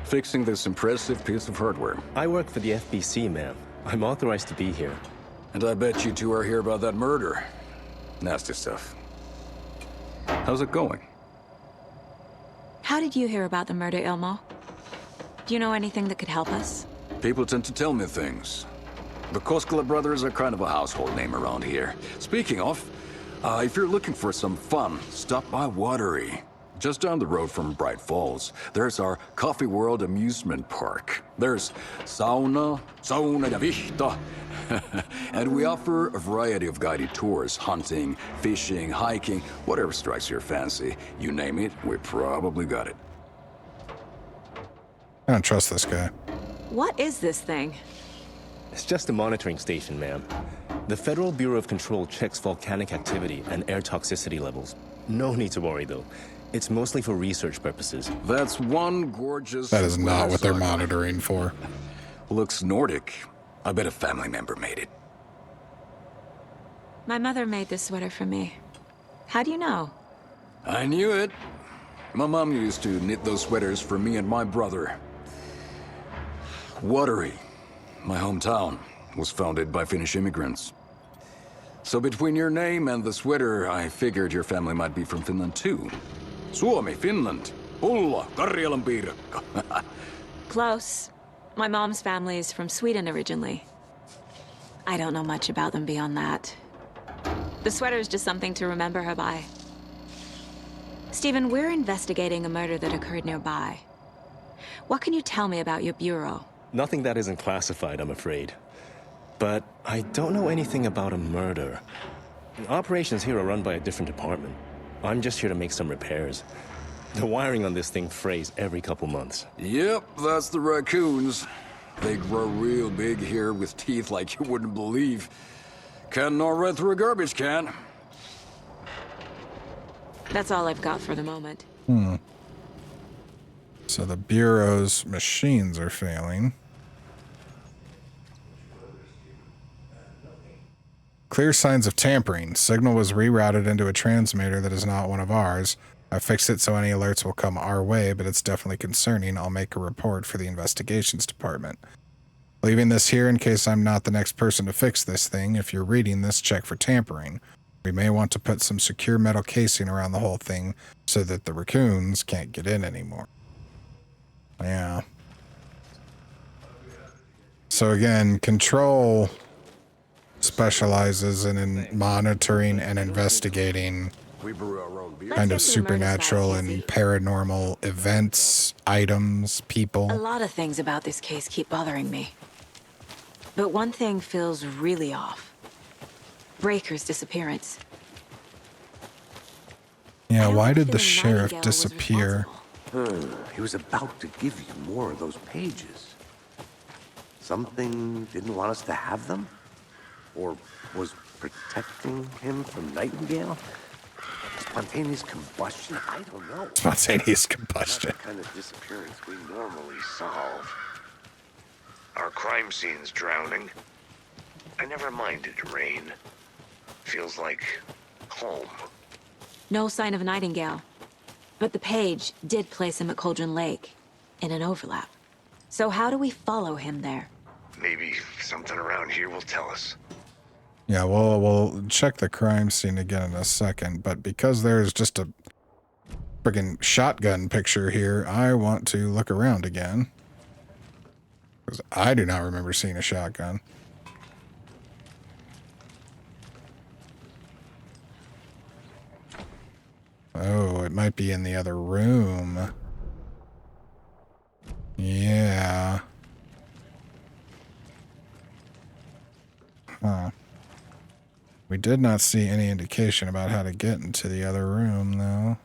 Fixing this impressive piece of hardware. I work for the FBC, ma'am. I'm authorized to be here. And I bet you two are here about that murder. Nasty stuff. How's it going? How did you hear about the murder, Ilmo? Do you know anything that could help us? People tend to tell me things. The Koskela brothers are kind of a household name around here. Speaking of, if you're looking for some fun, stop by Watery. Just down the road from Bright Falls, there's our Coffee World amusement park. There's sauna de vista. And we offer a variety of guided tours, hunting, fishing, hiking, whatever strikes your fancy. You name it, we probably got it. I don't trust this guy. What is this thing? It's just a monitoring station, ma'am. The Federal Bureau of Control checks volcanic activity and air toxicity levels. No need to worry, though. It's mostly for research purposes. That's one gorgeous... That is not what they're monitoring for. Looks Nordic. I bet a family member made it. My mother made this sweater for me. How do you know? I knew it. My mom used to knit those sweaters for me and my brother. Watery, my hometown, was founded by Finnish immigrants. So between your name and the sweater, I figured your family might be from Finland too. Suomi, Finland. Pulla, Karjalan piirakka. Close. My mom's family is from Sweden originally. I don't know much about them beyond that. The sweater is just something to remember her by. Stephen, we're investigating a murder that occurred nearby. What can you tell me about your bureau? Nothing that isn't classified, I'm afraid. But I don't know anything about a murder. Operations here are run by a different department. I'm just here to make some repairs. The wiring on this thing frays every couple months. Yep, that's the raccoons. They grow real big here with teeth like you wouldn't believe. Can't gnaw right through a garbage can. That's all I've got for the moment. So the Bureau's machines are failing. Clear signs of tampering. Signal was rerouted into a transmitter that is not one of ours. I fixed it so any alerts will come our way, but it's definitely concerning. I'll make a report for the investigations department. Leaving this here in case I'm not the next person to fix this thing. If you're reading this, check for tampering. We may want to put some secure metal casing around the whole thing so that the raccoons can't get in anymore. Yeah. So again, Control specializes in monitoring and investigating kind of supernatural and paranormal events, items, people. A lot of things about this case keep bothering me. But one thing feels really off. Breaker's disappearance. Yeah, why did the sheriff disappear? He was about to give you more of those pages. Something didn't want us to have them? Or was protecting him from Nightingale? Spontaneous combustion? I don't know. Spontaneous combustion. Not the kind of disappearance we normally solve. Our crime scene's drowning. I never minded rain. Feels like home. No sign of Nightingale. But the page did place him at Cauldron Lake, in an overlap. So how do we follow him there? Maybe something around here will tell us. Yeah, well, we'll check the crime scene again in a second, but because there's just a friggin' shotgun picture here, I want to look around again. Because I do not remember seeing a shotgun. Oh, it might be in the other room. Yeah. Huh. We did not see any indication about how to get into the other room, though.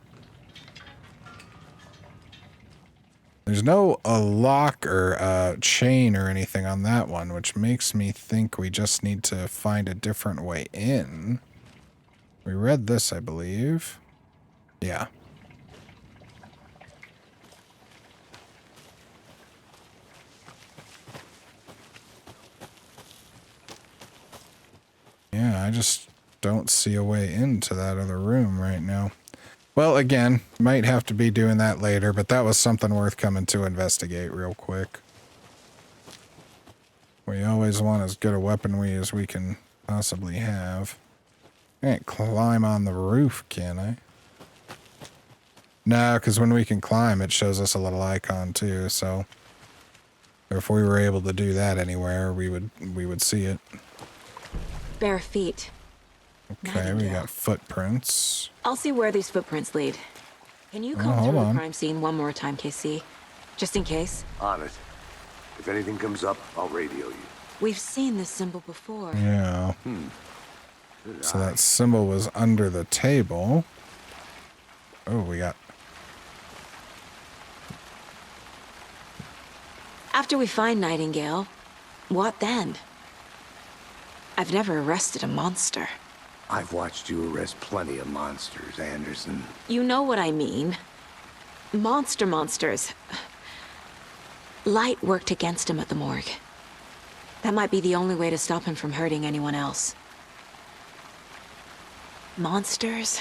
There's no lock or chain or anything on that one, which makes me think we just need to find a different way in. We read this, I believe. Yeah. Yeah, I just don't see a way into that other room right now. Well, again, might have to be doing that later, but that was something worth coming to investigate real quick. We always want as good a weaponry as we can possibly have? I can't climb on the roof, can I? No, because when we can climb, it shows us a little icon too, so if we were able to do that anywhere, we would see it. Bare feet. Okay, we got footprints. I'll see where these footprints lead. Can you come hold through the on. crime scene one more time, KC? Just in case? On it. If anything comes up, I'll radio you. We've seen this symbol before. Yeah. So that symbol was under the table. Oh, we got... After we find Nightingale, what then? I've never arrested a monster. I've watched you arrest plenty of monsters, Anderson. You know what I mean. Monsters. Light worked against him at the morgue. That might be the only way to stop him from hurting anyone else. Monsters,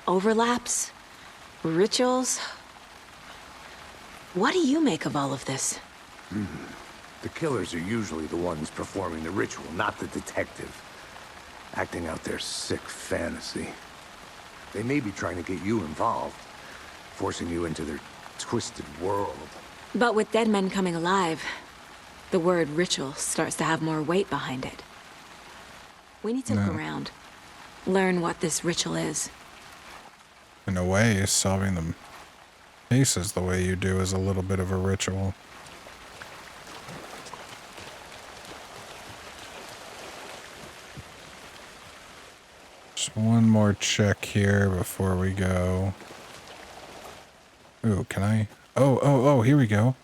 overlaps, rituals. What do you make of all of this? The killers are usually the ones performing the ritual, not the detective. Acting out their sick fantasy. They may be trying to get you involved, forcing you into their twisted world. But with dead men coming alive, the word ritual starts to have more weight behind it. We need to look around, learn what this ritual is. In a way, solving the cases the way you do is a little bit of a ritual. Just one more check here before we go. Ooh, can I? Oh, here we go.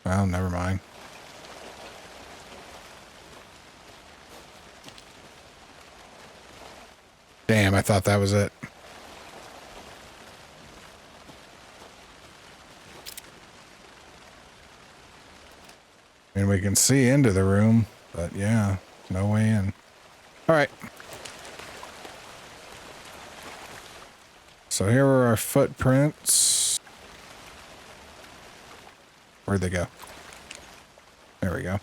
Well, never mind. Damn, I thought that was it. I mean, we can see into the room, but yeah, no way in. All right. So here are our footprints. Where'd they go? There we go.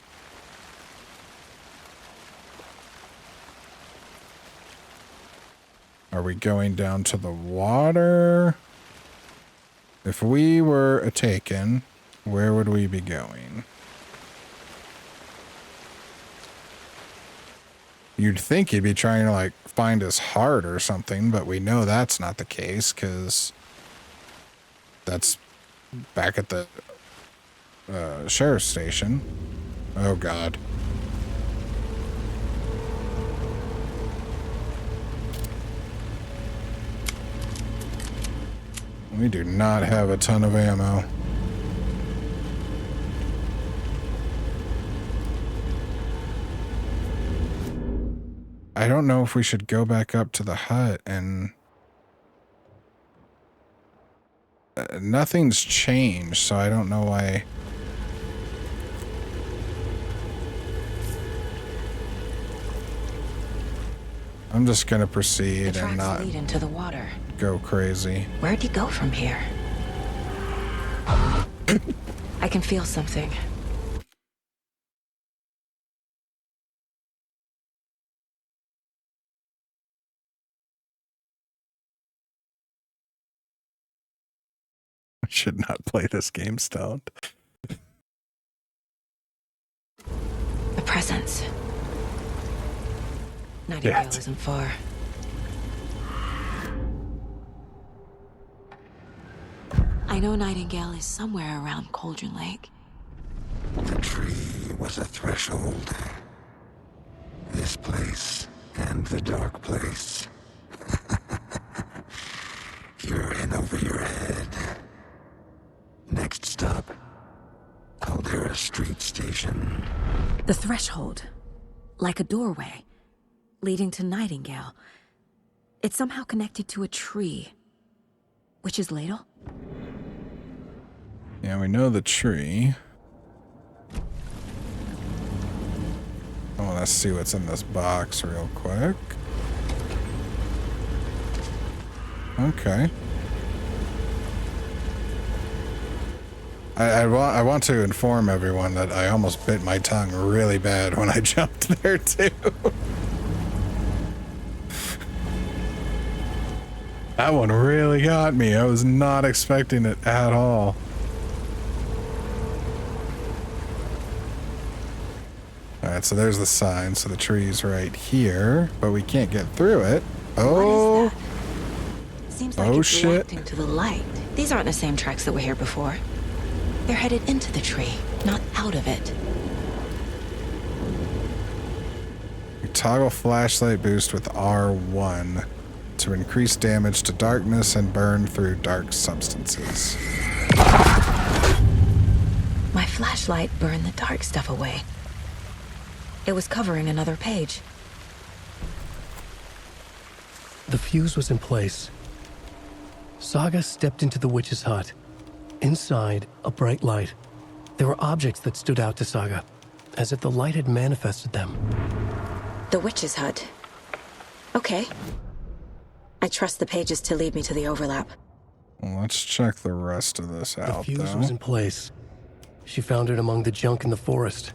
Are we going down to the water? If we were a taken, where would we be going? You'd think he'd be trying to, like, find his heart or something, but we know that's not the case, because that's back at the sheriff's station. Oh, God. We do not have a ton of ammo. I don't know if we should go back up to the hut and... nothing's changed, so I don't know why... I'm just gonna proceed and not lead into the water. Go crazy. Where'd you go from here? I can feel something. I should not play this game stoned. A presence. Nightingale isn't far. I know Nightingale is somewhere around Cauldron Lake. The tree was a threshold. This place and the dark place. You're in over your head. Next stop, Caldera Street Station. The threshold. Like a doorway. Leading to Nightingale. It's somehow connected to a tree. Witch's Ladle? Yeah, we know the tree. Oh, let's see what's in this box real quick. Okay. I want to inform everyone that I almost bit my tongue really bad when I jumped there too. That one really got me. I was not expecting it at all. Alright, so there's the sign. So the tree's right here, but we can't get through it. Oh! What is that? Seems like it's reacting to the light. These aren't the same tracks that were here before. They're headed into the tree, not out of it. You toggle flashlight boost with R1 to increase damage to darkness and burn through dark substances. My flashlight burned the dark stuff away. It was covering another page. The fuse was in place. Saga stepped into the witch's hut. Inside, a bright light. There were objects that stood out to Saga, as if the light had manifested them. The witch's hut. Okay. I trust the pages to lead me to the overlap. Well, let's check the rest of this out, The fuse though. was in place. She found it among the junk in the forest.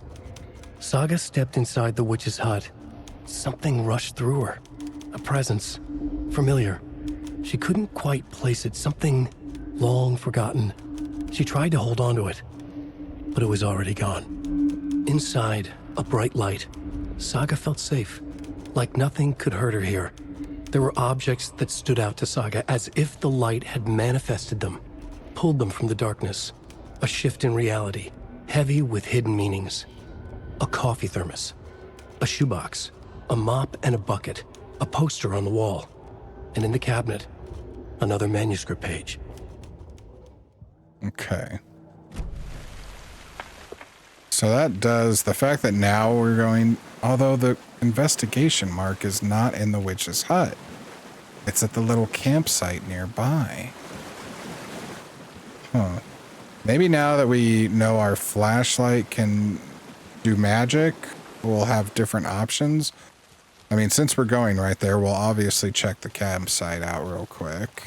Saga stepped inside the witch's hut. Something rushed through her. A presence. Familiar. She couldn't quite place it. Something long forgotten. She tried to hold on to it, but it was already gone. Inside, a bright light. Saga felt safe, like nothing could hurt her here. There were objects that stood out to Saga as if the light had manifested them, pulled them from the darkness. A shift in reality, heavy with hidden meanings. A coffee thermos, a shoebox, a mop and a bucket, a poster on the wall, and in the cabinet, another manuscript page. Okay. So that does the fact that now we're going, although the investigation mark is not in the witch's hut. It's at the little campsite nearby. Huh. Maybe now that we know our flashlight can do magic, we'll have different options. I mean, since we're going right there, we'll obviously check the campsite out real quick.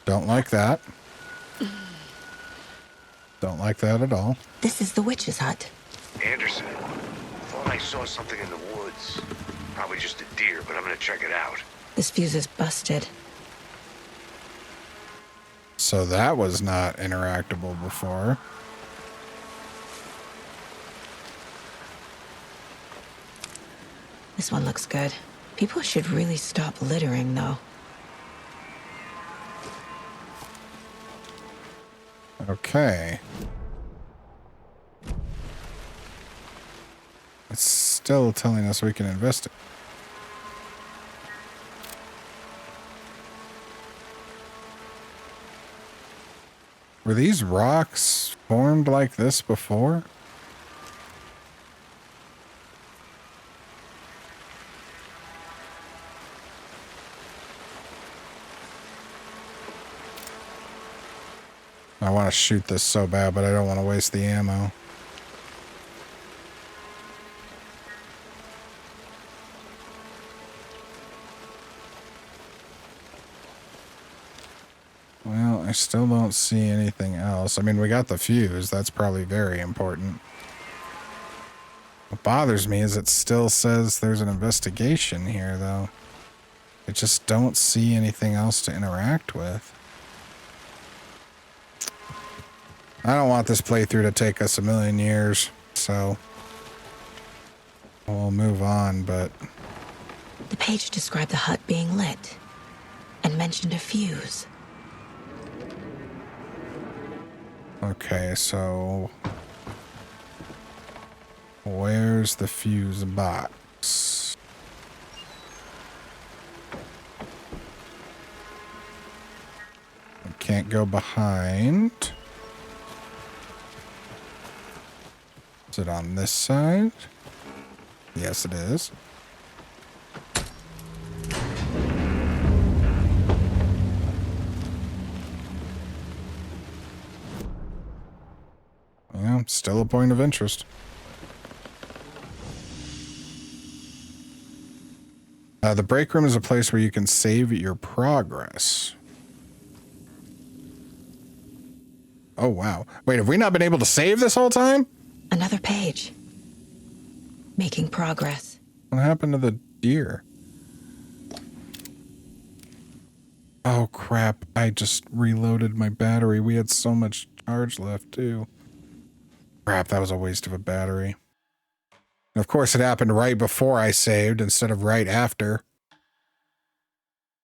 Don't like that. Don't like that at all. This is the witch's hut. Anderson, thought I saw something in the woods. Probably just a deer, but I'm gonna check it out. This fuse is busted. So that was not interactable before. This one looks good. People should really stop littering, though. Okay. It's still telling us we can investigate. Were these rocks formed like this before? I want to shoot this so bad, but I don't want to waste the ammo. Well, I still don't see anything else. I mean, we got the fuse. That's probably very important. What bothers me is it still says there's an investigation here, though. I just don't see anything else to interact with. I don't want this playthrough to take us a million years, so we'll move on, but... The page described the hut being lit and mentioned a fuse. Okay, so... where's the fuse box? I can't go behind. Is it on this side? Yes, it is. Yeah, still a point of interest. The break room is a place where you can save your progress. Oh, wow. Wait, have we not been able to save this whole time? Another page. Making progress. What happened to the deer? Oh, crap. I just reloaded my battery. We had so much charge left, too. Crap, that was a waste of a battery. And of course, it happened right before I saved instead of right after.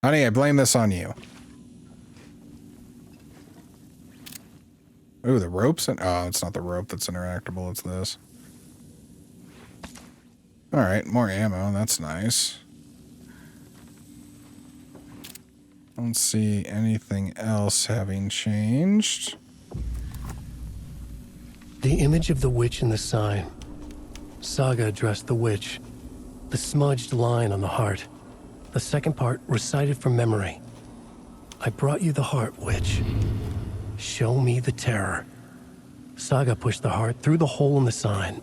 Honey, I blame this on you. Ooh, the rope's in... Oh, it's not the rope that's interactable. It's this. Alright, more ammo. That's nice. Don't see anything else having changed. The image of the witch in the sign. Saga addressed the witch. The smudged line on the heart. The second part recited from memory. I brought you the heart, witch. Show me the terror. Saga pushed the heart through the hole in the sign.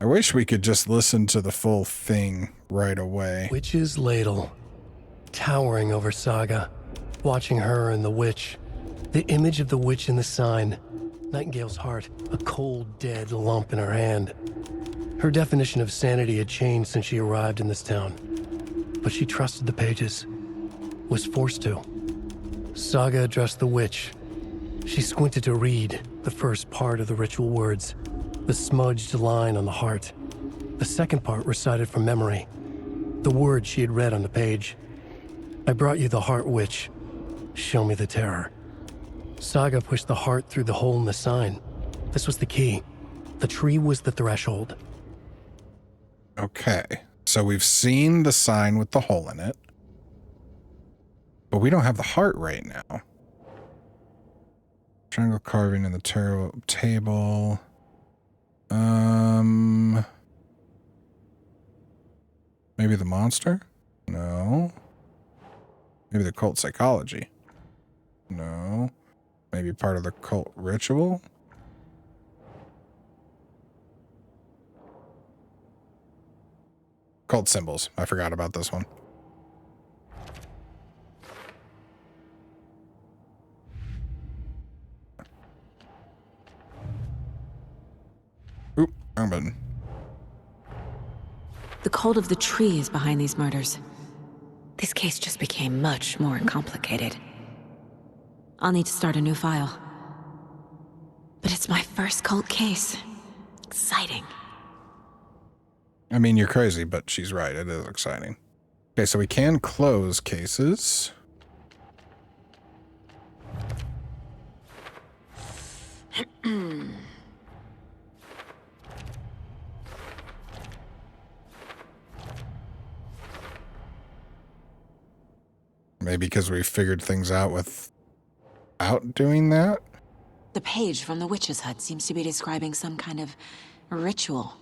I wish we could just listen to the full thing right away. Witch's ladle. Towering over Saga. Watching her and the witch. The image of the witch in the sign. Nightingale's heart. A cold, dead lump in her hand. Her definition of sanity had changed since she arrived in this town. But she trusted the pages. Was forced to. Saga addressed the witch. She squinted to read the first part of the ritual words. The smudged line on the heart. The second part recited from memory. The words she had read on the page. I brought you the heart, witch. Show me the terror. Saga pushed the heart through the hole in the sign. This was the key. The tree was the threshold. Okay. So we've seen the sign with the hole in it. But we don't have the heart right now. Triangle carving in the tarot table. Maybe the monster? No. Maybe the cult psychology? No. Maybe part of the cult ritual? Cult symbols. I forgot about this one. Oop, wrong button. The cult of the tree is behind these murders. This case just became much more complicated. I'll need to start a new file. But it's my first cult case. Exciting. I mean, you're crazy, but she's right. It is exciting. Okay, so we can close cases. Maybe because we figured things out without doing that? The page from the witch's hut seems to be describing some kind of ritual.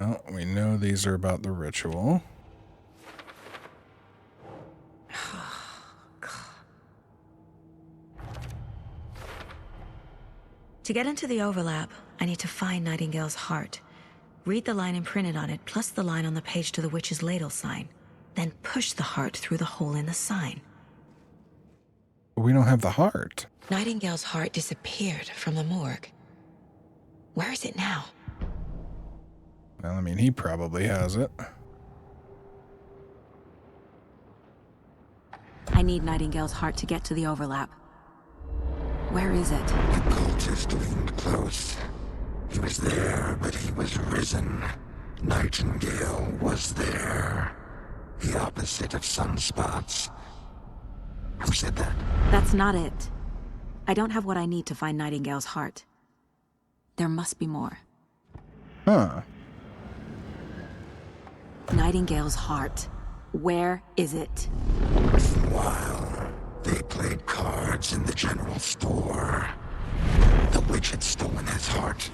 Well, we know these are about the ritual. To get into the overlap, I need to find Nightingale's heart. Read the line imprinted on it, plus the line on the page to the witch's ladle sign. Then push the heart through the hole in the sign. But we don't have the heart. Nightingale's heart disappeared from the morgue. Where is it now? Well, I mean, he probably has it. I need Nightingale's heart to get to the overlap. Where is it? The cultist leaned close. He was there, but he was risen. Nightingale was there. The opposite of sunspots. Who said that? That's not it. I don't have what I need to find Nightingale's heart. There must be more. Huh. Nightingale's heart. Where is it? While they played cards in the general store, the witch had stolen his heart.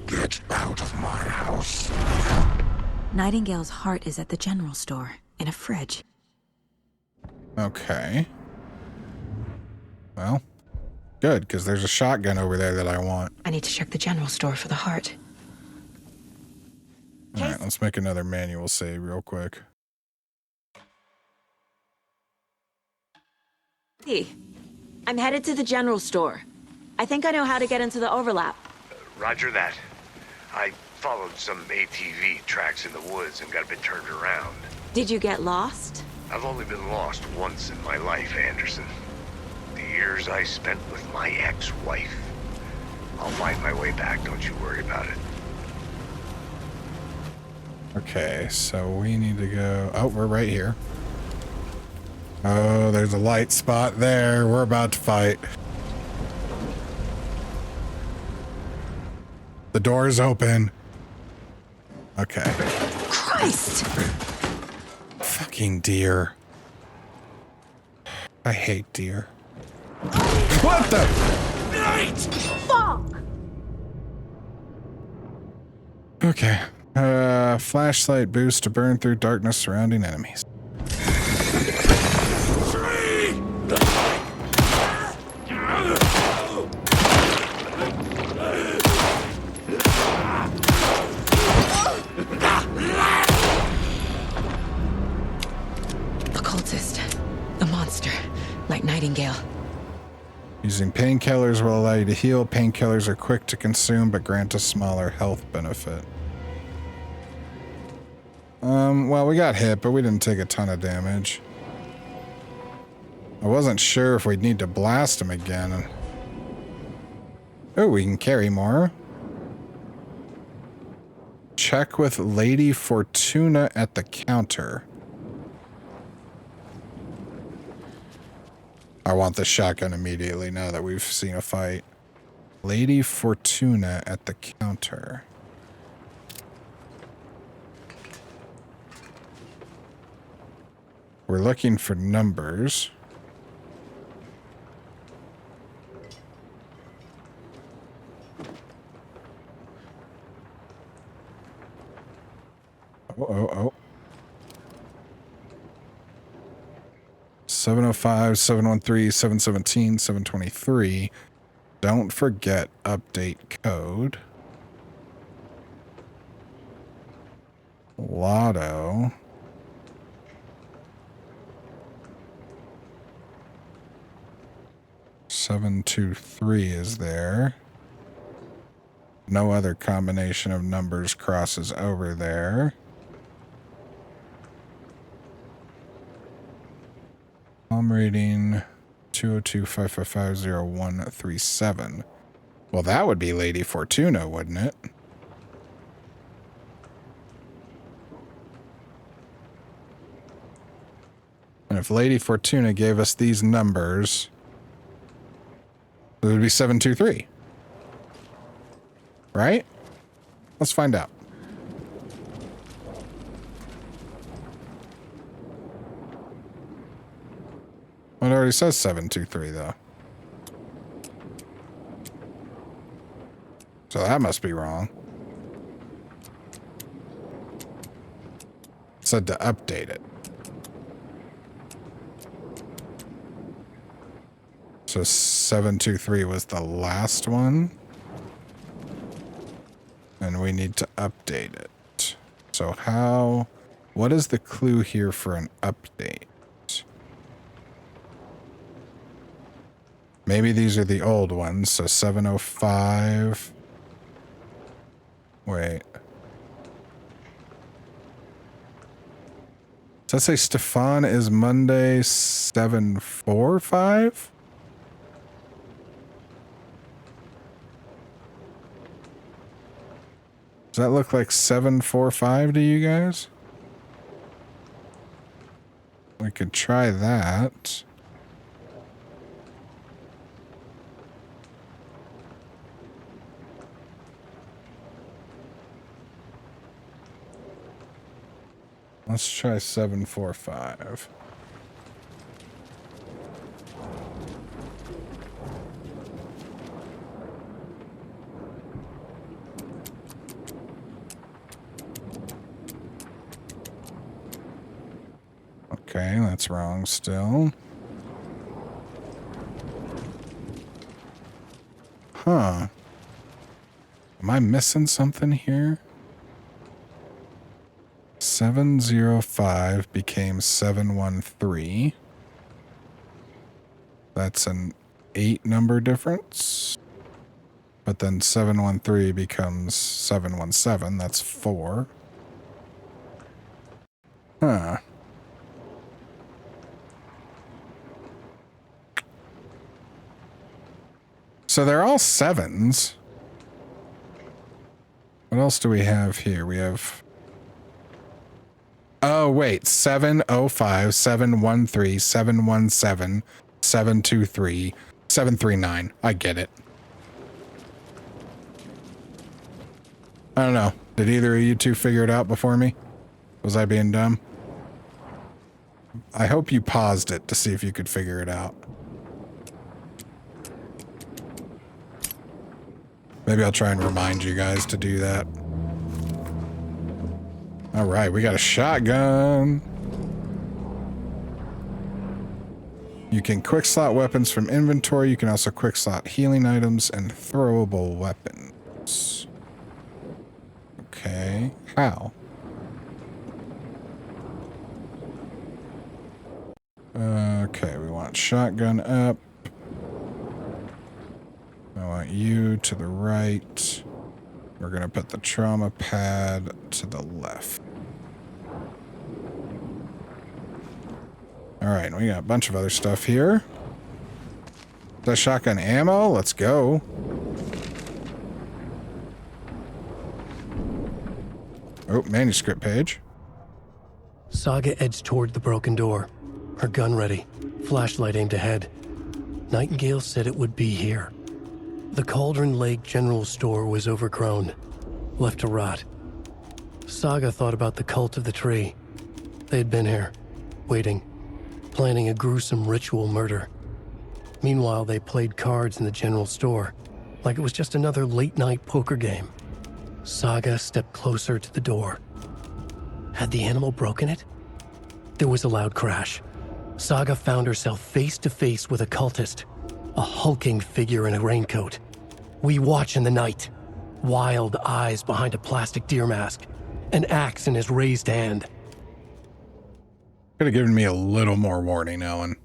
Get out of my house. Nightingale's heart is at the general store, in a fridge. Okay. Well, good, because there's a shotgun over there that I want. I need to check the general store for the heart. All right, let's make another manual save real quick. Hey, I'm headed to the general store. I think I know how to get into the overlap. Roger that. I followed some ATV tracks in the woods and got a bit turned around. Did you get lost? I've only been lost once in my life, Anderson. The years I spent with my ex-wife. I'll find my way back, don't you worry about it. Okay, so we need to go... Oh, we're right here. Oh, there's a light spot there. We're about to fight. The door is open. Okay. Christ! Fucking deer. I hate deer. What the? Fuck! Okay. Flashlight boost to burn through darkness surrounding enemies. The cultist. The monster. Like Nightingale. Using painkillers will allow you to heal. Painkillers are quick to consume but grant a smaller health benefit. Well, we got hit, but we didn't take a ton of damage. I wasn't sure if we'd need to blast him again. Oh, we can carry more. Check with Lady Fortuna at the counter. I want the shotgun immediately now that we've seen a fight. Lady Fortuna at the counter. We're looking for numbers. Oh. 705, 713, 717, 723. Don't forget update code. Lotto. Seven, 2, 3 is there. No other combination of numbers crosses over there. Palm rating 202-555-0137. Well, that would be Lady Fortuna, wouldn't it? And if Lady Fortuna gave us these numbers, it would be 723. Right? Let's find out. Well, it already says 723, though. So that must be wrong. It said to update it. So 723 was the last one. And we need to update it. So what is the clue here for an update? Maybe these are the old ones. So 705. Wait. Does that say Stefan is Monday 745? Does that look like 745 to you guys? We could try that. Let's try 745. Okay, that's wrong still. Huh. Am I missing something here? 705 became 713. That's an 8 number difference. But then 713 becomes 717. That's 4. Huh. So they're all 7s. What else do we have here? We have... Oh, wait. 705, 713, 717, 723, 739. I get it. I don't know. Did either of you two figure it out before me? Was I being dumb? I hope you paused it to see if you could figure it out. Maybe I'll try and remind you guys to do that. All right, we got a shotgun. You can quick slot weapons from inventory. You can also quick slot healing items and throwable weapons. Okay, how? Okay, we want shotgun up. I want you to the right. We're going to put the trauma pad to the left. All right, we got a bunch of other stuff here. Is that shotgun ammo? Let's go. Oh, manuscript page. Saga edged toward the broken door, her gun ready, flashlight aimed ahead. Nightingale said it would be here. The Cauldron Lake General Store was overgrown, left to rot. Saga thought about the cult of the tree. They had been here, waiting, planning a gruesome ritual murder. Meanwhile, they played cards in the general store, like it was just another late-night poker game. Saga stepped closer to the door. Had the animal broken it? There was a loud crash. Saga found herself face to face with a cultist, a hulking figure in a raincoat. We watch in the night, wild eyes behind a plastic deer mask, an axe in his raised hand. Could have given me a little more warning, Ellen.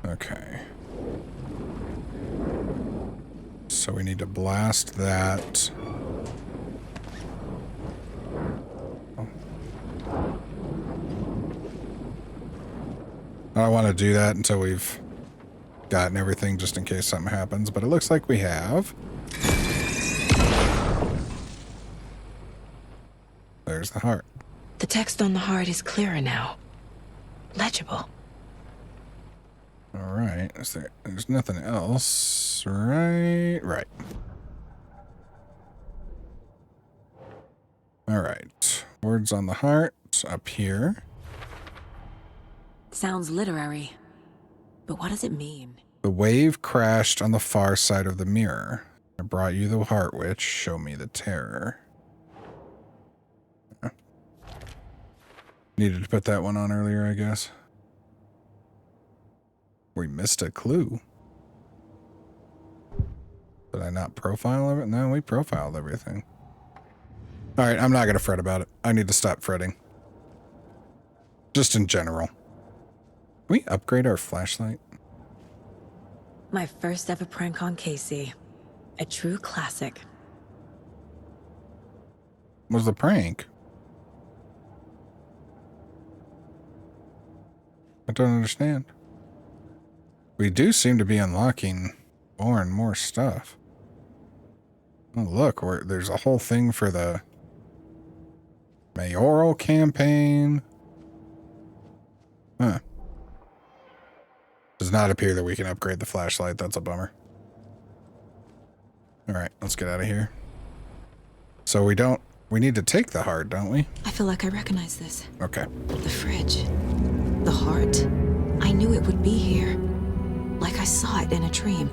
Okay. So we need to blast that. I don't want to do that until we've gotten everything, just in case something happens, but it looks like we have. There's the heart. The text on the heart is clearer now. Legible. All right. There's nothing else, right? Right. All right. Words on the heart up here. Sounds literary. But what does it mean? The wave crashed on the far side of the mirror. I brought you the heart witch. Show me the terror. Needed to put that one on earlier, I guess. We missed a clue. Did I not profile everything? No, we profiled everything. All right, I'm not going to fret about it. I need to stop fretting. Just in general. Can we upgrade our flashlight? My first ever prank on Casey. A true classic. What was the prank? I don't understand. We do seem to be unlocking more and more stuff. Oh, look, there's a whole thing for the mayoral campaign. Huh. Does not appear that we can upgrade the flashlight. That's a bummer. All right, let's get out of here. So we need to take the heart, don't we? I feel like I recognize this. Okay. The fridge. The heart. I knew it would be here. Like I saw it in a dream.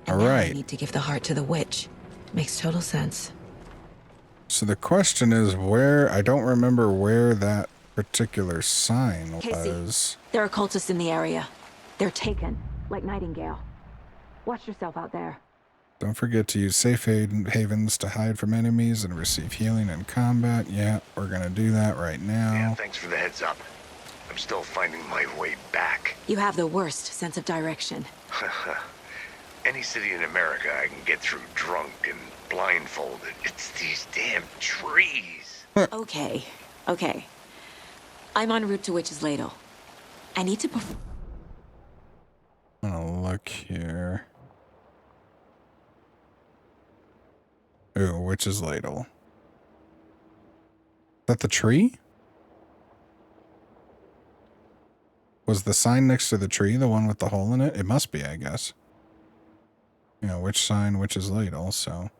All right. I need to give the heart to the witch. Makes total sense. So the question is where, I don't remember where that particular sign Casey, was. there are cultists in the area. They're taken, like Nightingale. Watch yourself out there. Don't forget to use safe havens to hide from enemies and receive healing in combat. Yeah, we're gonna do that right now. Yeah, thanks for the heads up. I'm still finding my way back. You have the worst sense of direction. Any city in America I can get through drunk and blindfolded. It's these damn trees. Okay. I'm en route to Witch's Ladle. I need to I'm gonna look here. Ooh, Witch's Ladle. Is that the tree? Was the sign next to the tree the one with the hole in it? It must be, I guess. You know, which sign, Witch's Ladle, so.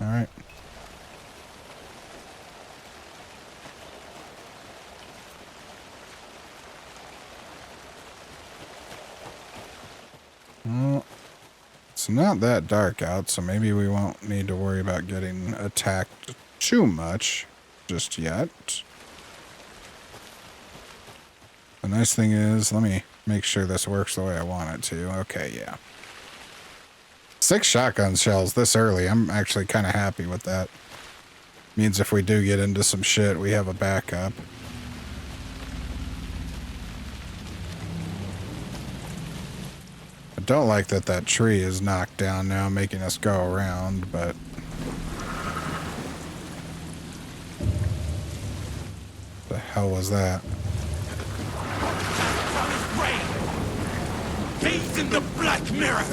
Alright. Well, it's not that dark out, so maybe we won't need to worry about getting attacked too much just yet. The nice thing is, let me make sure this works the way I want it to. Okay, yeah. 6 shotgun shells this early. I'm actually kind of happy with that. Means if we do get into some shit, we have a backup. I don't like that that tree is knocked down now, making us go around, but... the hell was that? Gaze in the black mirror!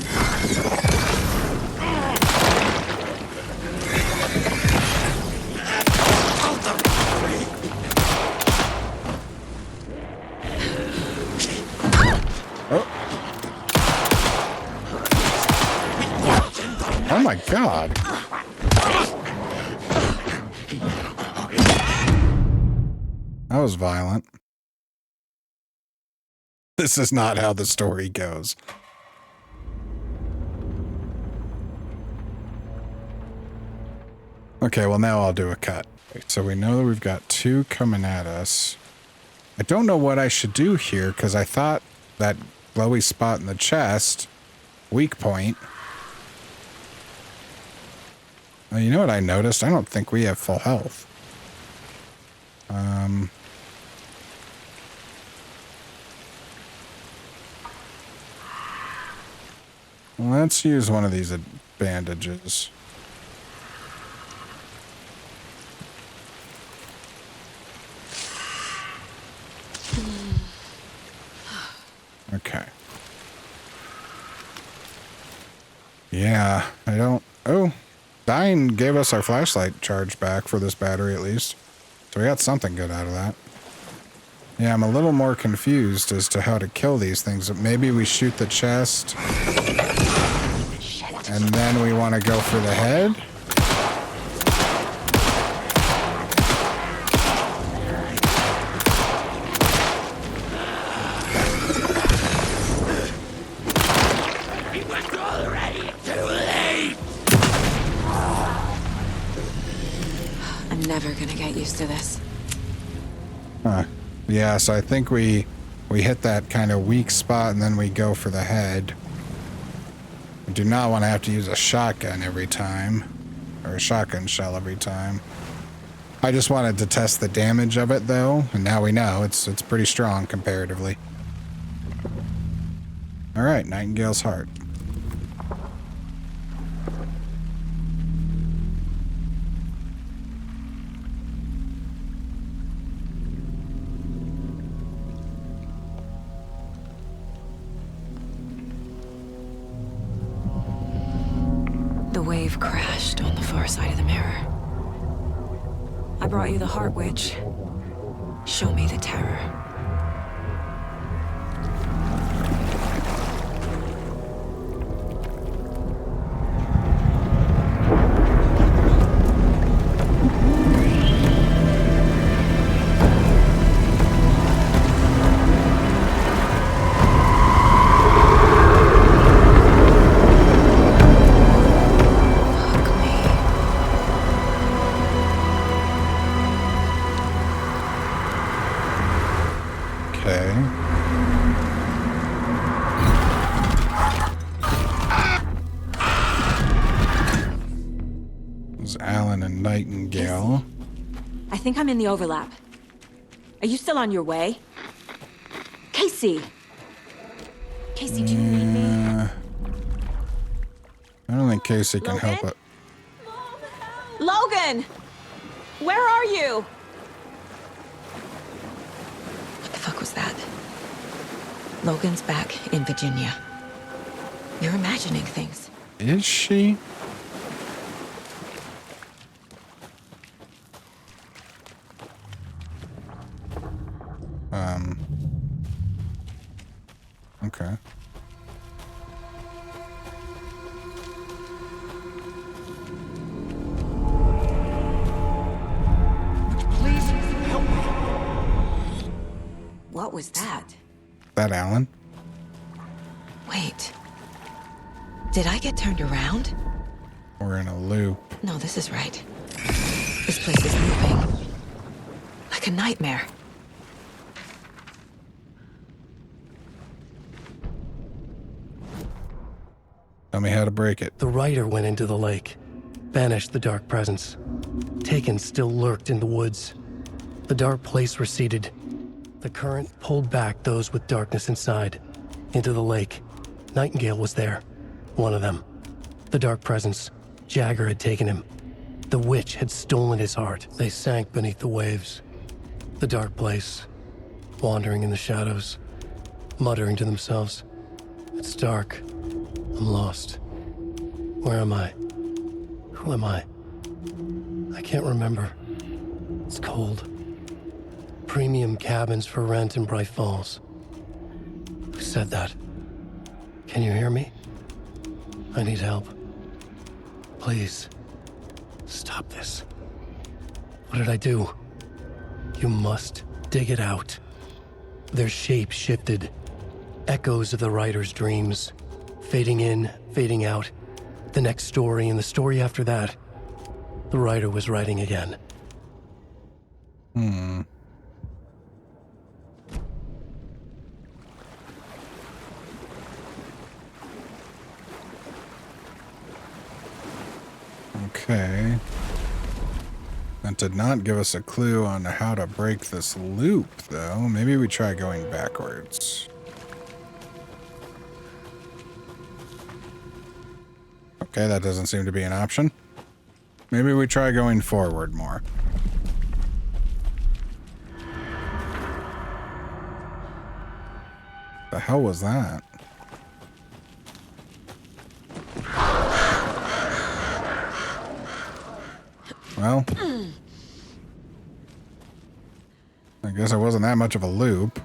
Oh my god! That was violent. This is not how the story goes. Okay, well now I'll do a cut. So we know that we've got 2 coming at us. I don't know what I should do here, because I thought that glowy spot in the chest, weak point. You know what I noticed? I don't think we have full health. Let's use one of these bandages. Okay. Yeah, I don't... Oh, Dying gave us our flashlight charge back for this battery at least. So we got something good out of that. Yeah, I'm a little more confused as to how to kill these things. Maybe we shoot the chest. And then we want to go for the head. It was already too late! I'm never gonna get used to this. Huh. Yeah, so I think we hit that kind of weak spot and then we go for the head. We do not want to have to use a shotgun every time. Or a shotgun shell every time. I just wanted to test the damage of it though, and now we know it's pretty strong comparatively. Alright, Nightingale's Heart. The wave crashed on the far side of the mirror. I brought you the Heart Witch. Show me the terror. Okay. It was Alan and Nightingale. I think I'm in the overlap. Are you still on your way? Casey! Casey, do you need me? I don't think Casey can help it. Logan! Where are you? What the fuck was that? Logan's back in Virginia. You're imagining things. Is she? Okay. Please help me. What was that? That Alan? Wait. Did I get turned around? We're in a loop. No, this is right. This place is looping. Like a nightmare. Tell me how to break it. The rider went into the lake, banished the dark presence. Taken still lurked in the woods. The dark place receded. The current pulled back those with darkness inside, into the lake. Nightingale was there, one of them. The dark presence, Jagger had taken him. The witch had stolen his heart. They sank beneath the waves. The dark place, wandering in the shadows, muttering to themselves. It's dark. I'm lost. Where am I? Who am I? I can't remember. It's cold. Premium cabins for rent in Bright Falls. Who said that? Can you hear me? I need help. Please. Stop this. What did I do? You must dig it out. Their shape shifted. Echoes of the writer's dreams. Fading in, fading out. The next story and the story after that. The writer was writing again. Okay. That did not give us a clue on how to break this loop, though. Maybe we try going backwards. Okay, that doesn't seem to be an option. Maybe we try going forward more. The hell was that? Well, I guess it wasn't that much of a loop.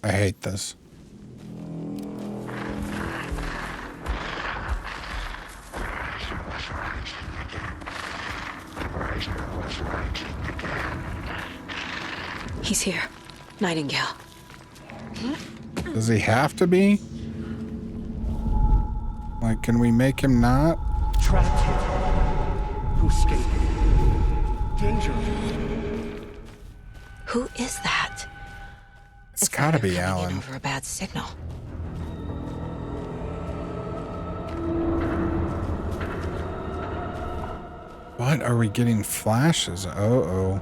I hate this. He's here. Nightingale. Does he have to be? Like, can we make him not? Trapped here. Who escaped? Danger. Who is that? It's gotta be Coming in Alan. over a bad signal. What are we getting flashes? Uh-oh.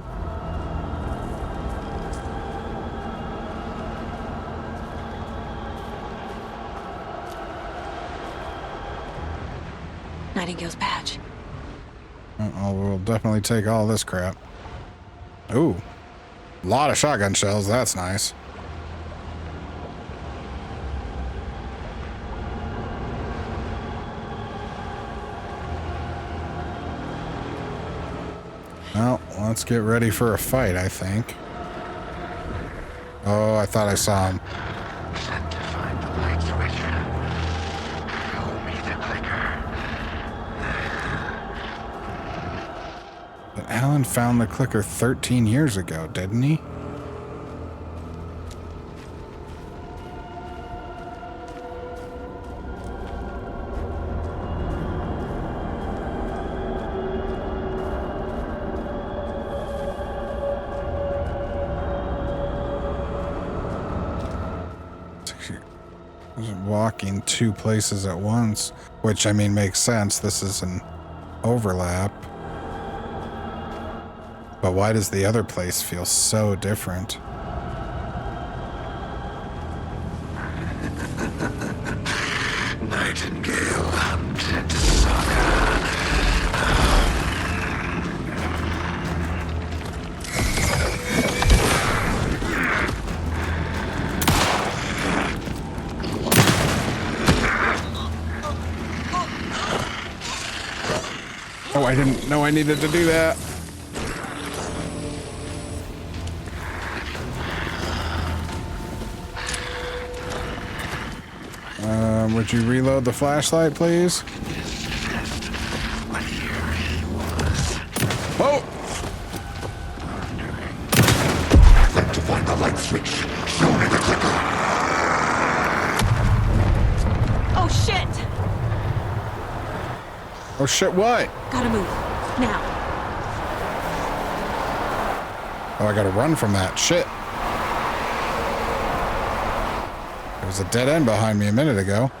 Nightingale's badge. Uh-oh, we'll definitely take all this crap. Ooh. A lot of shotgun shells, that's nice. Well, let's get ready for a fight, I think. Oh, I thought I saw him. Set to find the light switch. Show me the clicker. But Alan found the clicker 13 years ago, didn't he? walking two places at once, which, I mean, makes sense. This is an overlap. But why does the other place feel so different? Nightingale hunted Saga. Oh, I didn't know I needed to do that. Would you reload the flashlight, please? Oh! I'd like to find the light switch. Show me the clicker. Oh, shit! Oh shit, what? Gotta move. Now. Oh, I gotta run from that. Shit. There was a dead end behind me a minute ago.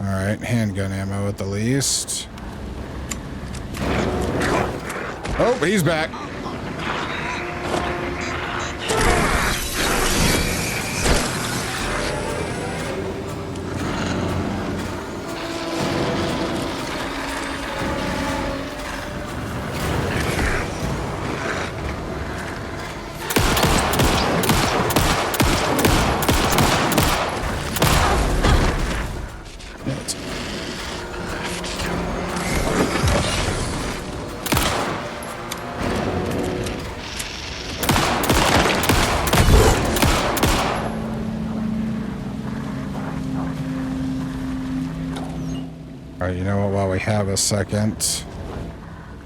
Alright, handgun ammo at the least. Oh, he's back. Alright, you know what, while we have a second,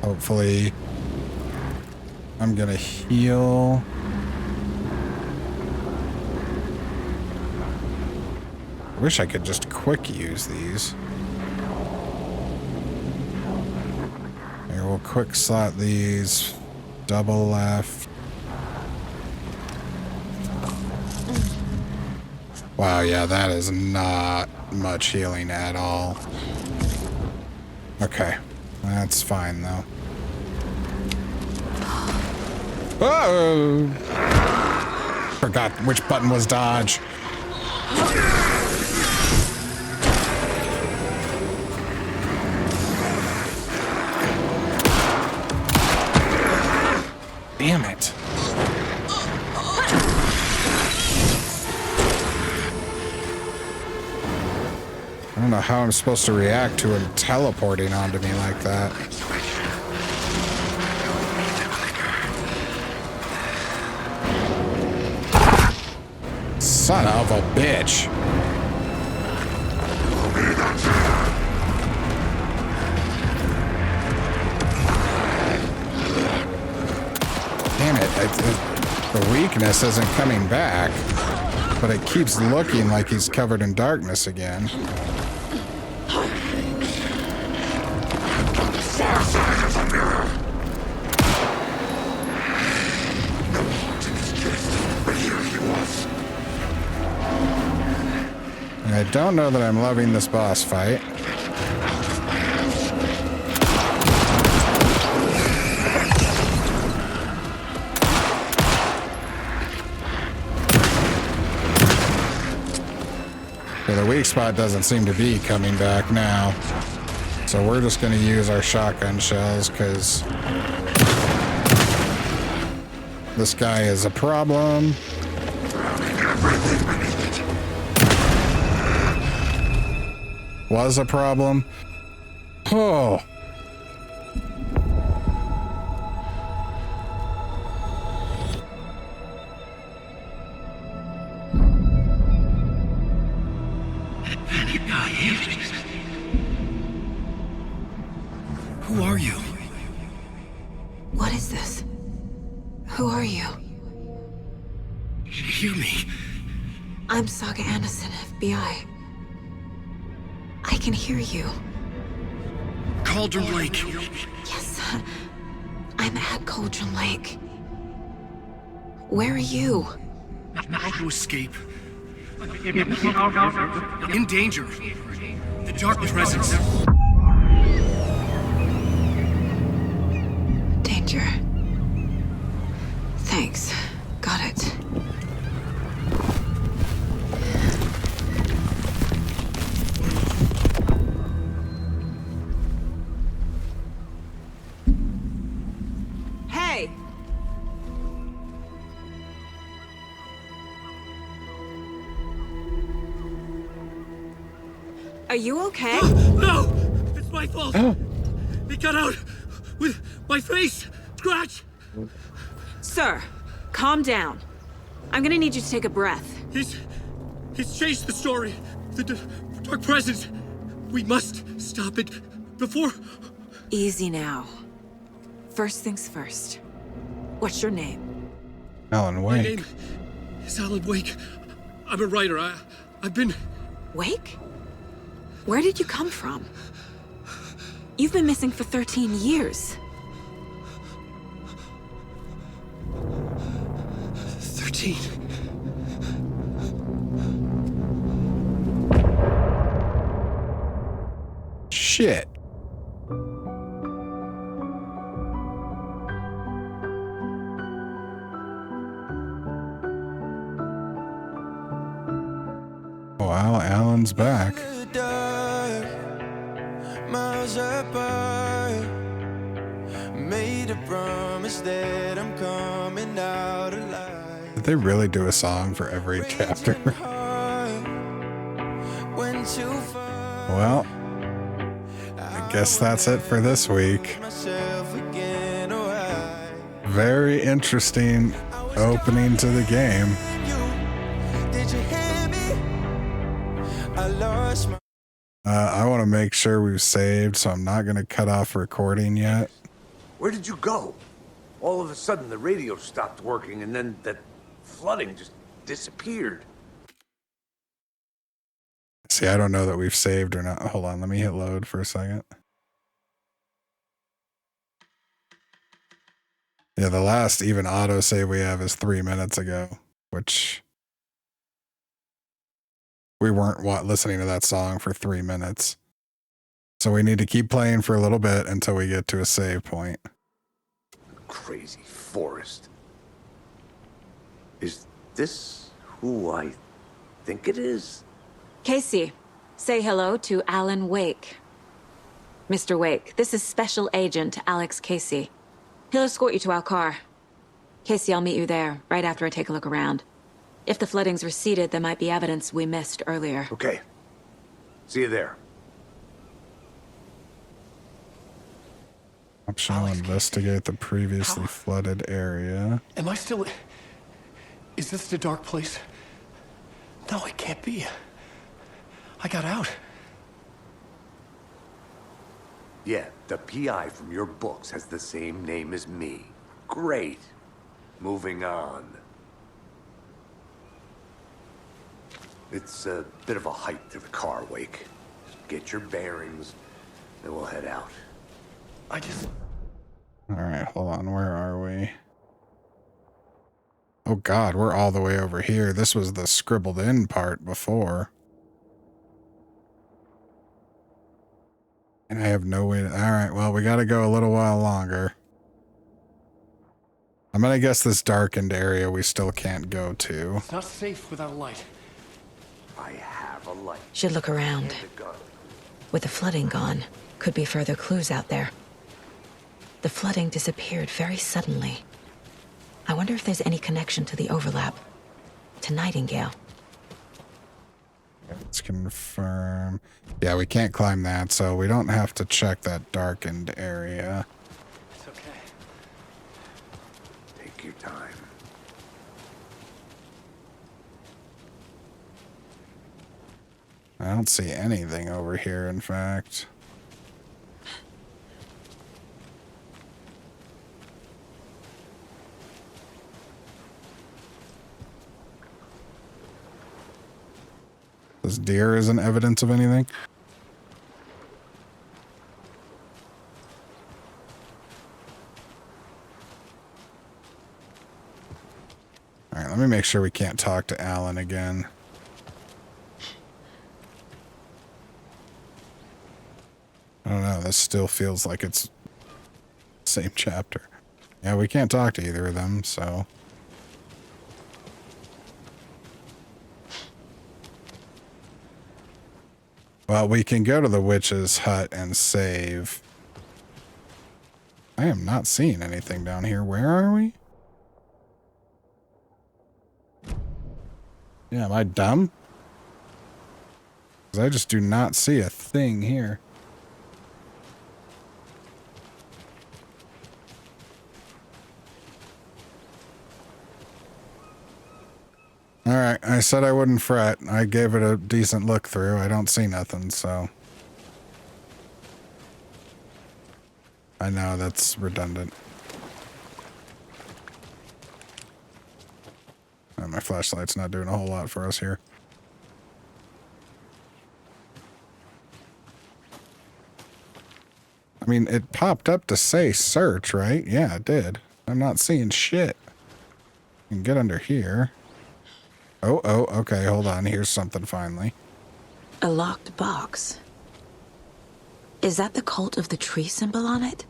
hopefully I'm gonna heal. I wish I could just quick use these. Here, we'll quick slot these. Double left. Wow, yeah, that is not much healing at all. Okay, that's fine though. Oh! Forgot which button was dodge. Damn it. I don't know how I'm supposed to react to him teleporting onto me like that. Son of a bitch. Damn it. The weakness isn't coming back, but it keeps looking like he's covered in darkness again. I don't know that I'm loving this boss fight. So the weak spot doesn't seem to be coming back now. So we're just going to use our shotgun shells because this guy is a problem. Was a problem. Oh. Who are you? What is this? Who are you? Hear me. I'm Saga Anderson, FBI. I can hear you. Cauldron Lake. Yes, I'm at Cauldron Lake. Where are you? How to escape. In danger. The dark presence. Danger. Thanks. Got it. Hey! Are you okay? No! It's my fault! It got out with my face! Scratch! Sir, calm down. I'm gonna need you to take a breath. He's chased the story. The dark presence. We must stop it before... Easy now. First things first. What's your name? Alan My Wake. name is Alan Wake. I'm a writer. I've been... Wake? Where did you come from? You've been missing for 13 years. 13. Shit. Wow, Alan's back. Miles apart, made a promise that I'm coming out alive. Did they really do a song for every chapter? Went too far. Well, I guess that's it for this week. Very interesting opening to the game. Did you hear me? I lost my... I want to make sure we've saved, so I'm not going to cut off recording yet. Where did you go? All of a sudden, the radio stopped working, and then that flooding just disappeared. See, I don't know that we've saved or not. Hold on, let me hit load for a second. Yeah, the last even autosave we have is 3 minutes ago, which we weren't listening to that song for 3 minutes. So we need to keep playing for a little bit until we get to a save point. Crazy forest. Is this who I think it is? Casey, say hello to Alan Wake. Mr. Wake, this is Special Agent Alex Casey. He'll escort you to our car. Casey, I'll meet you there, right after I take a look around. If the flooding's receded, there might be evidence we missed earlier. Okay. See you there. Optional investigate the previously flooded area. Am I still... Is this the dark place? No, it can't be. I got out. Yeah, the PI from your books has the same name as me. Great. Moving on. It's a bit of a hike to the car, Wake. Just get your bearings, then we'll head out. All right, hold on. Where are we? Oh God, we're all the way over here. This was the scribbled in part before. And I have no way to... All right, well, we got to go a little while longer. I'm going to guess this darkened area we still can't go to. It's not safe without a light. I have a light. Should look around. And a gun. With the flooding gone, could be further clues out there. The flooding disappeared very suddenly. I wonder if there's any connection to the overlap. To Nightingale. Let's confirm. Yeah, we can't climb that, so we don't have to check that darkened area. It's okay. Take your time. I don't see anything over here, in fact. This deer isn't evidence of anything? All right, let me make sure we can't talk to Alan again. I don't know. This still feels like it's the same chapter. Yeah, we can't talk to either of them, so... Well, we can go to the witch's hut and save. I am not seeing anything down here. Where are we? Yeah, am I dumb? 'Cause I just do not see a thing here. Alright, I said I wouldn't fret. I gave it a decent look through. I don't see nothing, so... I know, that's redundant. Oh, my flashlight's not doing a whole lot for us here. I mean, it popped up to say search, right? Yeah, it did. I'm not seeing shit. You can get under here. Oh, okay, hold on. Here's something finally. A locked box. Is that the cult of the tree symbol on it?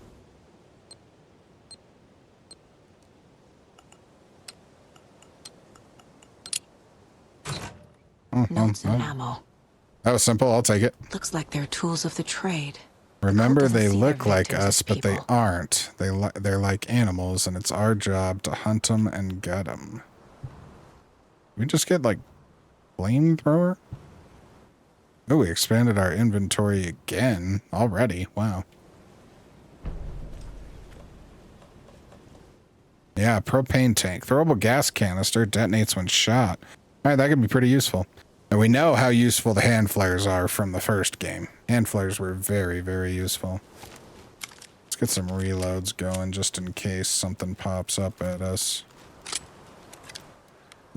Notes and ammo. That was simple. I'll take it. Looks like they're tools of the trade. Remember, they look like us, but they aren't. They're like animals, and it's our job to hunt them and get them. We just get, like, flamethrower? Oh, we expanded our inventory again already. Wow. Yeah, propane tank. Throwable gas canister detonates when shot. All right, that could be pretty useful. And we know how useful the hand flares are from the first game. Hand flares were very, very useful. Let's get some reloads going just in case something pops up at us.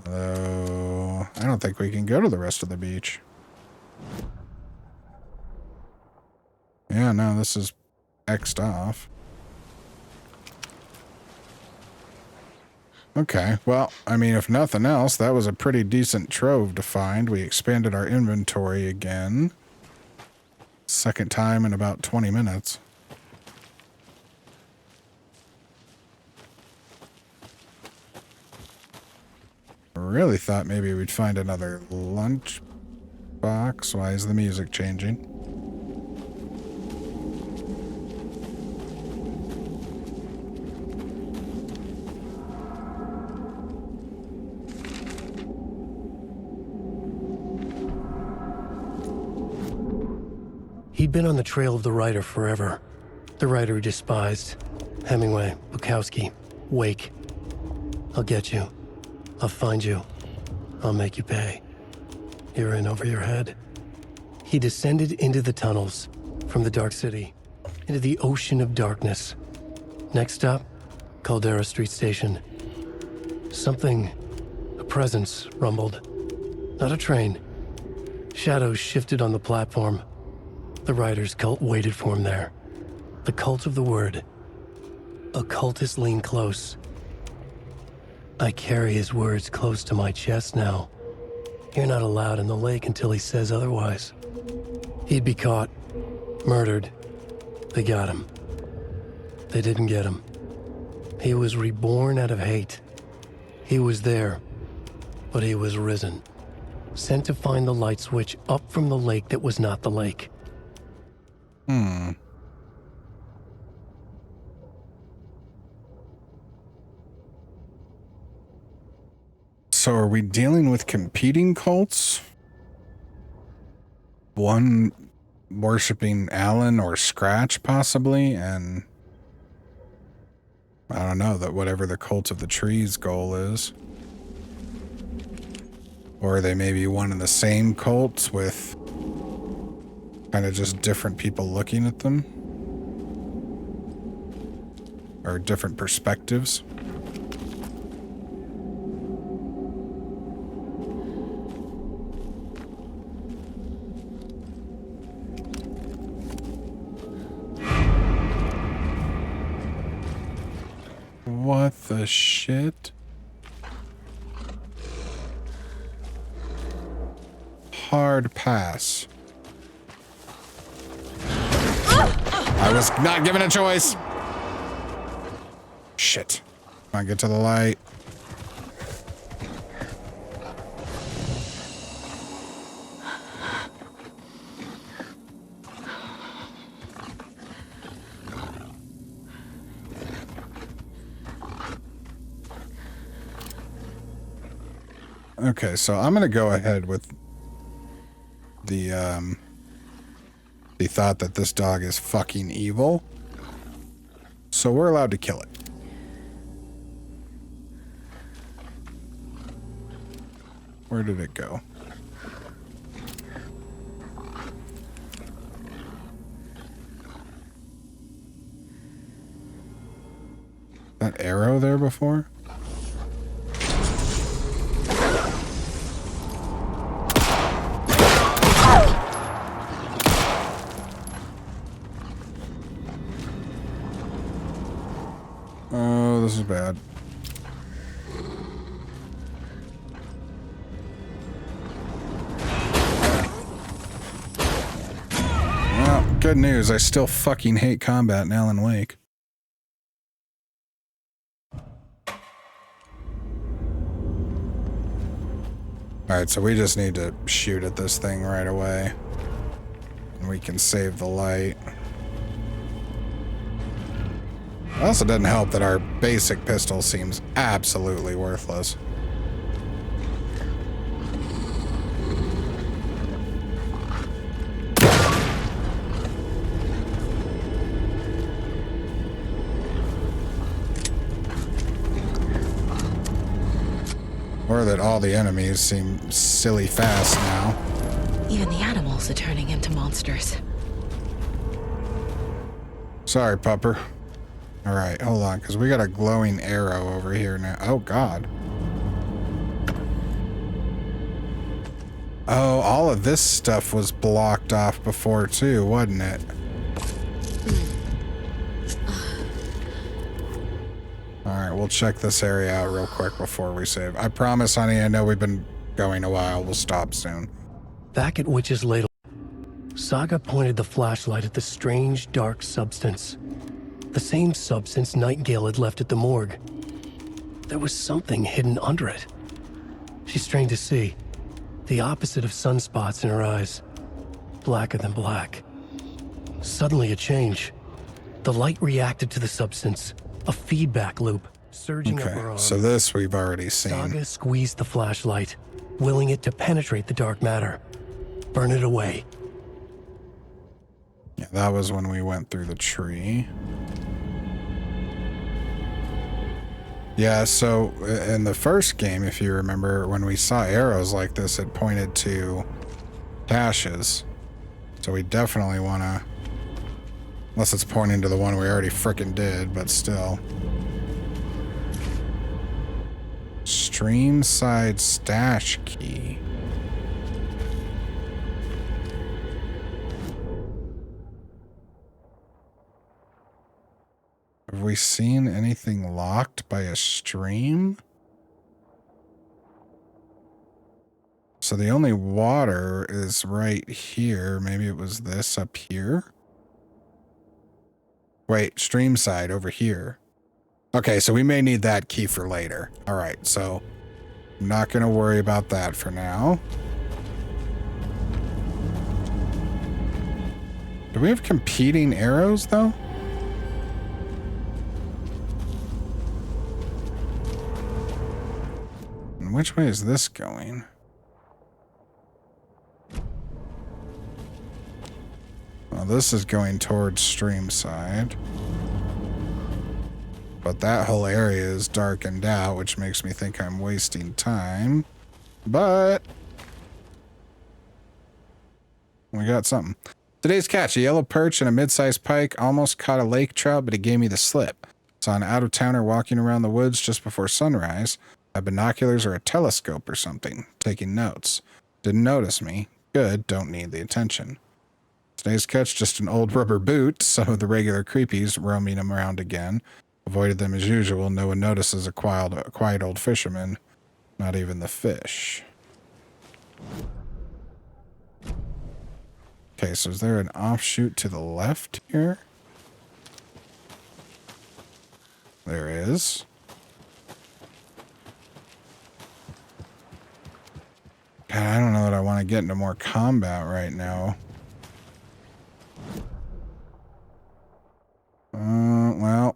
Though, I don't think we can go to the rest of the beach. Yeah, no, this is X'd off. Okay, well, I mean, if nothing else, that was a pretty decent trove to find. We expanded our inventory again. Second time in about 20 minutes. Really thought maybe we'd find another lunch box. Why is the music changing? He'd been on the trail of the writer forever. The writer he despised. Hemingway, Bukowski, Wake. I'll get you. I'll find you. I'll make you pay. You're in over your head. He descended into the tunnels, from the Dark City, into the ocean of darkness. Next stop, Caldera Street Station. Something, a presence, rumbled. Not a train. Shadows shifted on the platform. The writer's cult waited for him there. The cult of the word. Occultists lean close. I carry his words close to my chest now. You're not allowed in the lake until he says otherwise. He'd be caught, murdered. They got him. They didn't get him. He was reborn out of hate. He was there, but he was risen. Sent to find the light switch up from the lake that was not the lake. So are we dealing with competing cults? One worshipping Alan or Scratch, possibly, and I don't know, that whatever the cult of the trees goal is. Or they may be one and the same cults with kind of just different people looking at them. Or different perspectives. What the shit? hard pass. I was not given a choice. Shit. Come on, get to the light. Okay, so I'm gonna go ahead with the thought that this dog is fucking evil. So we're allowed to kill it. Where did it go? That arrow there before? Oh, this is bad. Well, good news. I still fucking hate combat in Alan Wake. Alright, so we just need to shoot at this thing right away. And we can save the light. It also doesn't help that our basic pistol seems absolutely worthless. Or that all the enemies seem silly fast now. Even the animals are turning into monsters. Sorry, pupper. Alright, hold on, because we got a glowing arrow over here now. Oh, God. Oh, all of this stuff was blocked off before, too, wasn't it? Alright, we'll check this area out real quick before we save. I promise, honey, I know we've been going a while. We'll stop soon. Back at Witch's Ladle, Saga pointed the flashlight at the strange, dark substance. The same substance Nightingale had left at the morgue. There was something hidden under it. She strained to see. The opposite of sunspots in her eyes. Blacker than black. Suddenly a change. The light reacted to the substance. A feedback loop surging up her arm. So this we've already seen. Saga squeezed the flashlight, willing it to penetrate the dark matter. Burn it away. Yeah, that was when we went through the tree. Yeah, so in the first game, if you remember, when we saw arrows like this, it pointed to caches. So we definitely want to... Unless it's pointing to the one we already frickin' did, but still. Streamside stash key. Have we seen anything locked by a stream? So the only water is right here. Maybe it was this up here. Wait, stream side over here. Okay, so we may need that key for later. All right, so I'm not going to worry about that for now. Do we have competing arrows, though? And which way is this going? Well, this is going towards stream side. But that whole area is darkened out, which makes me think I'm wasting time. But we got something. Today's catch, a yellow perch and a mid-sized pike. Almost caught a lake trout, but it gave me the slip. Saw an out-of-towner walking around the woods just before sunrise. Had binoculars or a telescope or something, taking notes. Didn't notice me. Good, don't need the attention. Today's catch, just an old rubber boot. Some of the regular creepies roaming them around again. Avoided them as usual. No one notices a quiet old fisherman. Not even the fish. Okay, so is there an offshoot to the left here? There is. God, I don't know that I want to get into more combat right now. Well.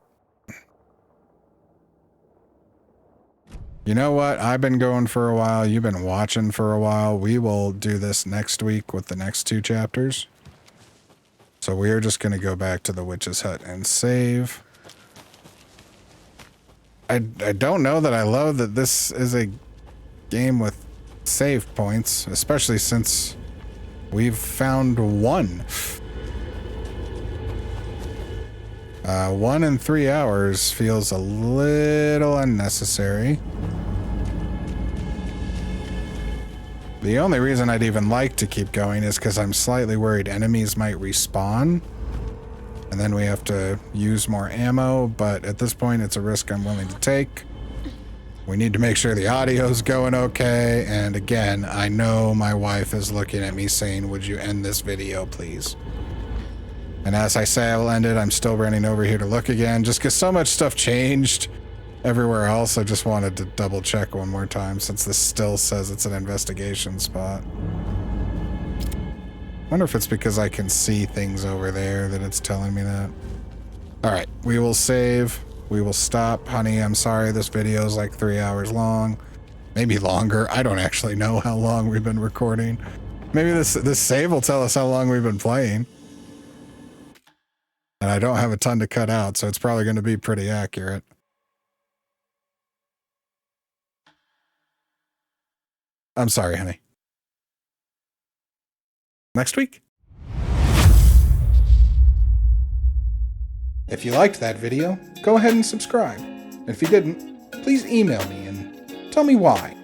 You know what? I've been going for a while. You've been watching for a while. We will do this next week with the next 2 chapters. So we are just going to go back to the witch's hut and save. I don't know that I love that this is a game with save points, especially since we've found 1. 1 in 3 hours feels a little unnecessary. The only reason I'd even like to keep going is because I'm slightly worried enemies might respawn. And then we have to use more ammo, but at this point it's a risk I'm willing to take. We need to make sure the audio's going okay, and again, I know my wife is looking at me saying, would you end this video, please? And as I say I will end it, I'm still running over here to look again, just because so much stuff changed everywhere else. I just wanted to double check one more time, since this still says it's an investigation spot. Wonder if it's because I can see things over there that it's telling me that. Alright, we will save. We will stop. Honey, I'm sorry this video is like 3 hours long. Maybe longer. I don't actually know how long we've been recording. Maybe this save will tell us how long we've been playing. And I don't have a ton to cut out, so it's probably going to be pretty accurate. I'm sorry, honey. Next week. If you liked that video, go ahead and subscribe. If you didn't, please email me and tell me why.